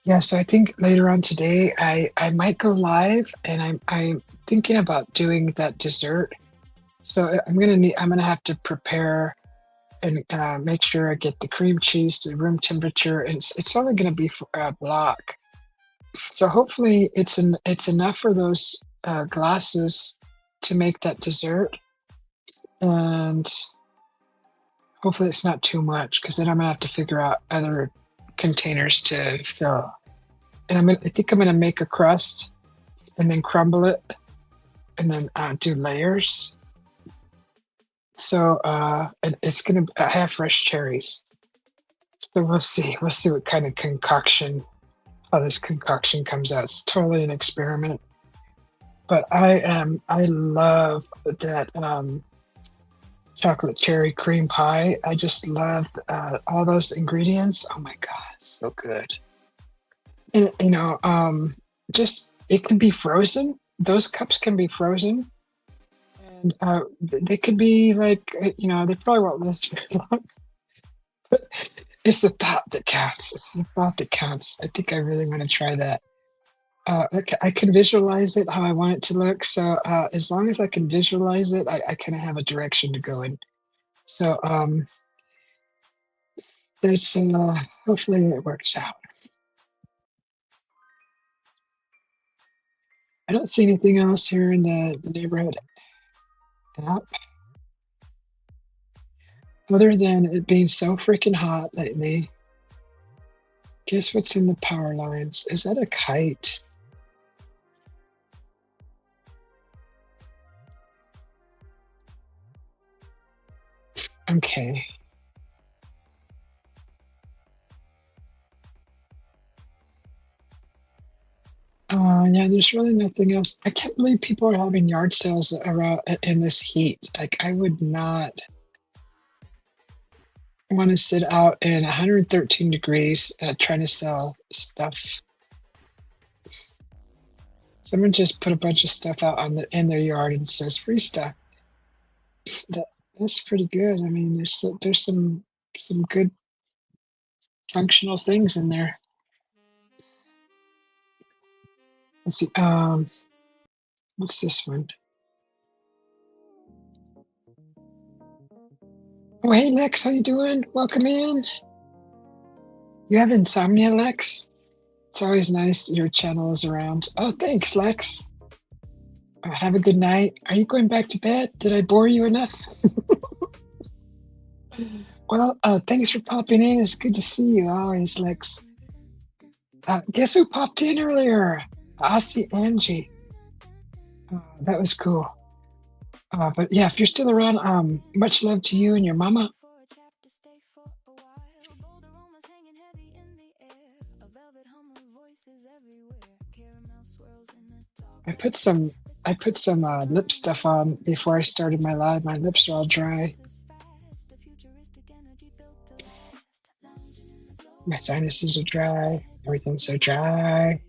Yeah, so I think later on today I might go live, and I'm thinking about doing that dessert. So I'm gonna have to prepare and make sure I get the cream cheese to room temperature, and it's only gonna be for a block. So hopefully it's enough for those glasses to make that dessert, and hopefully it's not too much, because then I'm gonna have to figure out other containers to fill. And I think I'm gonna make a crust and then crumble it and then do layers. So it's gonna have fresh cherries. So we'll see what kind of concoction how this concoction comes out. It's totally an experiment. But I love that chocolate cherry cream pie. I just love all those ingredients. Oh my God, so good. And just it can be frozen. Those cups can be frozen, and they could be like they probably won't last very long. But it's the thought that counts. It's the thought that counts. I think I really want to try that. I can visualize it how I want it to look. So as long as I can visualize it, I kind of have a direction to go in. So there's hopefully it works out. I don't see anything else here in the neighborhood app other than it being so freaking hot lately. Guess what's in the power lines? Is that a kite? Okay. Yeah, there's really nothing else. I can't believe people are having yard sales around in this heat. Like, I would not want to sit out in 113 degrees trying to sell stuff. Someone just put a bunch of stuff out in their yard and says free stuff. That's pretty good. I mean, there's some good functional things in there. Let's see. What's this one? Oh, hey Lex, how you doing? Welcome in. You have insomnia, Lex? It's always nice your channel is around. Oh, thanks, Lex. Have a good night. Are you going back to bed? Did I bore you enough? Well, thanks for popping in. It's good to see you always, Lex. Guess who popped in earlier? I see Angie. That was cool. But yeah, if you're still around, much love to you and your mama. I put some lip stuff on before I started my live. My lips are all dry. My sinuses are dry. Everything's so dry.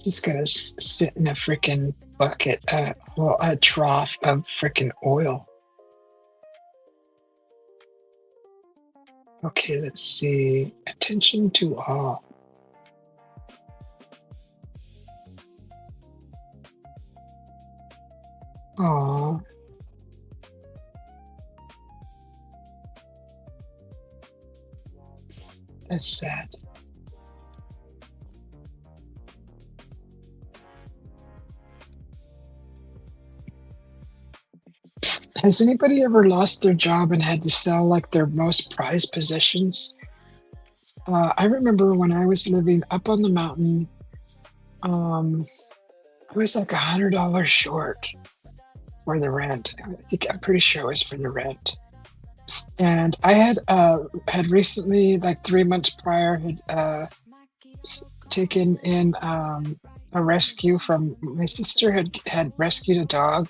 Just gotta sit in a freaking bucket, a trough of freaking oil. Okay, let's see. Attention to all. Aww. That's sad. Has anybody ever lost their job and had to sell like their most prized possessions? I remember when I was living up on the mountain, I was like $100 short for the rent. I'm pretty sure it was for the rent. And I had recently, like 3 months prior, had taken in a rescue from my sister had rescued a dog,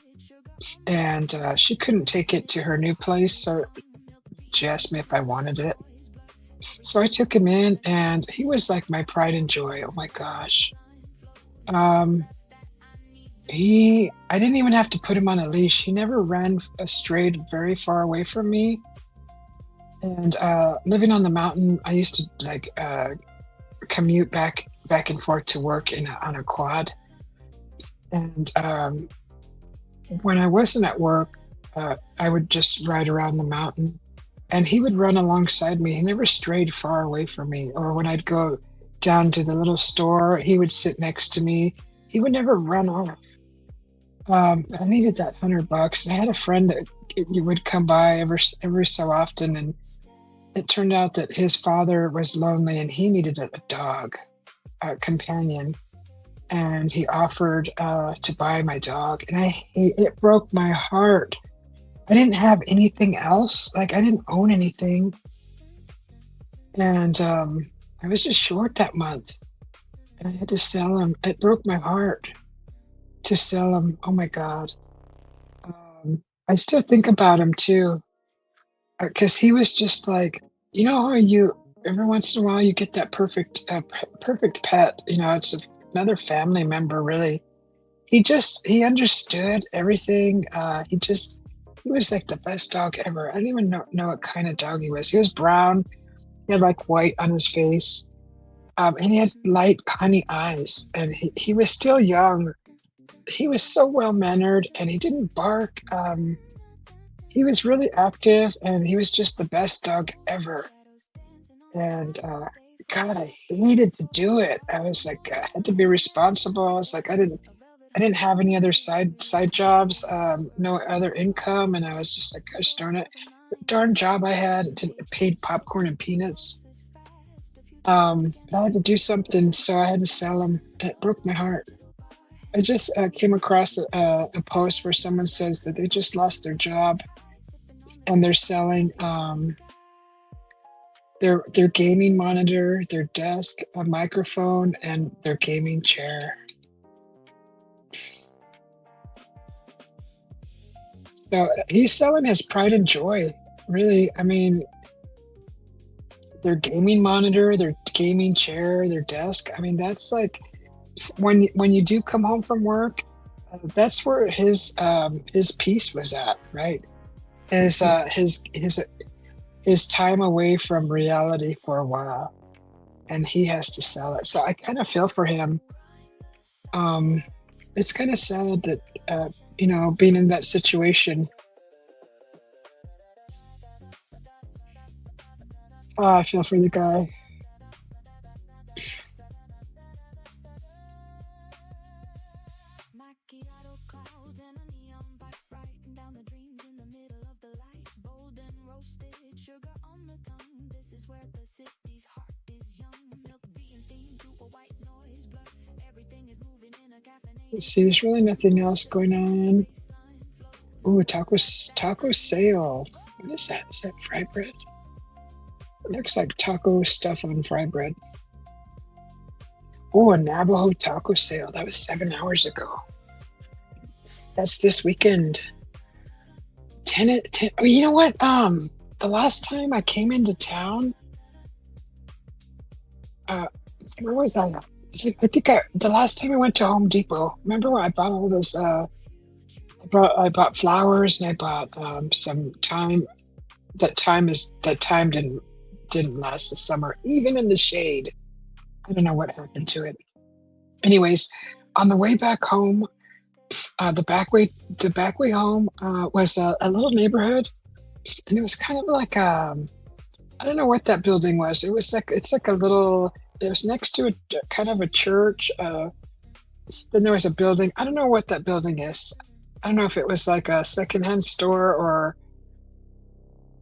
and she couldn't take it to her new place, so she asked me if I wanted it. So I took him in, and he was like my pride and joy. Oh my gosh. I didn't even have to put him on a leash. He never strayed very far away from me. And living on the mountain, I used to like commute back and forth to work on a quad. And when I wasn't at work, I would just ride around the mountain, and he would run alongside me. He never strayed far away from me. Or when I'd go down to the little store, he would sit next to me. He would never run off. I needed that $100. I had a friend that you would come by every so often, and it turned out that his father was lonely and he needed a dog, a companion, and he offered to buy my dog, and it broke my heart. I didn't have anything else. Like, I didn't own anything, and I was just short that month, and I had to sell him. It broke my heart to sell him. Oh my God. I still think about him too, because he was just like, you know how you every once in a while you get that perfect pet. It's another family member, really. He understood everything. He was like the best dog ever. I didn't even know what kind of dog he was. He was brown. He had like white on his face. And he had light honey eyes. And he was still young. He was so well mannered, and he didn't bark. He was really active, and he was just the best dog ever. And God, I hated to do it. I was like, I had to be responsible. I was like, I didn't have any other side jobs, no other income, and I was just like, gosh darn it, the darn job I had, it paid popcorn and peanuts. But I had to do something, so I had to sell them. It broke my heart. I just came across a post where someone says that they just lost their job, and they're selling their gaming monitor, their desk, a microphone, and their gaming chair. So he's selling his pride and joy, really. I mean, their gaming monitor, their gaming chair, their desk. I mean, that's like when you do come home from work, that's where his peace was at, right? His time away from reality for a while, and he has to sell it. So I kind of feel for him. It's kind of sad that being in that situation. Oh, I feel for the guy. Let's see, there's really nothing else going on. Ooh, taco sale. What is that? Is that fry bread? It looks like taco stuff on fry bread. Oh, a Navajo taco sale. That was 7 hours ago. That's this weekend. 10. Oh, you know what? The last time I came into town, where was I? I think the last time I went to Home Depot. Remember when I bought all those? I bought flowers, and I bought some thyme. That thyme didn't last the summer, even in the shade. I don't know what happened to it. Anyways, on the way back home, the back way home was a little neighborhood, and it was kind of like I don't know what that building was. It's like a little. It was next to a kind of a church. Then there was a building. I don't know what that building is. I don't know if it was like a secondhand store or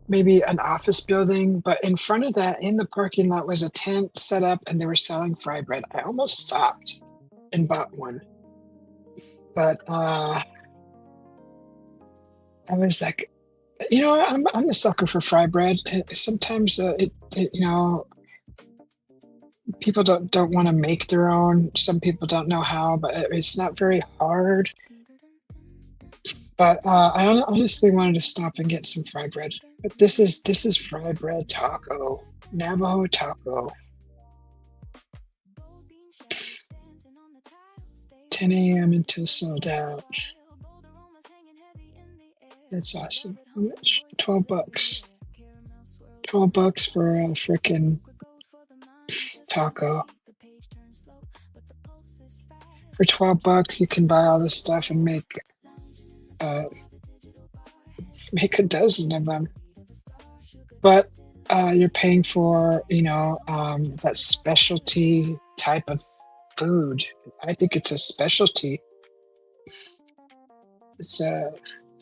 maybe an office building. But in front of that, in the parking lot, was a tent set up, and they were selling fry bread. I almost stopped and bought one, but I was like, I'm a sucker for fry bread. Sometimes people don't want to make their own. Some people don't know how, but it's not very hard. But I honestly wanted to stop and get some fry bread. But this is fry bread taco, Navajo taco. 10 a.m. until sold out. That's awesome. How much? $12. $12 for a freaking taco. For $12, you can buy all this stuff and make a dozen of them. But you're paying for that specialty type of food. I think it's a specialty. It's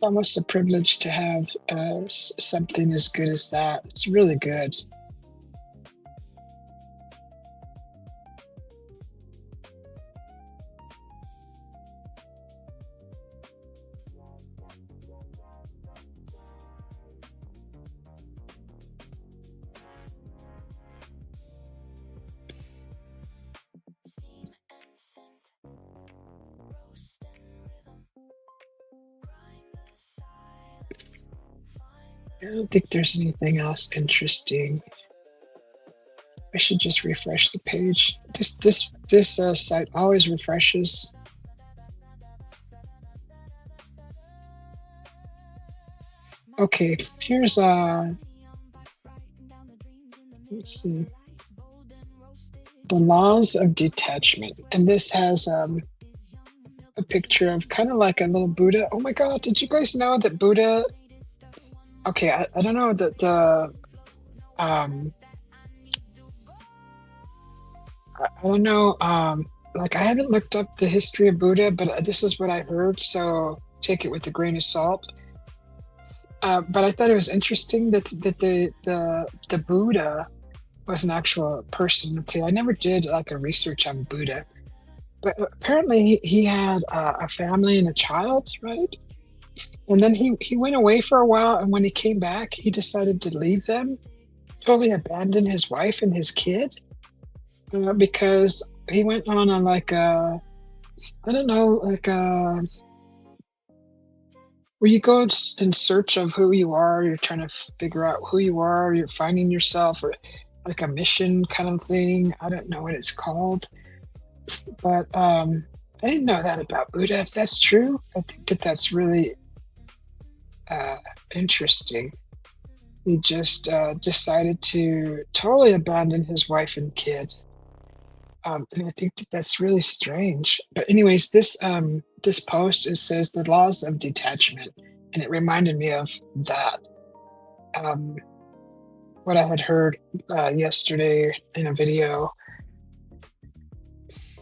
almost a privilege to have something as good as that. It's really good. I don't think there's anything else interesting. I should just refresh the page. This site always refreshes. Okay, here's let's see, the laws of detachment, and this has a picture of kind of like a little Buddha. Oh my God! Did you guys know that Buddha? Okay, I don't know that the I don't know. Like I haven't looked up the history of Buddha, but this is what I heard. So take it with a grain of salt. But I thought it was interesting that the Buddha was an actual person. Okay, I never did like a research on Buddha, but apparently he had a family and a child, right? And then he went away for a while, and when he came back, he decided to leave them, totally abandon his wife and his kid, because he went on a like a, I don't know, like a, where you go in search of who you are, you're trying to figure out who you are, you're finding yourself, or like a mission kind of thing. I don't know what it's called, but I didn't know that about Buddha. If that's true, I think that that's really interesting. He just decided to totally abandon his wife and kid. And I think that that's really strange. But anyways, this post, it says the laws of detachment, and it reminded me of that. What I had heard yesterday in a video.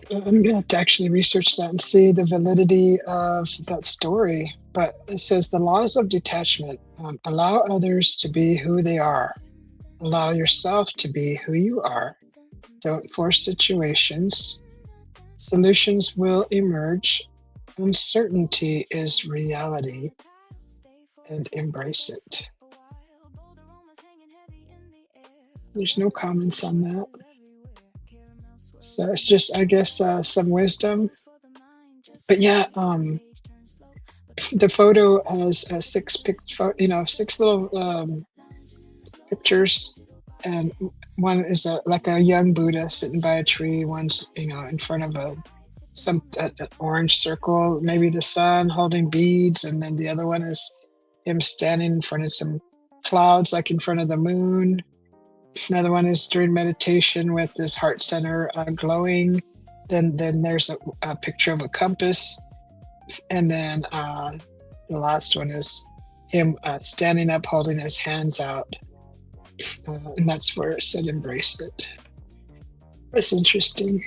I'm gonna have to actually research that and see the validity of that story. But it says the laws of detachment: allow others to be who they are. Allow yourself to be who you are. Don't force situations. Solutions will emerge. Uncertainty is reality, and embrace it. There's no comments on that. So it's just, I guess, some wisdom. But yeah, the photo has six little pictures, and one is like a young Buddha sitting by a tree. One's in front of an orange circle, maybe the sun holding beads, and then the other one is him standing in front of some clouds, like in front of the moon. Another one is during meditation with this heart center glowing. Then there's a picture of a compass, and then the last one is him standing up, holding his hands out, and that's where it said "embrace it." That's interesting.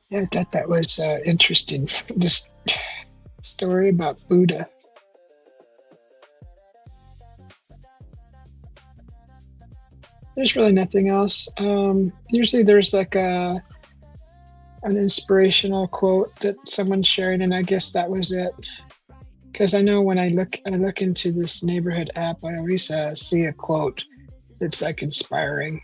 Yeah, I thought that was interesting. This story about Buddha. There's really nothing else. Usually there's like an inspirational quote that someone's sharing, and I guess that was it. Because I know when I look into this neighborhood app, I always see a quote that's like inspiring.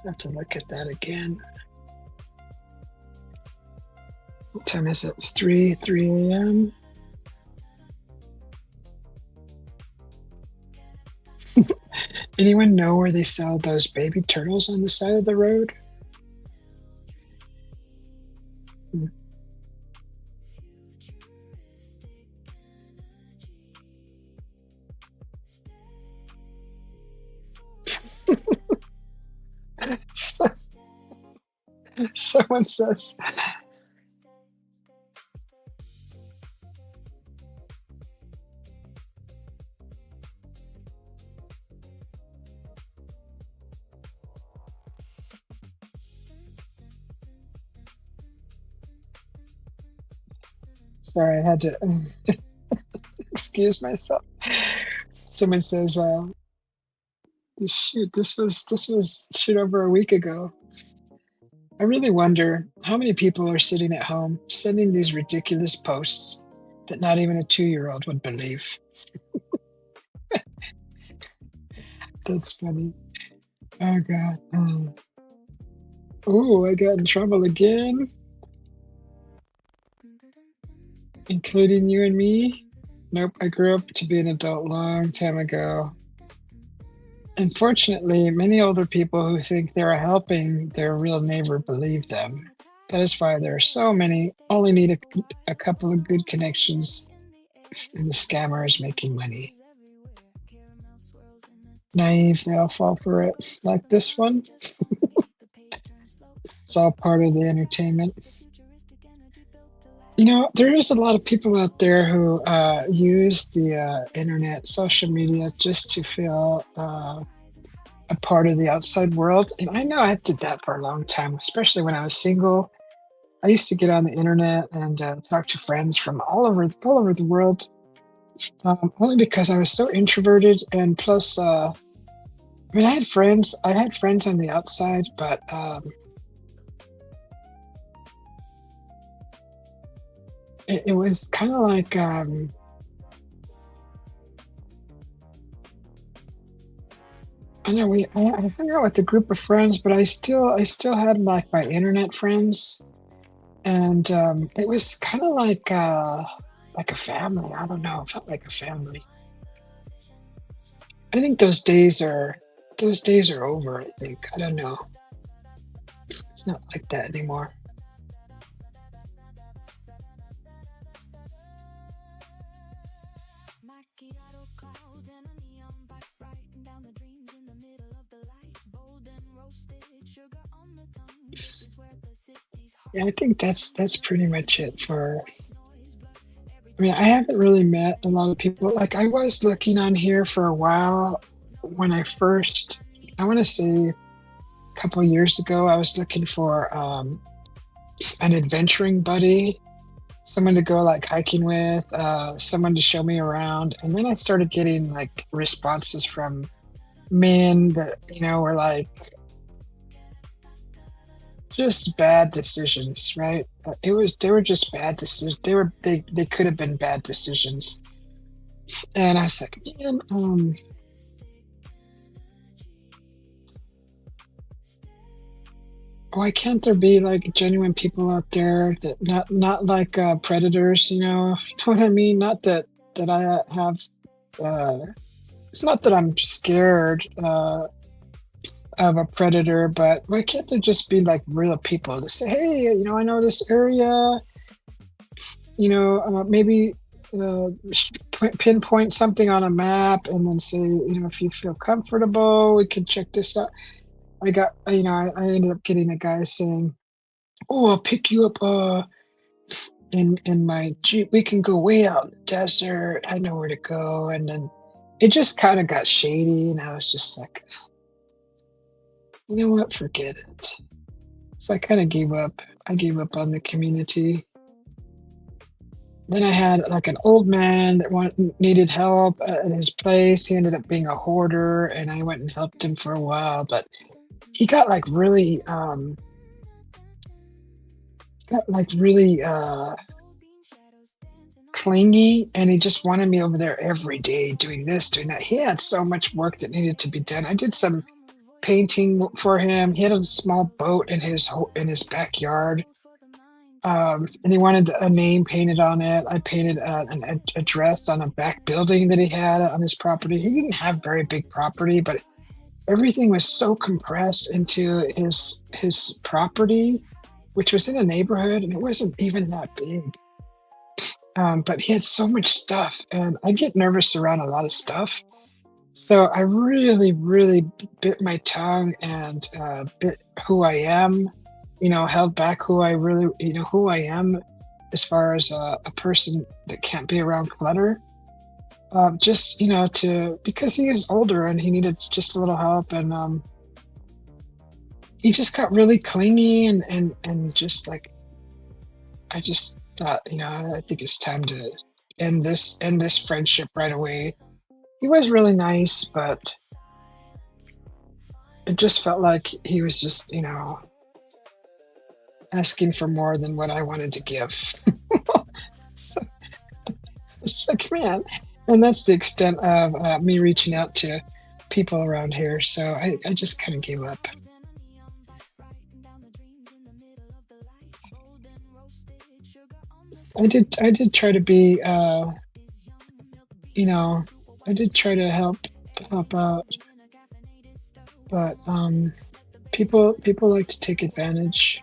I have to look at that again. What time is it? It's 3 a.m. Anyone know where they sell those baby turtles on the side of the road? Someone says, sorry, I had to excuse myself. Someone says, this was shoot over a week ago. I really wonder how many people are sitting at home sending these ridiculous posts that not even a 2-year-old would believe. That's funny. Oh God. Oh, I got in trouble again, including you and me. Nope, I grew up to be an adult long time ago. Unfortunately, many older people who think they're helping their real neighbor believe them. That is why there are so many, only need a couple of good connections, and the scammer is making money. Naive, they all fall for it. Like this one. It's all part of the entertainment. You know, there is a lot of people out there who use the internet, social media, just to feel a part of the outside world. And I know I did that for a long time, especially when I was single. I used to get on the internet and talk to friends from all over the world, only because I was so introverted. And plus, I mean, I had friends on the outside, but it was kind of like I know I hung out with a group of friends, but I still had like my internet friends, and it was kind of like a family. I don't know, it felt like a family. I think those days are over. I think, I don't know. It's not like that anymore. Yeah, I think that's pretty much it for. I mean, I haven't really met a lot of people. Like, I was looking on here for a while when I first, I want to say a couple years ago, I was looking for an adventuring buddy, someone to go like hiking with, someone to show me around. And then I started getting like responses from men that, were like just bad decisions, right? They were just bad decisions. They could have been bad decisions. And I was like, man, why can't there be like genuine people out there that not like predators, you know what I mean? Not that I have it's not that I'm scared of a predator, but why can't there just be like real people to say, hey, I know this area, maybe pinpoint something on a map and then say, if you feel comfortable, we can check this out. I ended up getting a guy saying, oh, I'll pick you up in my Jeep. We can go way out in the desert. I know where to go. And then it just kind of got shady, and I was just like, you know what? Forget it. So I kind of gave up. I gave up on the community. Then I had like an old man that needed help at his place. He ended up being a hoarder, and I went and helped him for a while. But he got like really clingy, and he just wanted me over there every day doing this, doing that. He had so much work that needed to be done. I did some painting for him. He had a small boat in his backyard, and he wanted a name painted on it. I painted an address on a back building that he had on his property. He didn't have very big property, but everything was so compressed into his property, which was in a neighborhood, and it wasn't even that big. But he had so much stuff, and I get nervous around a lot of stuff. So I really, really bit my tongue and bit who I am, held back who I really, who I am as far as a person that can't be around clutter. Just, because he is older and he needed just a little help. And he just got really clingy and just like, I just thought, I think it's time to end this friendship right away. He was really nice, but it just felt like he was just, asking for more than what I wanted to give. So it's like, man, and that's the extent of me reaching out to people around here. So I just kind of gave up. I did try to be, you know, I did try to help out, but people like to take advantage,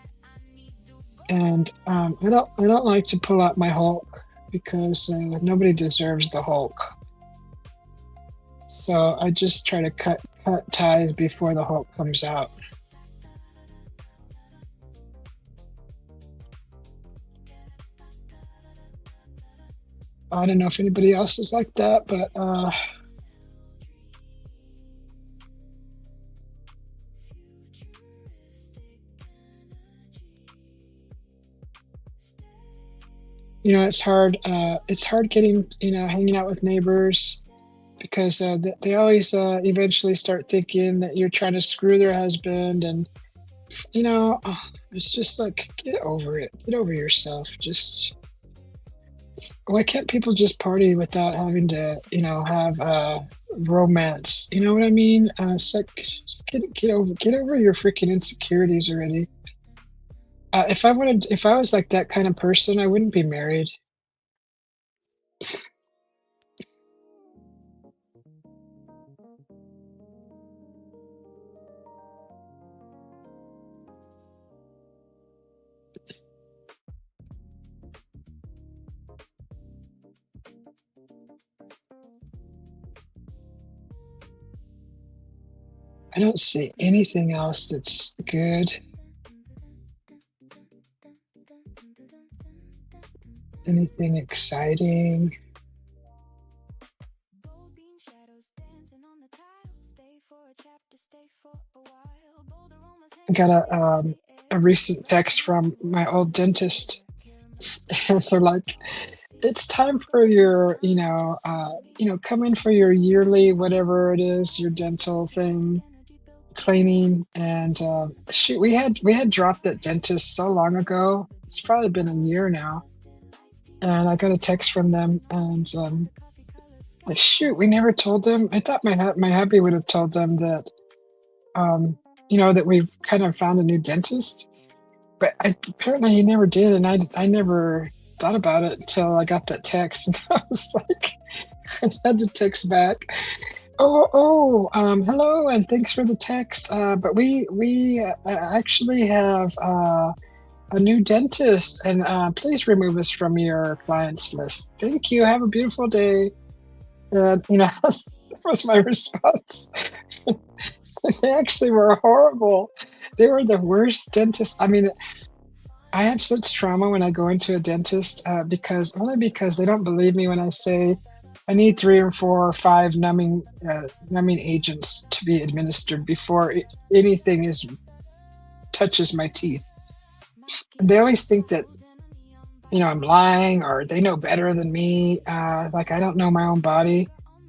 and I don't like to pull out my Hulk because nobody deserves the Hulk. So I just try to cut ties before the Hulk comes out. I don't know if anybody else is like that, but you know, it's hard. It's hard getting, you know, hanging out with neighbors because they always eventually start thinking that you're trying to screw their husband, and you know, it's just like, get over it. Get over yourself. Just why can't people just party without having to, you know, have romance? You know what I mean? It's like, just get over your freaking insecurities already. If I was like that kind of person, I wouldn't be married. I don't see anything else that's good. Anything exciting? I got a recent text from my old dentist. And they're like, it's time for your, you know, come in for your yearly, whatever it is, your dental thing, cleaning. And shoot, we had dropped that dentist so long ago. It's probably been a year now. And I got a text from them, and like, shoot, we never told them. I thought my hubby would have told them that, you know, that we've kind of found a new dentist, but apparently he never did, and I never thought about it until I got that text, and I was like, I had to text back. Hello, and thanks for the text. But we actually have a new dentist, and please remove us from your clients list. Thank you. Have a beautiful day. And you know, that was my response. They actually were horrible. They were the worst dentists. I mean, I have such trauma when I go into a dentist because they don't believe me when I say I need 3 or 4 or 5 numbing agents to be administered before anything touches my teeth. And they always think that, you know, I'm lying, or they know better than me. Like I don't know my own body.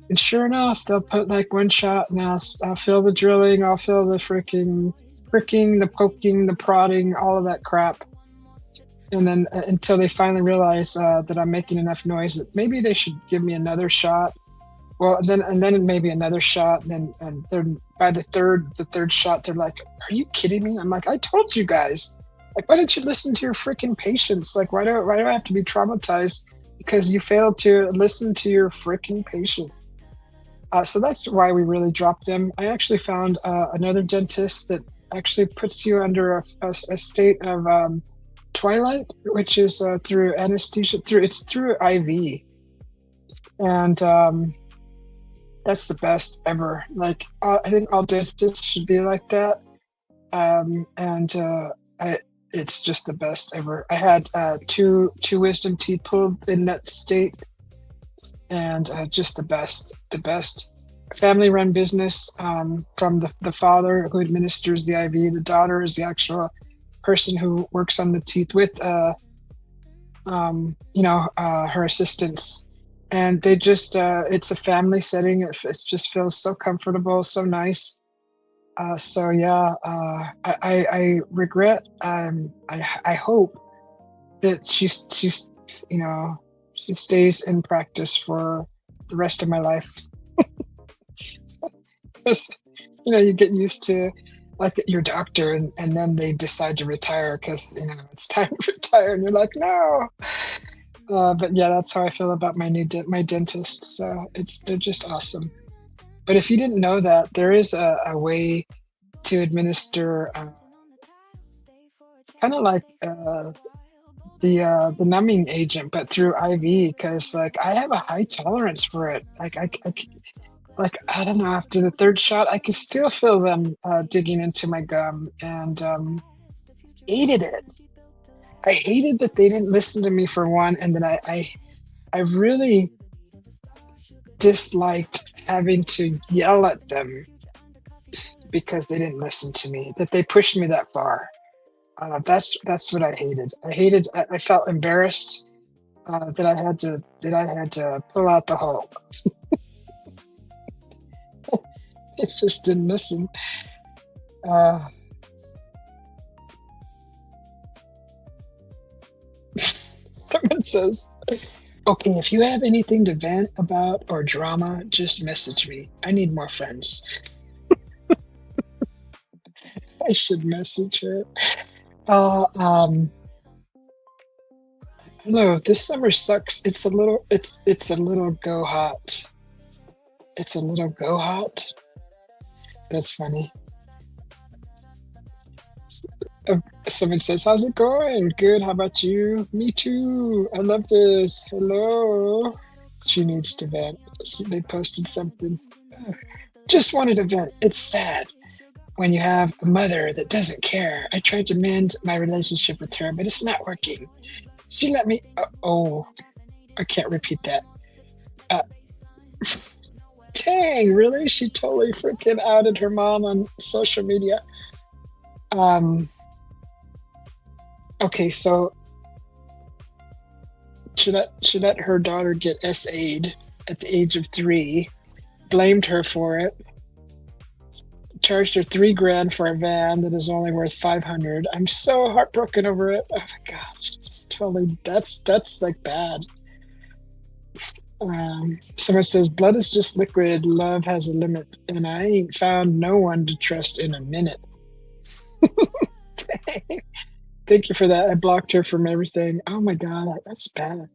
And sure enough, they'll put like 1 shot, and I'll feel the drilling, I'll feel the freaking pricking, the poking, the prodding, all of that crap. And then until they finally realize that I'm making enough noise that maybe they should give me another shot. Well, then maybe another shot. And then by the third shot, they're like, "Are you kidding me?" I'm like, "I told you guys. Like, why didn't you listen to your freaking patients? Like, why do I have to be traumatized because you failed to listen to your freaking patient?" So that's why we really dropped them. I actually found another dentist that actually puts you under a state of twilight, which is through anesthesia. It's through IV, and that's the best ever. Like I think all dentists should be like that, it's just the best ever. I had two wisdom teeth pulled in that state, and just the best. Family run business, from the father who administers the IV. The daughter is the actual person who works on the teeth with her assistants, and they just it's a family setting. It just feels so comfortable, so nice. So yeah, I regret. I hope that she's she stays in practice for the rest of my life. 'Cause, you get used to like your doctor, and then they decide to retire because it's time to retire, and you're like, no. But yeah, that's how I feel about my dentist. So they're just awesome. But if you didn't know that, there is a way to administer kind of like the numbing agent, but through IV, because like I have a high tolerance for it. Like I don't know, after the third shot, I could still feel them digging into my gum, and hated it. I hated that they didn't listen to me for one, and then I really disliked having to yell at them because they didn't listen to me. That they pushed me that far. That's what I hated. I felt embarrassed that I had to pull out the Hulk. It just didn't listen. Someone says, "Okay, if you have anything to vent about or drama, just message me. I need more friends." I should message her. I don't know. This summer sucks. It's a little go hot. It's a little go hot. That's funny. Someone says, "How's it going?" "Good. How about you?" "Me too. I love this. Hello." She needs to vent. They posted something. Just wanted to vent. It's sad when you have a mother that doesn't care. I tried to mend my relationship with her, but it's not working. She let me. Oh, I can't repeat that. Uh, Dang, really? She totally freaking outed her mom on social media. Okay, so she let her daughter get SA'd at the age of 3, blamed her for it, charged her $3,000 for a van that is only worth 500. I'm so heartbroken over it. Oh my gosh, that's like bad. Someone says, "Blood is just liquid. Love has a limit, and I ain't found no one to trust in a minute." Dang. Thank you for that. I blocked her from everything. Oh my god, that's bad.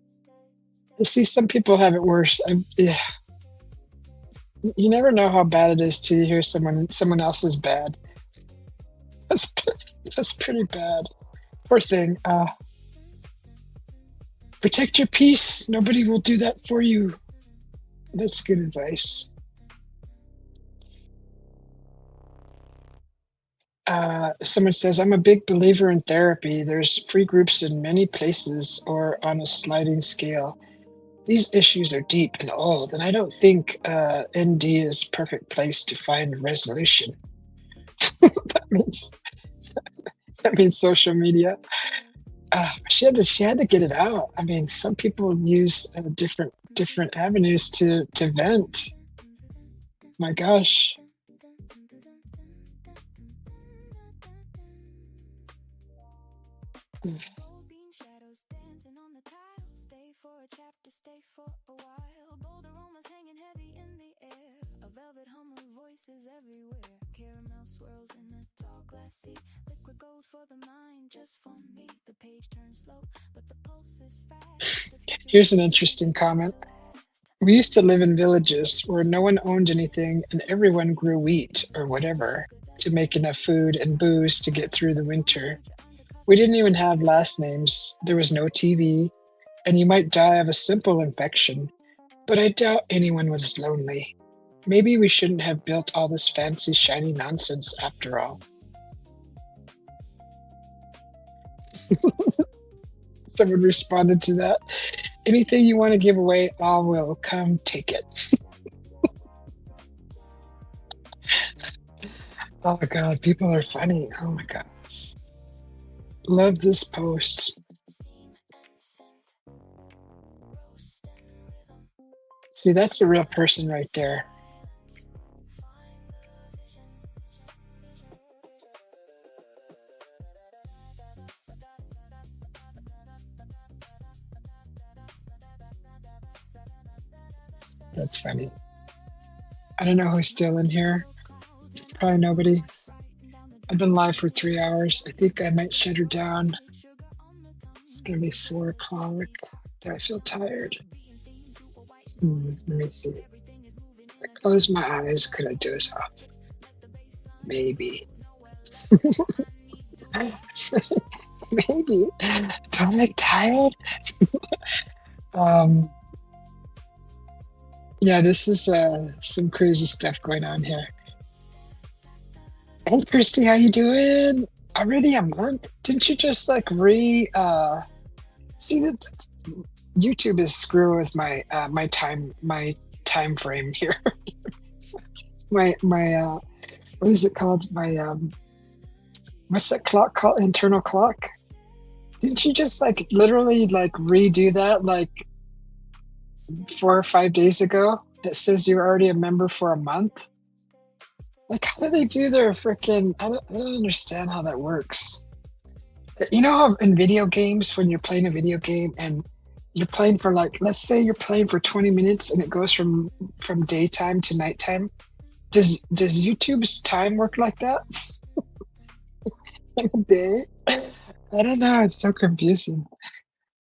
You see, some people have it worse. Yeah. You never know how bad it is till you hear someone else is bad. That's pretty bad. Poor thing. Protect your peace. Nobody will do that for you. That's good advice. Someone says, "I'm a big believer in therapy. There's free groups in many places or on a sliding scale. These issues are deep and old, and I don't think ND is a perfect place to find resolution." that means that means social media. She had to get it out. I mean, some people use different avenues to vent. My gosh. Here's an interesting comment. "We used to live in villages where no one owned anything and everyone grew wheat or whatever to make enough food and booze to get through the winter. We didn't even have last names. There was no TV, and you might die of a simple infection. But I doubt anyone was lonely. Maybe we shouldn't have built all this fancy, shiny nonsense after all." Someone responded to that. "Anything you want to give away, I will come take it." Oh my god, people are funny. Oh my gosh. Love this post. See, that's a real person right there. That's funny. I don't know who's still in here. Probably nobody. I've been live for 3 hours. I think I might shut her down. It's gonna be 4 o'clock. Do I feel tired? Let me see. If I close my eyes, could I doze off? Maybe. Maybe. Do I look tired? Yeah, this is some crazy stuff going on here. Hey, Christy, how you doing? Already a month? Didn't you just like see that YouTube is screwing with my my time frame here. my what is it called? My what's that clock called? Internal clock? Didn't you just like literally like redo that like 4 or 5 days ago? It says you're already a member for a month. Like, how do they do their freaking? I don't understand how that works. You know how in video games, when you're playing a video game and you're playing for like, let's say you're playing for 20 minutes and it goes from daytime to nighttime. Does YouTube's time work like that? In a day? I don't know. It's so confusing.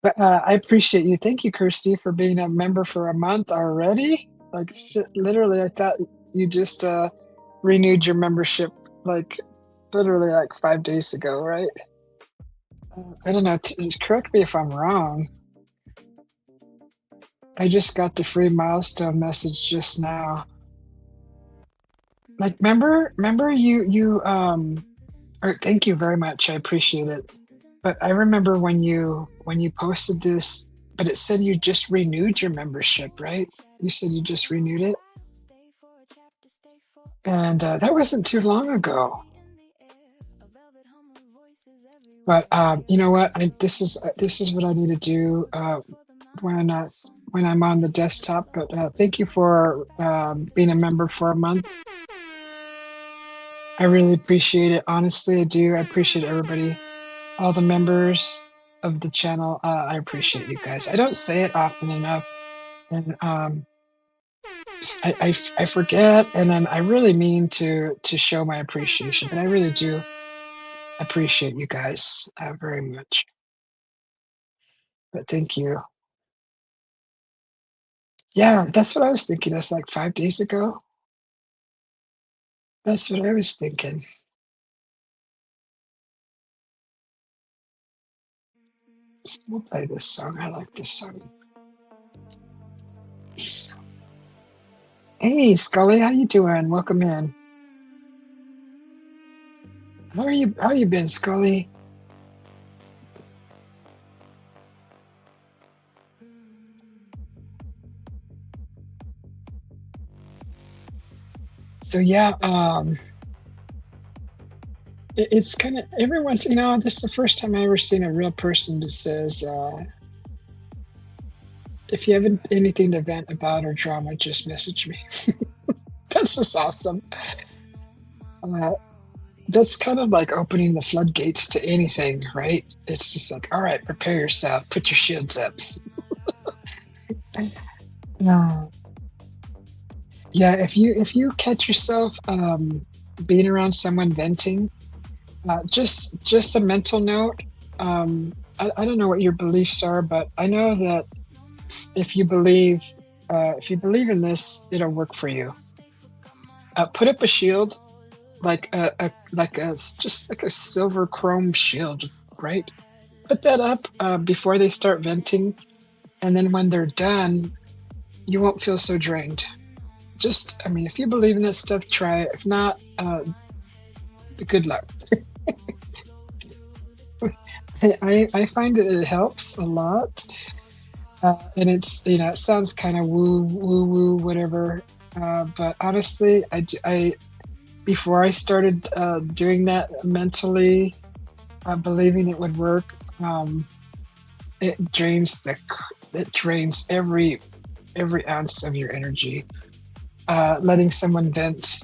But I appreciate you. Thank you, Kirsty, for being a member for a month already. Like, literally, I thought you just renewed your membership like literally like 5 days ago, right? I don't know. Correct me if I'm wrong. I just got the free milestone message just now. Like, remember you or thank you very much. I appreciate it. But I remember when you posted this, but it said you just renewed your membership, right? You said you just renewed it. And that wasn't too long ago. But you know what? This is what I need to do when I'm on the desktop. But thank you for being a member for a month. I really appreciate it. Honestly, I do. I appreciate everybody, all the members of the channel. I appreciate you guys. I don't say it often enough, and I forget, and then I really mean to show my appreciation. But I really do appreciate you guys very much. But thank you. Yeah, that's what I was thinking. That's like 5 days ago. That's what I was thinking. We'll play this song. I like this song. Hey, Scully, how you doing? Welcome in. How you been, Scully? So yeah, it's kind of everyone's. This is the first time I ever seen a real person that says, "If you have anything to vent about or drama, just message me." That's just awesome. That's kind of like opening the floodgates to anything, right? It's just like, all right, prepare yourself, put your shields up. Yeah, if you catch yourself being around someone venting, just a mental note. I don't know what your beliefs are, but I know that if you believe in this, it'll work for you. Put up a shield, just like a silver chrome shield, right? Put that up before they start venting, and then when they're done, you won't feel so drained. If you believe in this stuff, try it. If not, good luck. I find it helps a lot, and it's it sounds kind of woo whatever, but honestly, I before I started doing that mentally, believing it would work, it drains every ounce of your energy. Letting someone vent,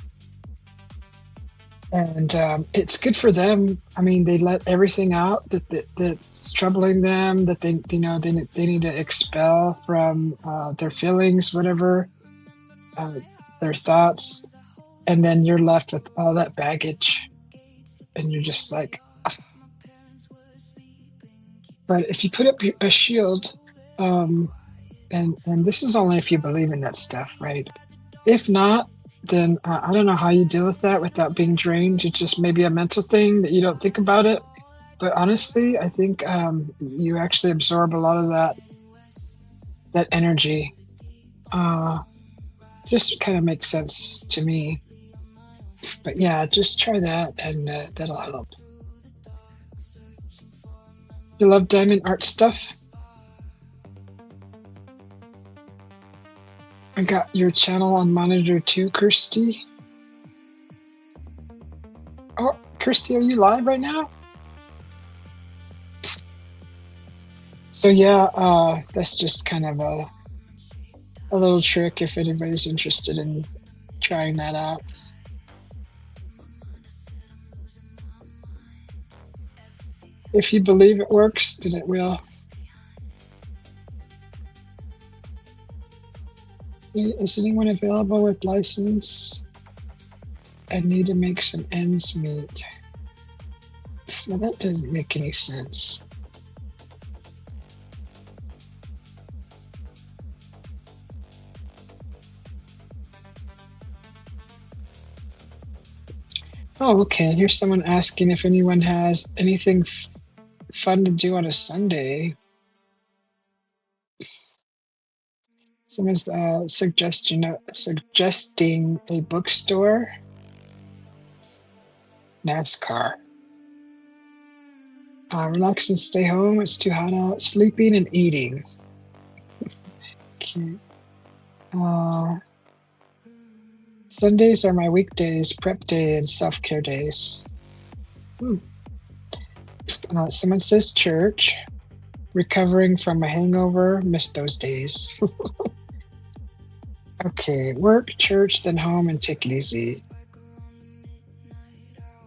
and it's good for them. I mean, they let everything out that's troubling them, that they need to expel from their feelings, whatever. their thoughts, and then you're left with all that baggage, and you're just like. "Ah." But if you put up a shield, and this is only if you believe in that stuff, right? If not, then I don't know how you deal with that without being drained. It's just maybe a mental thing that you don't think about it. But honestly, I think you actually absorb a lot of that energy. Just kind of makes sense to me. But yeah, just try that, and that'll help. You love diamond art stuff? I got your channel on monitor too, Kirsty. Oh, Kirsty, are you live right now? So yeah, that's just kind of a little trick if anybody's interested in trying that out. If you believe it works, then it will. Is anyone available with license? I need to make some ends meet. Well, that doesn't make any sense. Oh, okay. Here's someone asking if anyone has anything fun to do on a Sunday. Someone's suggesting a bookstore. NASCAR. Relax and stay home. It's too hot out. Sleeping and eating. Okay. Sundays are my weekdays, prep day, and self-care days. Someone says church. Recovering from a hangover. Miss those days. Okay, work, church, then home, and take it easy.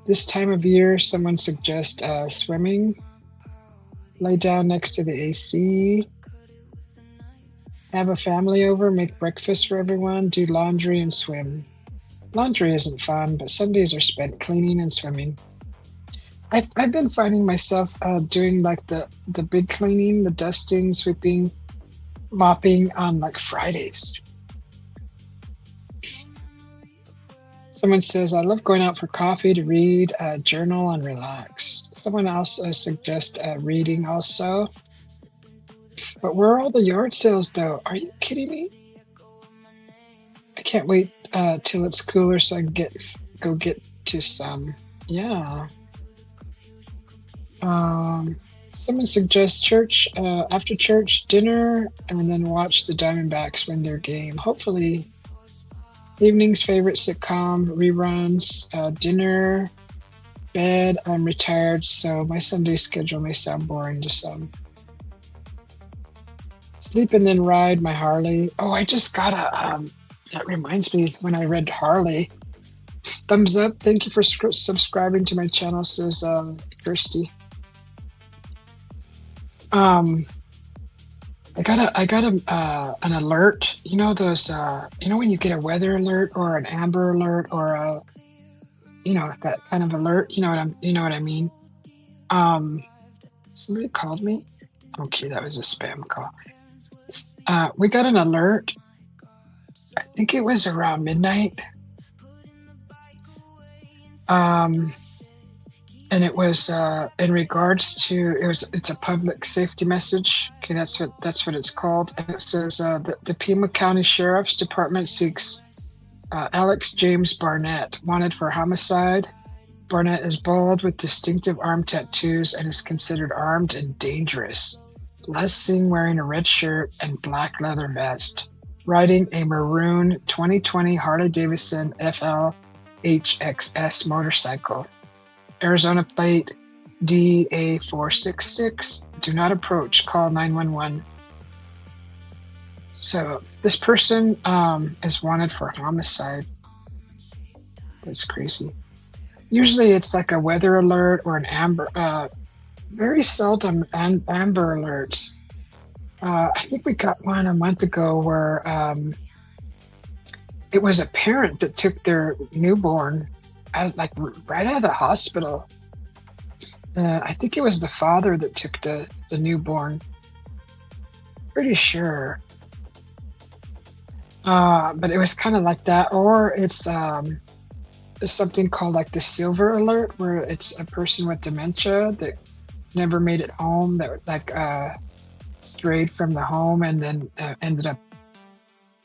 This time of year, someone suggests swimming. Lay down next to the AC. Have a family over, make breakfast for everyone, do laundry, and swim. Laundry isn't fun, but Sundays are spent cleaning and swimming. I've been finding myself doing like the big cleaning, the dusting, sweeping, mopping on like Fridays. Someone says, I love going out for coffee to read, journal, and relax. Someone else suggests reading also. But where are all the yard sales, though? Are you kidding me? I can't wait till it's cooler so I can go get to some. Yeah. Someone suggests church, after church, dinner, and then watch the Diamondbacks win their game. Hopefully. Evening's favorite sitcom, reruns, dinner, bed. I'm retired, so my Sunday schedule may sound boring to some. Sleep and then ride my Harley. Oh, I just got that reminds me when I read Harley. Thumbs up. Thank you for subscribing to my channel, says Kirsty. I got an alert. You know those. You know when you get a weather alert or an amber alert or a, that kind of alert. You know what I mean. Somebody called me. Okay, that was a spam call. We got an alert. I think it was around midnight. And it was in regards to it's a public safety message. Okay, that's what it's called. And it says the Pima County Sheriff's Department seeks Alex James Barnett, wanted for homicide. Barnett is bald with distinctive arm tattoos and is considered armed and dangerous. Last seen wearing a red shirt and black leather vest, riding a maroon 2020 Harley-Davidson FLHXS motorcycle. Arizona plate DA466. Do not approach. Call 911. So this person is wanted for homicide. That's crazy. Usually it's like a weather alert or an amber. Very seldom amber alerts. I think we got one a month ago where it was a parent that took their newborn out, like right out of the hospital. I think it was the father that took the newborn. Pretty sure. But it was kind of like that, or it's something called like the silver alert, where it's a person with dementia that never made it home, that like strayed from the home and then ended up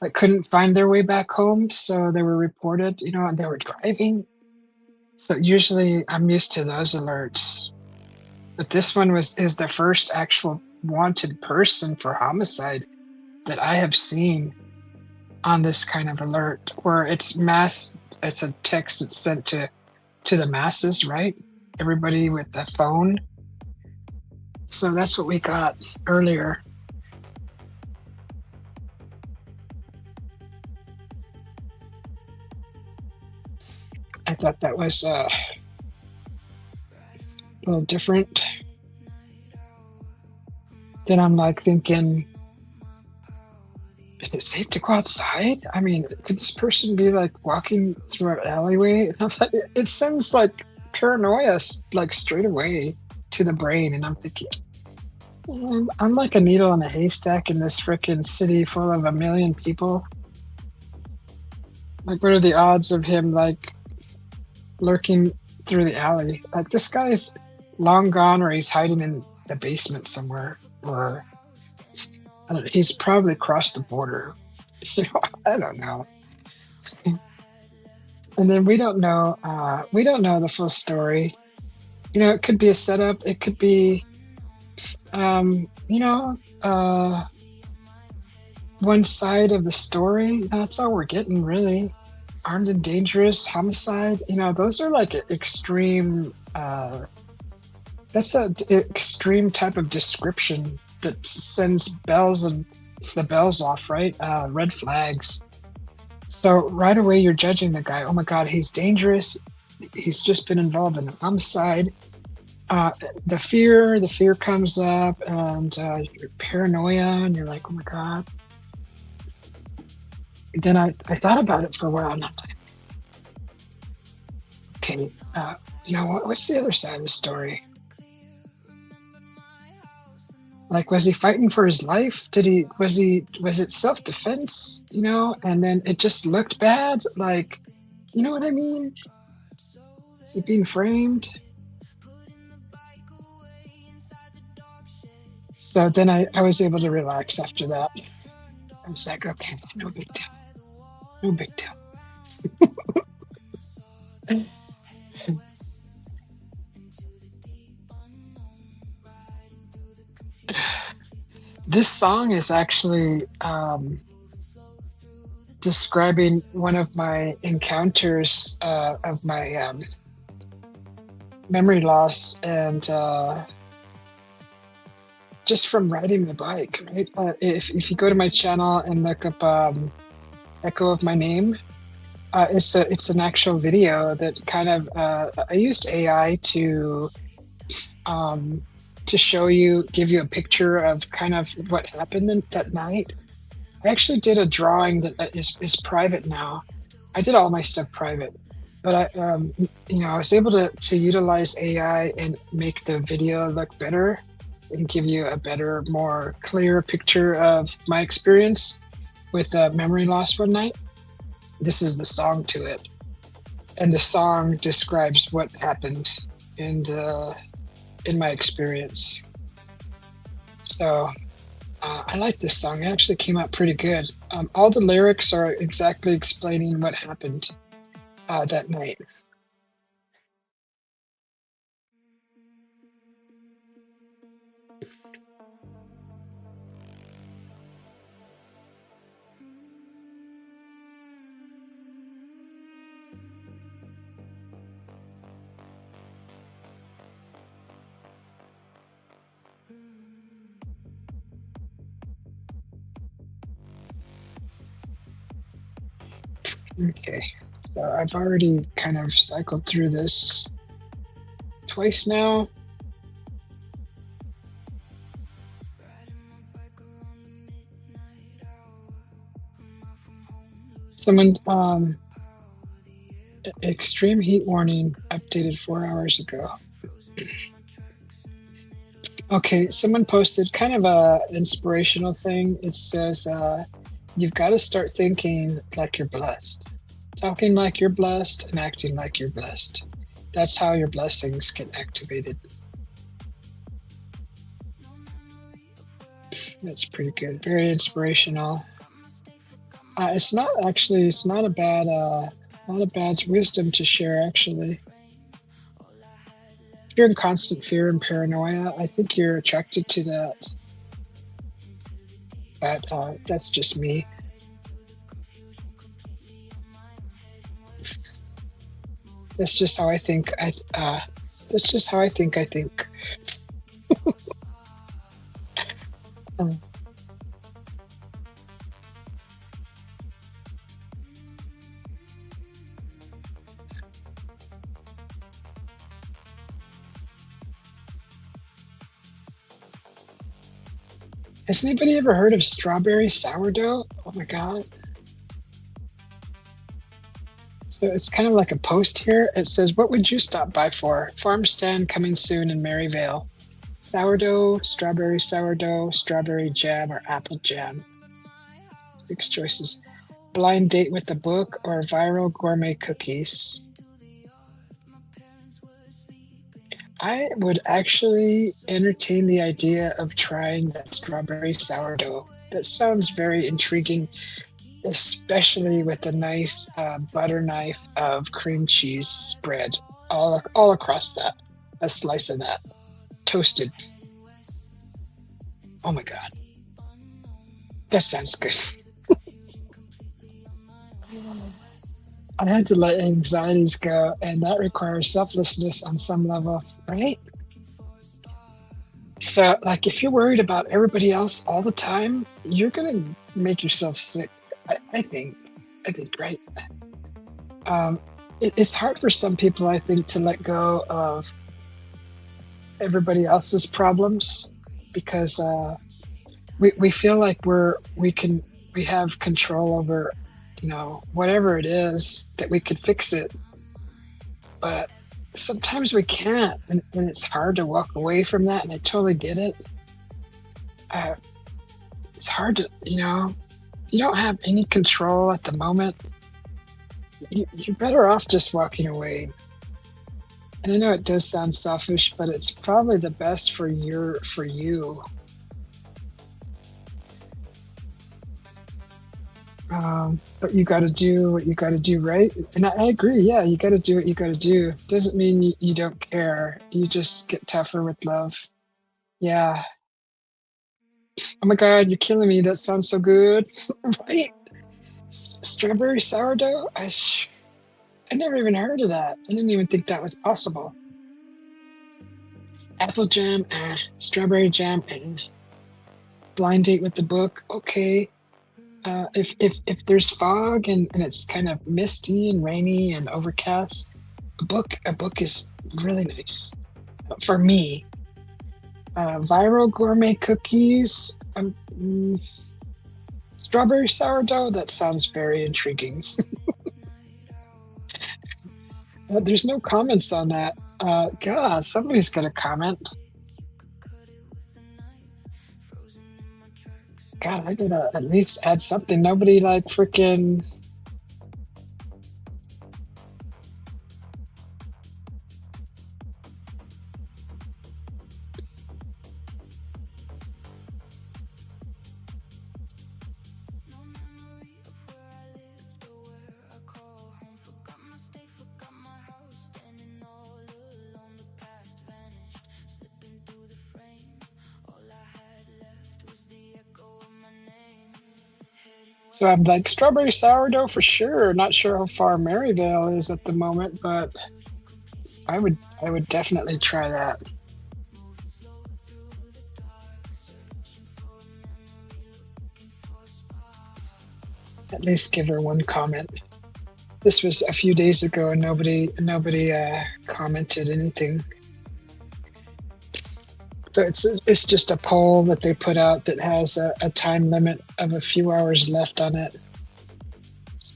like couldn't find their way back home, so they were reported, and they were driving. So usually I'm used to those alerts, but this one is the first actual wanted person for homicide that I have seen on this kind of alert, where it's a text that's sent to the masses, right? Everybody with the phone. So that's what we got earlier. I thought that was a little different. Then I'm like thinking, is it safe to go outside? I mean, could this person be like walking through an alleyway? It sends like paranoia like straight away to the brain, and I'm thinking, I'm like a needle in a haystack in this freaking city full of 1 million people. Like, what are the odds of him like lurking through the alley? Like, this guy's long gone, or he's hiding in the basement somewhere, or I don't know, he's probably crossed the border. I don't know. And then we don't know the full story. It could be a setup. It could be, one side of the story. That's all we're getting, really. Armed and dangerous, homicide. Those are like extreme. That's an extreme type of description that sends the bells off, right? Red flags. So right away you're judging the guy. Oh my God, he's dangerous. He's just been involved in a homicide. The fear comes up, and your paranoia, and you're like, oh my God. Then I thought about it for a while, and I'm like, okay, what's the other side of the story? Like, was he fighting for his life? Was it self-defense, and then it just looked bad? Like, you know what I mean? Is he being framed? So then I was able to relax after that. I was like, okay, no big deal. No big deal. This song is actually describing one of my encounters of my memory loss, and just from riding the bike, right? If you go to my channel and look up Echo of My Name, it's an actual video that kind of I used AI to give you a picture of kind of what happened that night. I actually did a drawing that is private now. I did all my stuff private, but I was able to utilize AI and make the video look better and give you a better, more clear picture of my experience with memory loss one night. This is the song to it, and the song describes what happened in my experience. So I like this song. It actually came out pretty good. All the lyrics are exactly explaining what happened that night. Okay, so I've already kind of cycled through this twice now. Someone, extreme heat warning updated 4 hours ago. Okay, someone posted kind of a inspirational thing. It says, you've got to start thinking like you're blessed, talking like you're blessed, and acting like you're blessed. That's how your blessings get activated. That's pretty good. Very inspirational. It's not a bad wisdom to share, actually. If you're in constant fear and paranoia, I think you're attracted to that. But that's just me. That's just how I think. That's just how I think. Um, Has anybody ever heard of strawberry sourdough? Oh my God. So it's kind of like a post here. It says, what would you stop by for? Farm stand coming soon in Maryvale. Sourdough, strawberry jam, or apple jam. 6 choices. Blind date with the book or viral gourmet cookies. I would actually entertain the idea of trying that strawberry sourdough. That sounds very intriguing, especially with a nice butter knife of cream cheese spread all across that. A slice of that, toasted. Oh my God, that sounds good. I had to let anxieties go, and that requires selflessness on some level, right? So, like, if you're worried about everybody else all the time, you're gonna make yourself sick. I think, right? It's hard for some people, I think, to let go of everybody else's problems because we feel like we have control over, whatever it is, that we could fix it. But sometimes we can't, and it's hard to walk away from that, and I totally get it. It's hard to, you don't have any control at the moment. You're better off just walking away. And I know it does sound selfish, but it's probably the best for you. But you got to do what you got to do, right? And I agree. Yeah, you got to do what you got to do. Doesn't mean you don't care. You just get tougher with love. Yeah. Oh my God, you're killing me. That sounds so good. Right? Strawberry sourdough? I never even heard of that. I didn't even think that was possible. Apple jam, strawberry jam, blind date with the book. Okay. If there's fog and it's kind of misty and rainy and overcast, a book is really nice for me. Viral gourmet cookies, strawberry sourdough. That sounds very intriguing. There's no comments on that. God, somebody's gonna comment. God, I gotta at least add something. Nobody like freaking. So I'm like strawberry sourdough for sure. Not sure how far Maryvale is at the moment, but I would definitely try that. At least give her one comment. This was a few days ago and nobody commented anything. So it's just a poll that they put out that has a time limit of a few hours left on it.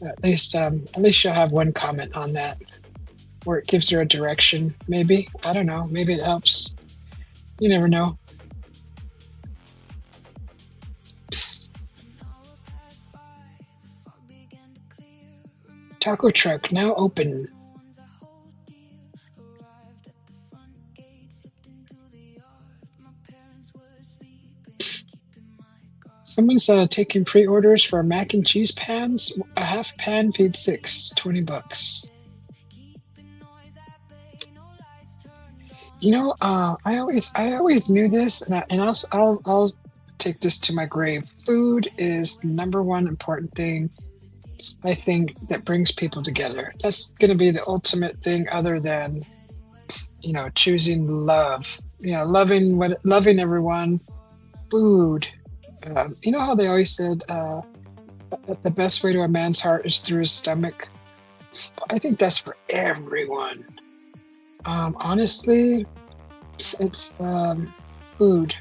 At least she'll have one comment on that, where it gives her a direction. Maybe, I don't know. Maybe it helps. You never know. Taco truck now open. Someone's taking pre-orders for mac and cheese pans. A half pan feeds 6, $20. You know, I always knew this, and I'll take this to my grave. Food is the number one important thing, I think, that brings people together. That's going to be the ultimate thing, other than, you know, choosing love. You know, loving everyone. Food. You know how they always said the best way to a man's heart is through his stomach. I think that's for everyone. Honestly, it's food.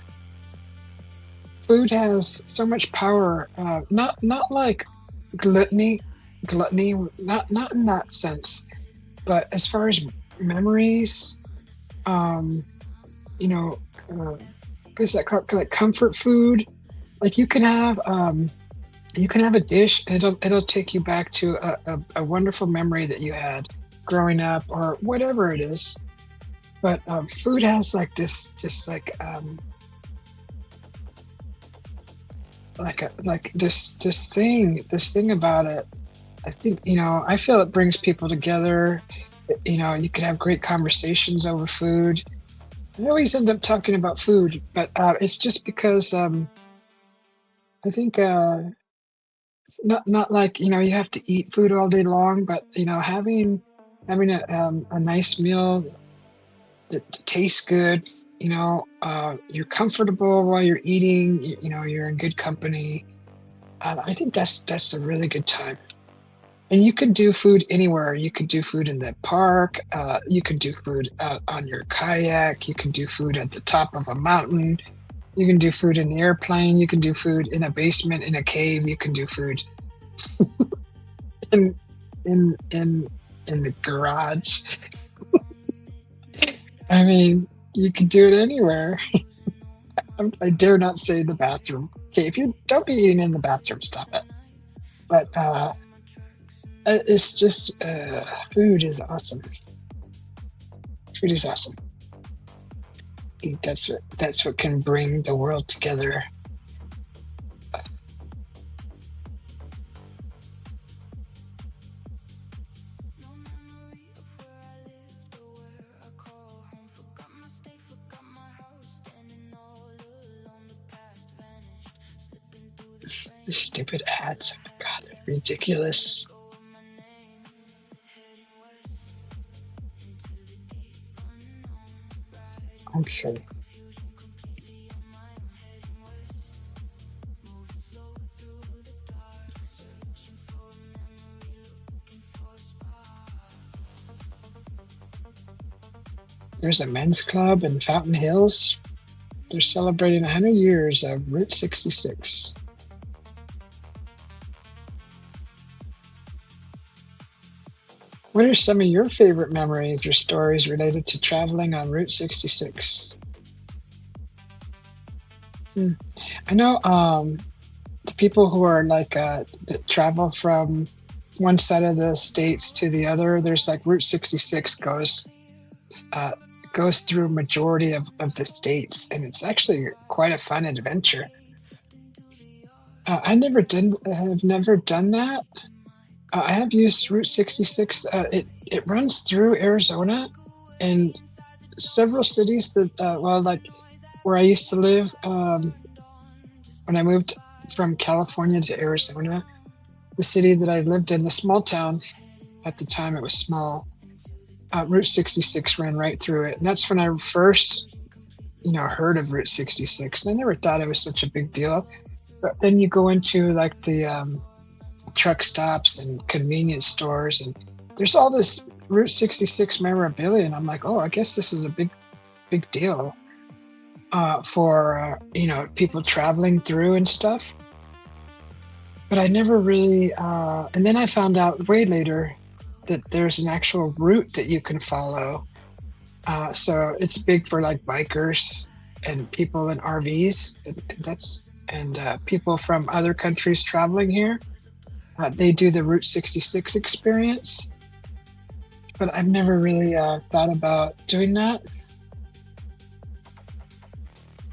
Food has so much power. Not like gluttony, not in that sense, but as far as memories, you know, what's that called? Like comfort food. Like you can have a dish, and it'll take you back to a wonderful memory that you had growing up, or whatever it is. But food has like this, just like this thing about it. I think, you know, I feel it brings people together. You know, you can have great conversations over food. I always end up talking about food, but it's just because I think not like, you know, you have to eat food all day long, but you know, having a nice meal that tastes good, you know, you're comfortable while you're eating, you know, you're in good company. I think that's a really good time. And you can do food anywhere. You could do food in the park. You can do food on your kayak. You can do food at the top of a mountain. You can do food in the airplane. You can do food in a basement, in a cave. You can do food in the garage. I mean, you can do it anywhere. I dare not say the bathroom. Okay, if you don't be eating in the bathroom, stop it. But it's just food is awesome. Food is awesome. I think that's what can bring the world together. These stupid ads. Oh my God, they're ridiculous. Okay. There's a men's club in Fountain Hills. They're celebrating 100 years of Route 66. What are some of your favorite memories or stories related to traveling on Route 66? I know the people who are like that travel from one side of the states to the other. There's like Route 66 goes through majority of the states, and it's actually quite a fun adventure. Have never done that. I have used Route 66. It runs through Arizona and several cities that, well, like where I used to live when I moved from California to Arizona, the city that I lived in, the small town, at the time it was small, Route 66 ran right through it. And that's when I first, heard of Route 66. And I never thought it was such a big deal. But then you go into like the truck stops and convenience stores, and there's all this Route 66 memorabilia, and I'm like, oh, I guess this is a big deal for people traveling through and stuff. but I never really. And then I found out way later that there's an actual route that you can follow. So it's big for like bikers and people in RVs. And people from other countries traveling here. They do the Route 66 experience, but I've never really thought about doing that.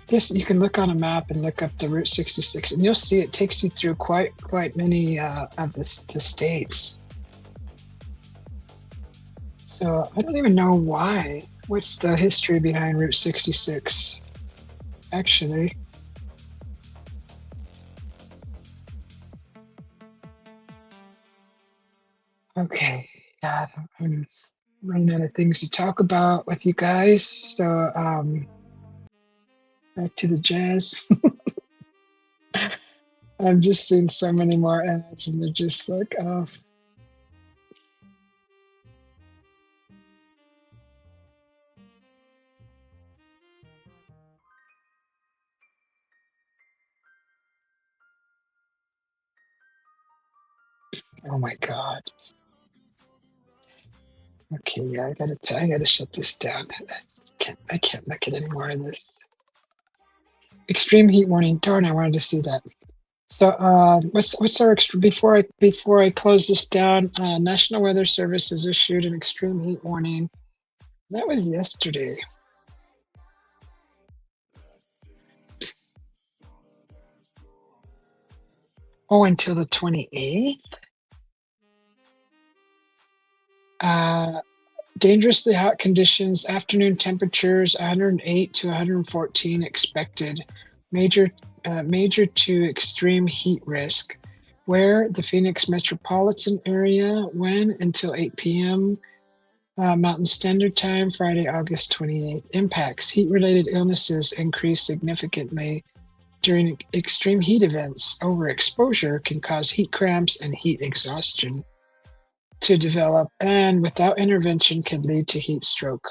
Yes, you can look on a map and look up the Route 66, and you'll see it takes you through quite many of the states. So I don't even know why. What's the history behind Route 66? Actually, okay. Yeah, I'm running out of things to talk about with you guys. So back to the jazz. I'm just seeing so many more ads, and they're just like, oh. Oh my God. Okay, yeah, I gotta shut this down. I can't look at any more of this. Extreme heat warning. Darn, I wanted to see that. So, what's our extra before I close this down? National Weather Service has issued an extreme heat warning. That was yesterday. Oh, until the 28th. Dangerously hot conditions, afternoon temperatures 108 to 114 expected. Major to extreme heat risk. Where? The Phoenix metropolitan area. When? Until 8 p.m. Mountain Standard Time, Friday, August 28th. Impacts. Heat-related illnesses increase significantly during extreme heat events. Overexposure can cause heat cramps and heat exhaustion to develop, and without intervention can lead to heat stroke.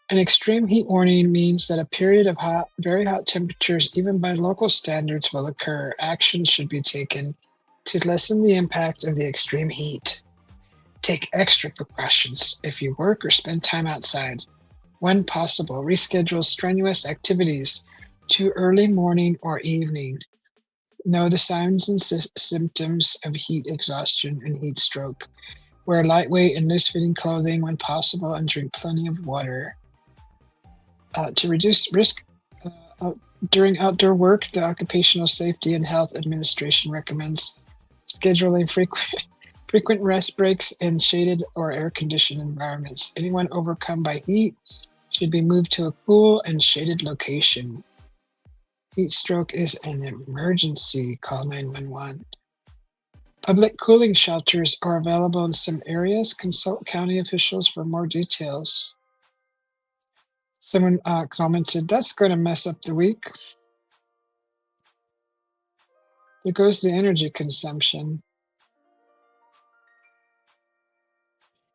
An extreme heat warning means that a period of very hot temperatures, even by local standards, will occur. Action should be taken to lessen the impact of the extreme heat. Take extra precautions if you work or spend time outside. When possible, reschedule strenuous activities to early morning or evening. Know the signs and symptoms of heat exhaustion and heat stroke. Wear lightweight and loose-fitting clothing when possible and drink plenty of water. To reduce risk during outdoor work, the Occupational Safety and Health Administration recommends scheduling frequent rest breaks in shaded or air-conditioned environments. Anyone overcome by heat should be moved to a cool and shaded location. Heat stroke is an emergency. Call 911. Public cooling shelters are available in some areas. Consult county officials for more details. Someone commented, that's going to mess up the week. There goes the energy consumption.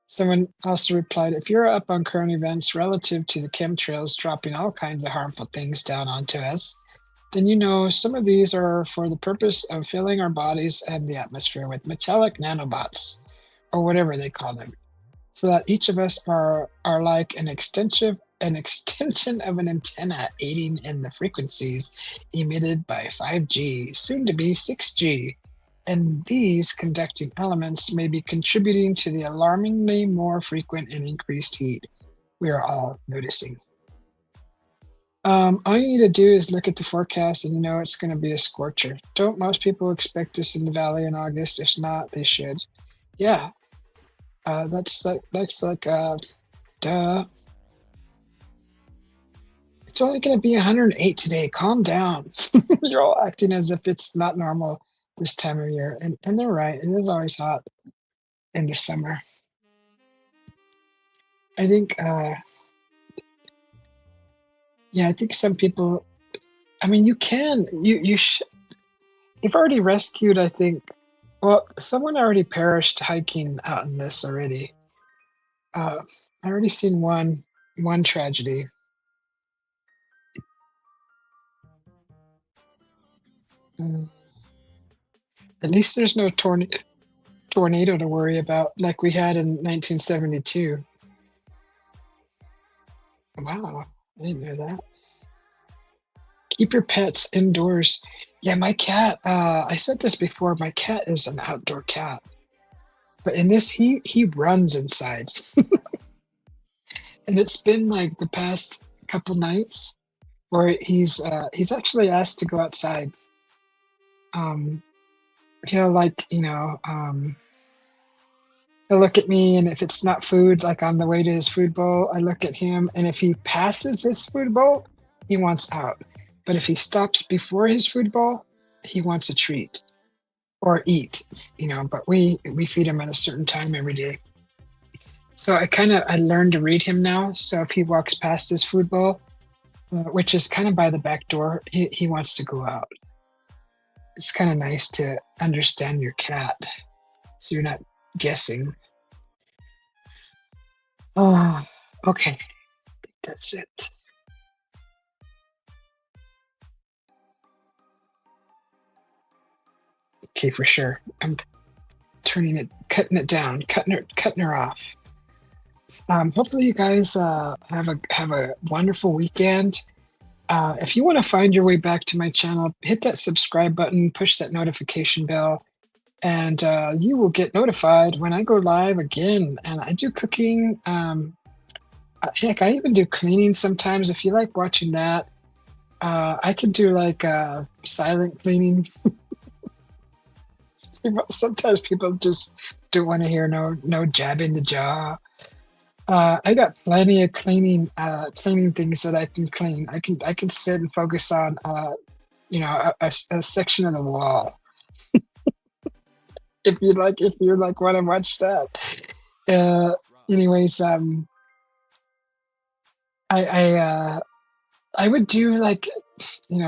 Someone also replied, if you're up on current events relative to the chemtrails dropping all kinds of harmful things down onto us, then you know some of these are for the purpose of filling our bodies and the atmosphere with metallic nanobots, or whatever they call them, so that each of us are like an extension of an antenna aiding in the frequencies emitted by 5G, soon to be 6G. And these conducting elements may be contributing to the alarmingly more frequent and increased heat we are all noticing. All you need to do is look at the forecast and you know it's going to be a scorcher. Don't most people expect this in the valley in August? If not, they should. Yeah, that's like duh. It's only going to be 108 today. Calm down. You're all acting as if it's not normal this time of year, and they're right. It is always hot in the summer. I think, yeah, I think some people. I mean, you've already rescued. I think, well, someone already perished hiking out in this already. I already seen one tragedy. Mm. At least there's no tornado to worry about like we had in 1972. Wow, I didn't know that. Keep your pets indoors. Yeah, my cat, I said this before, my cat is an outdoor cat. But in this, he runs inside. And it's been like the past couple nights where he's actually asked to go outside. Um, he'll like, he'll look at me, and if it's not food, like on the way to his food bowl, I look at him, and if he passes his food bowl, he wants out. But if he stops before his food bowl, he wants a treat or eat, but we feed him at a certain time every day. So I learned to read him now. So if he walks past his food bowl, which is kind of by the back door, he wants to go out. It's kind of nice to understand your cat, so you're not guessing. Oh, okay. I think that's it. Okay, for sure. I'm cutting it down, cutting her off. Hopefully you guys have a wonderful weekend. If you want to find your way back to my channel, hit that subscribe button, push that notification bell, and you will get notified when I go live again. And I do cooking. Heck, I even do cleaning sometimes. If you like watching that, I can do like silent cleaning. Sometimes people just don't want to hear no jabbing the jaw. I got plenty of cleaning things that I can clean. I can sit and focus on a section of the wall. if you like want to watch that. Anyways, I would do like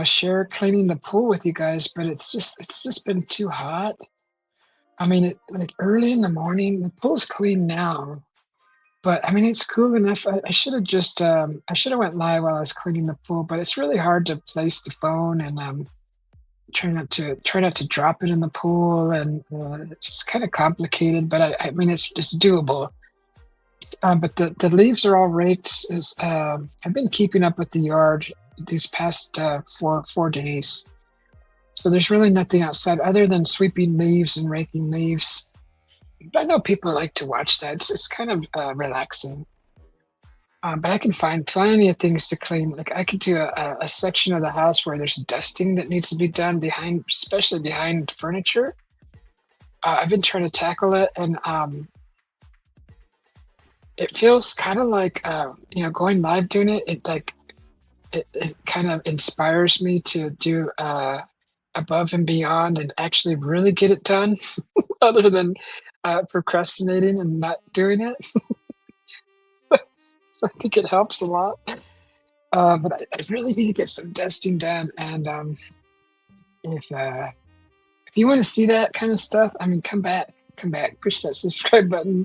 share cleaning the pool with you guys, but it's just been too hot. I mean, like early in the morning, the pool's clean now, but I mean it's cool enough. I should have just I should have went live while I was cleaning the pool, but it's really hard to place the phone and try not to drop it in the pool, and it's just kind of complicated. But I mean it's doable. But the leaves are all raked. I've been keeping up with the yard these past 4 days. So there's really nothing outside other than sweeping leaves and raking leaves. But I know people like to watch that. It's kind of relaxing. But I can find plenty of things to clean. Like I could do a section of the house where there's dusting that needs to be done especially behind furniture. I've been trying to tackle it, and it feels kind of like going live doing it. It kind of inspires me to do above and beyond and actually really get it done other than procrastinating and not doing it. So I think it helps a lot. But I really need to get some dusting done. And if you want to see that kind of stuff, I mean, come back, push that subscribe button.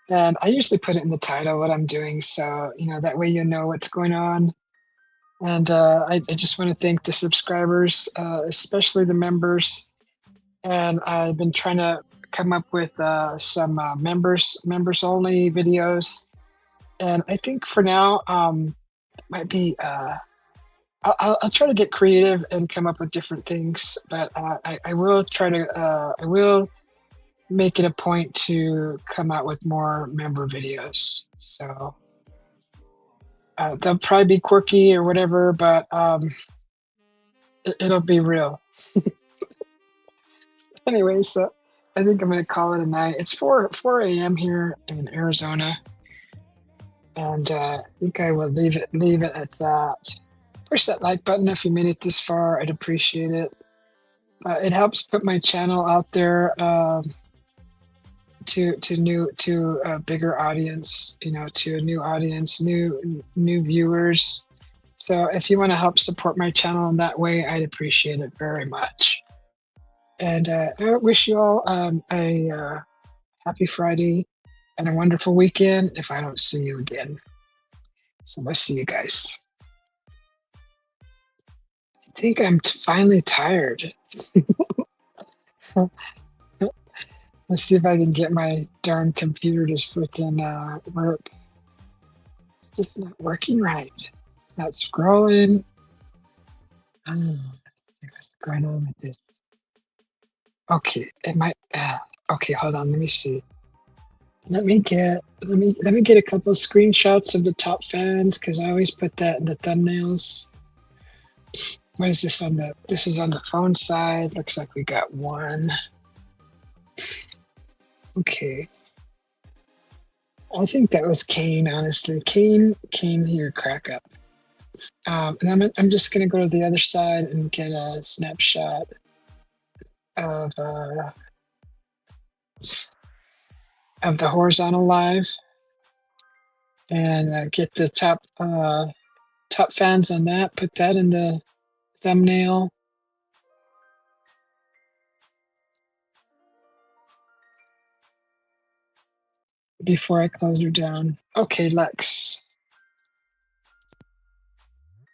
And I usually put it in the title what I'm doing, so that way you know what's going on. And I just want to thank the subscribers, especially the members. And I've been trying to come up with some members only videos. And I think for now, it might be. I'll try to get creative and come up with different things, but I will try to. I will make it a point to come out with more member videos. So. They'll probably be quirky or whatever, but it'll be real. Anyway, so I think I'm going to call it a night. It's 4 a.m. here in Arizona, and I think I will leave it at that. Push that like button if you made it this far. I'd appreciate it. It helps put my channel out there to a bigger audience, to a new audience, new viewers. So if you want to help support my channel in that way, I'd appreciate it very much. And I wish you all a happy Friday and a wonderful weekend if I don't see you again. So I'll see you guys. think I'm finally tired. Let's see if I can get my darn computer to freaking work. It's just not working right. It's not scrolling. Let's see what's going on with this. Okay, it might. Okay, hold on. Let me see. Let me get a couple of screenshots of the top fans because I always put that in the thumbnails. What is this on the? This is on the phone side. Looks like we got one. Okay. I think that was Kane. Honestly, Kane, here, crack up. And I'm just gonna go to the other side and get a snapshot of the horizontal live and get the top fans on that. Put that in the thumbnail. Before I close her down. Okay, Lex.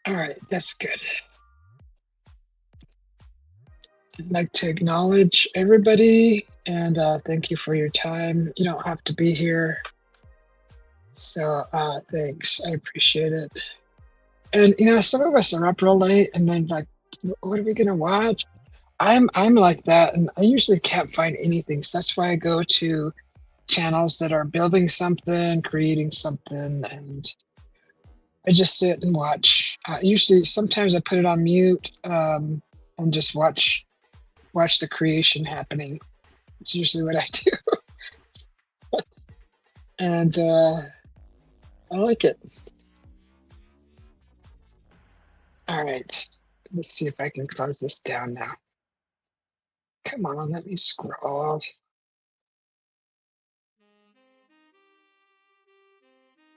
All right, that's good. I'd like to acknowledge everybody and thank you for your time. You don't have to be here. So thanks. I appreciate it. And some of us are up real late and then like, what are we gonna watch? I'm like that, and I usually can't find anything. So that's why I go to channels that are building something, creating something, and I just sit and watch. Usually, sometimes I put it on mute and just watch the creation happening. It's usually what I do, and I like it. All right, let's see if I can close this down now. Come on, let me scroll.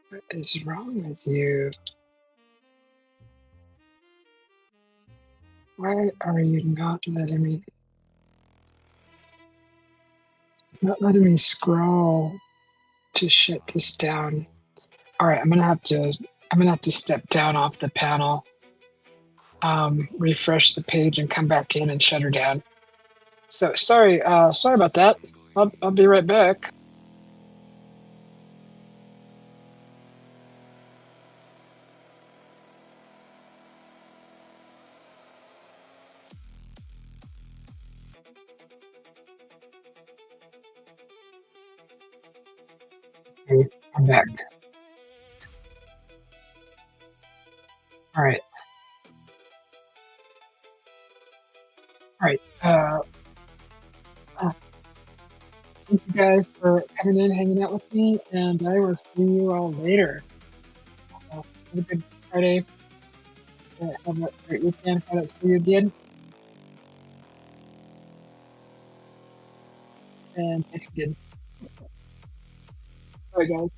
What is wrong with you? Why are you not letting me scroll to shut this down? All right, I'm gonna have to step down off the panel, refresh the page, and come back in and shut her down. So sorry about that. I'll be right back. Okay, I'm back. All right. Thank you guys for coming in, hanging out with me, and I will see you all later. Have a good Friday. Have a great weekend. If I don't see you again. And thanks again. All right, guys.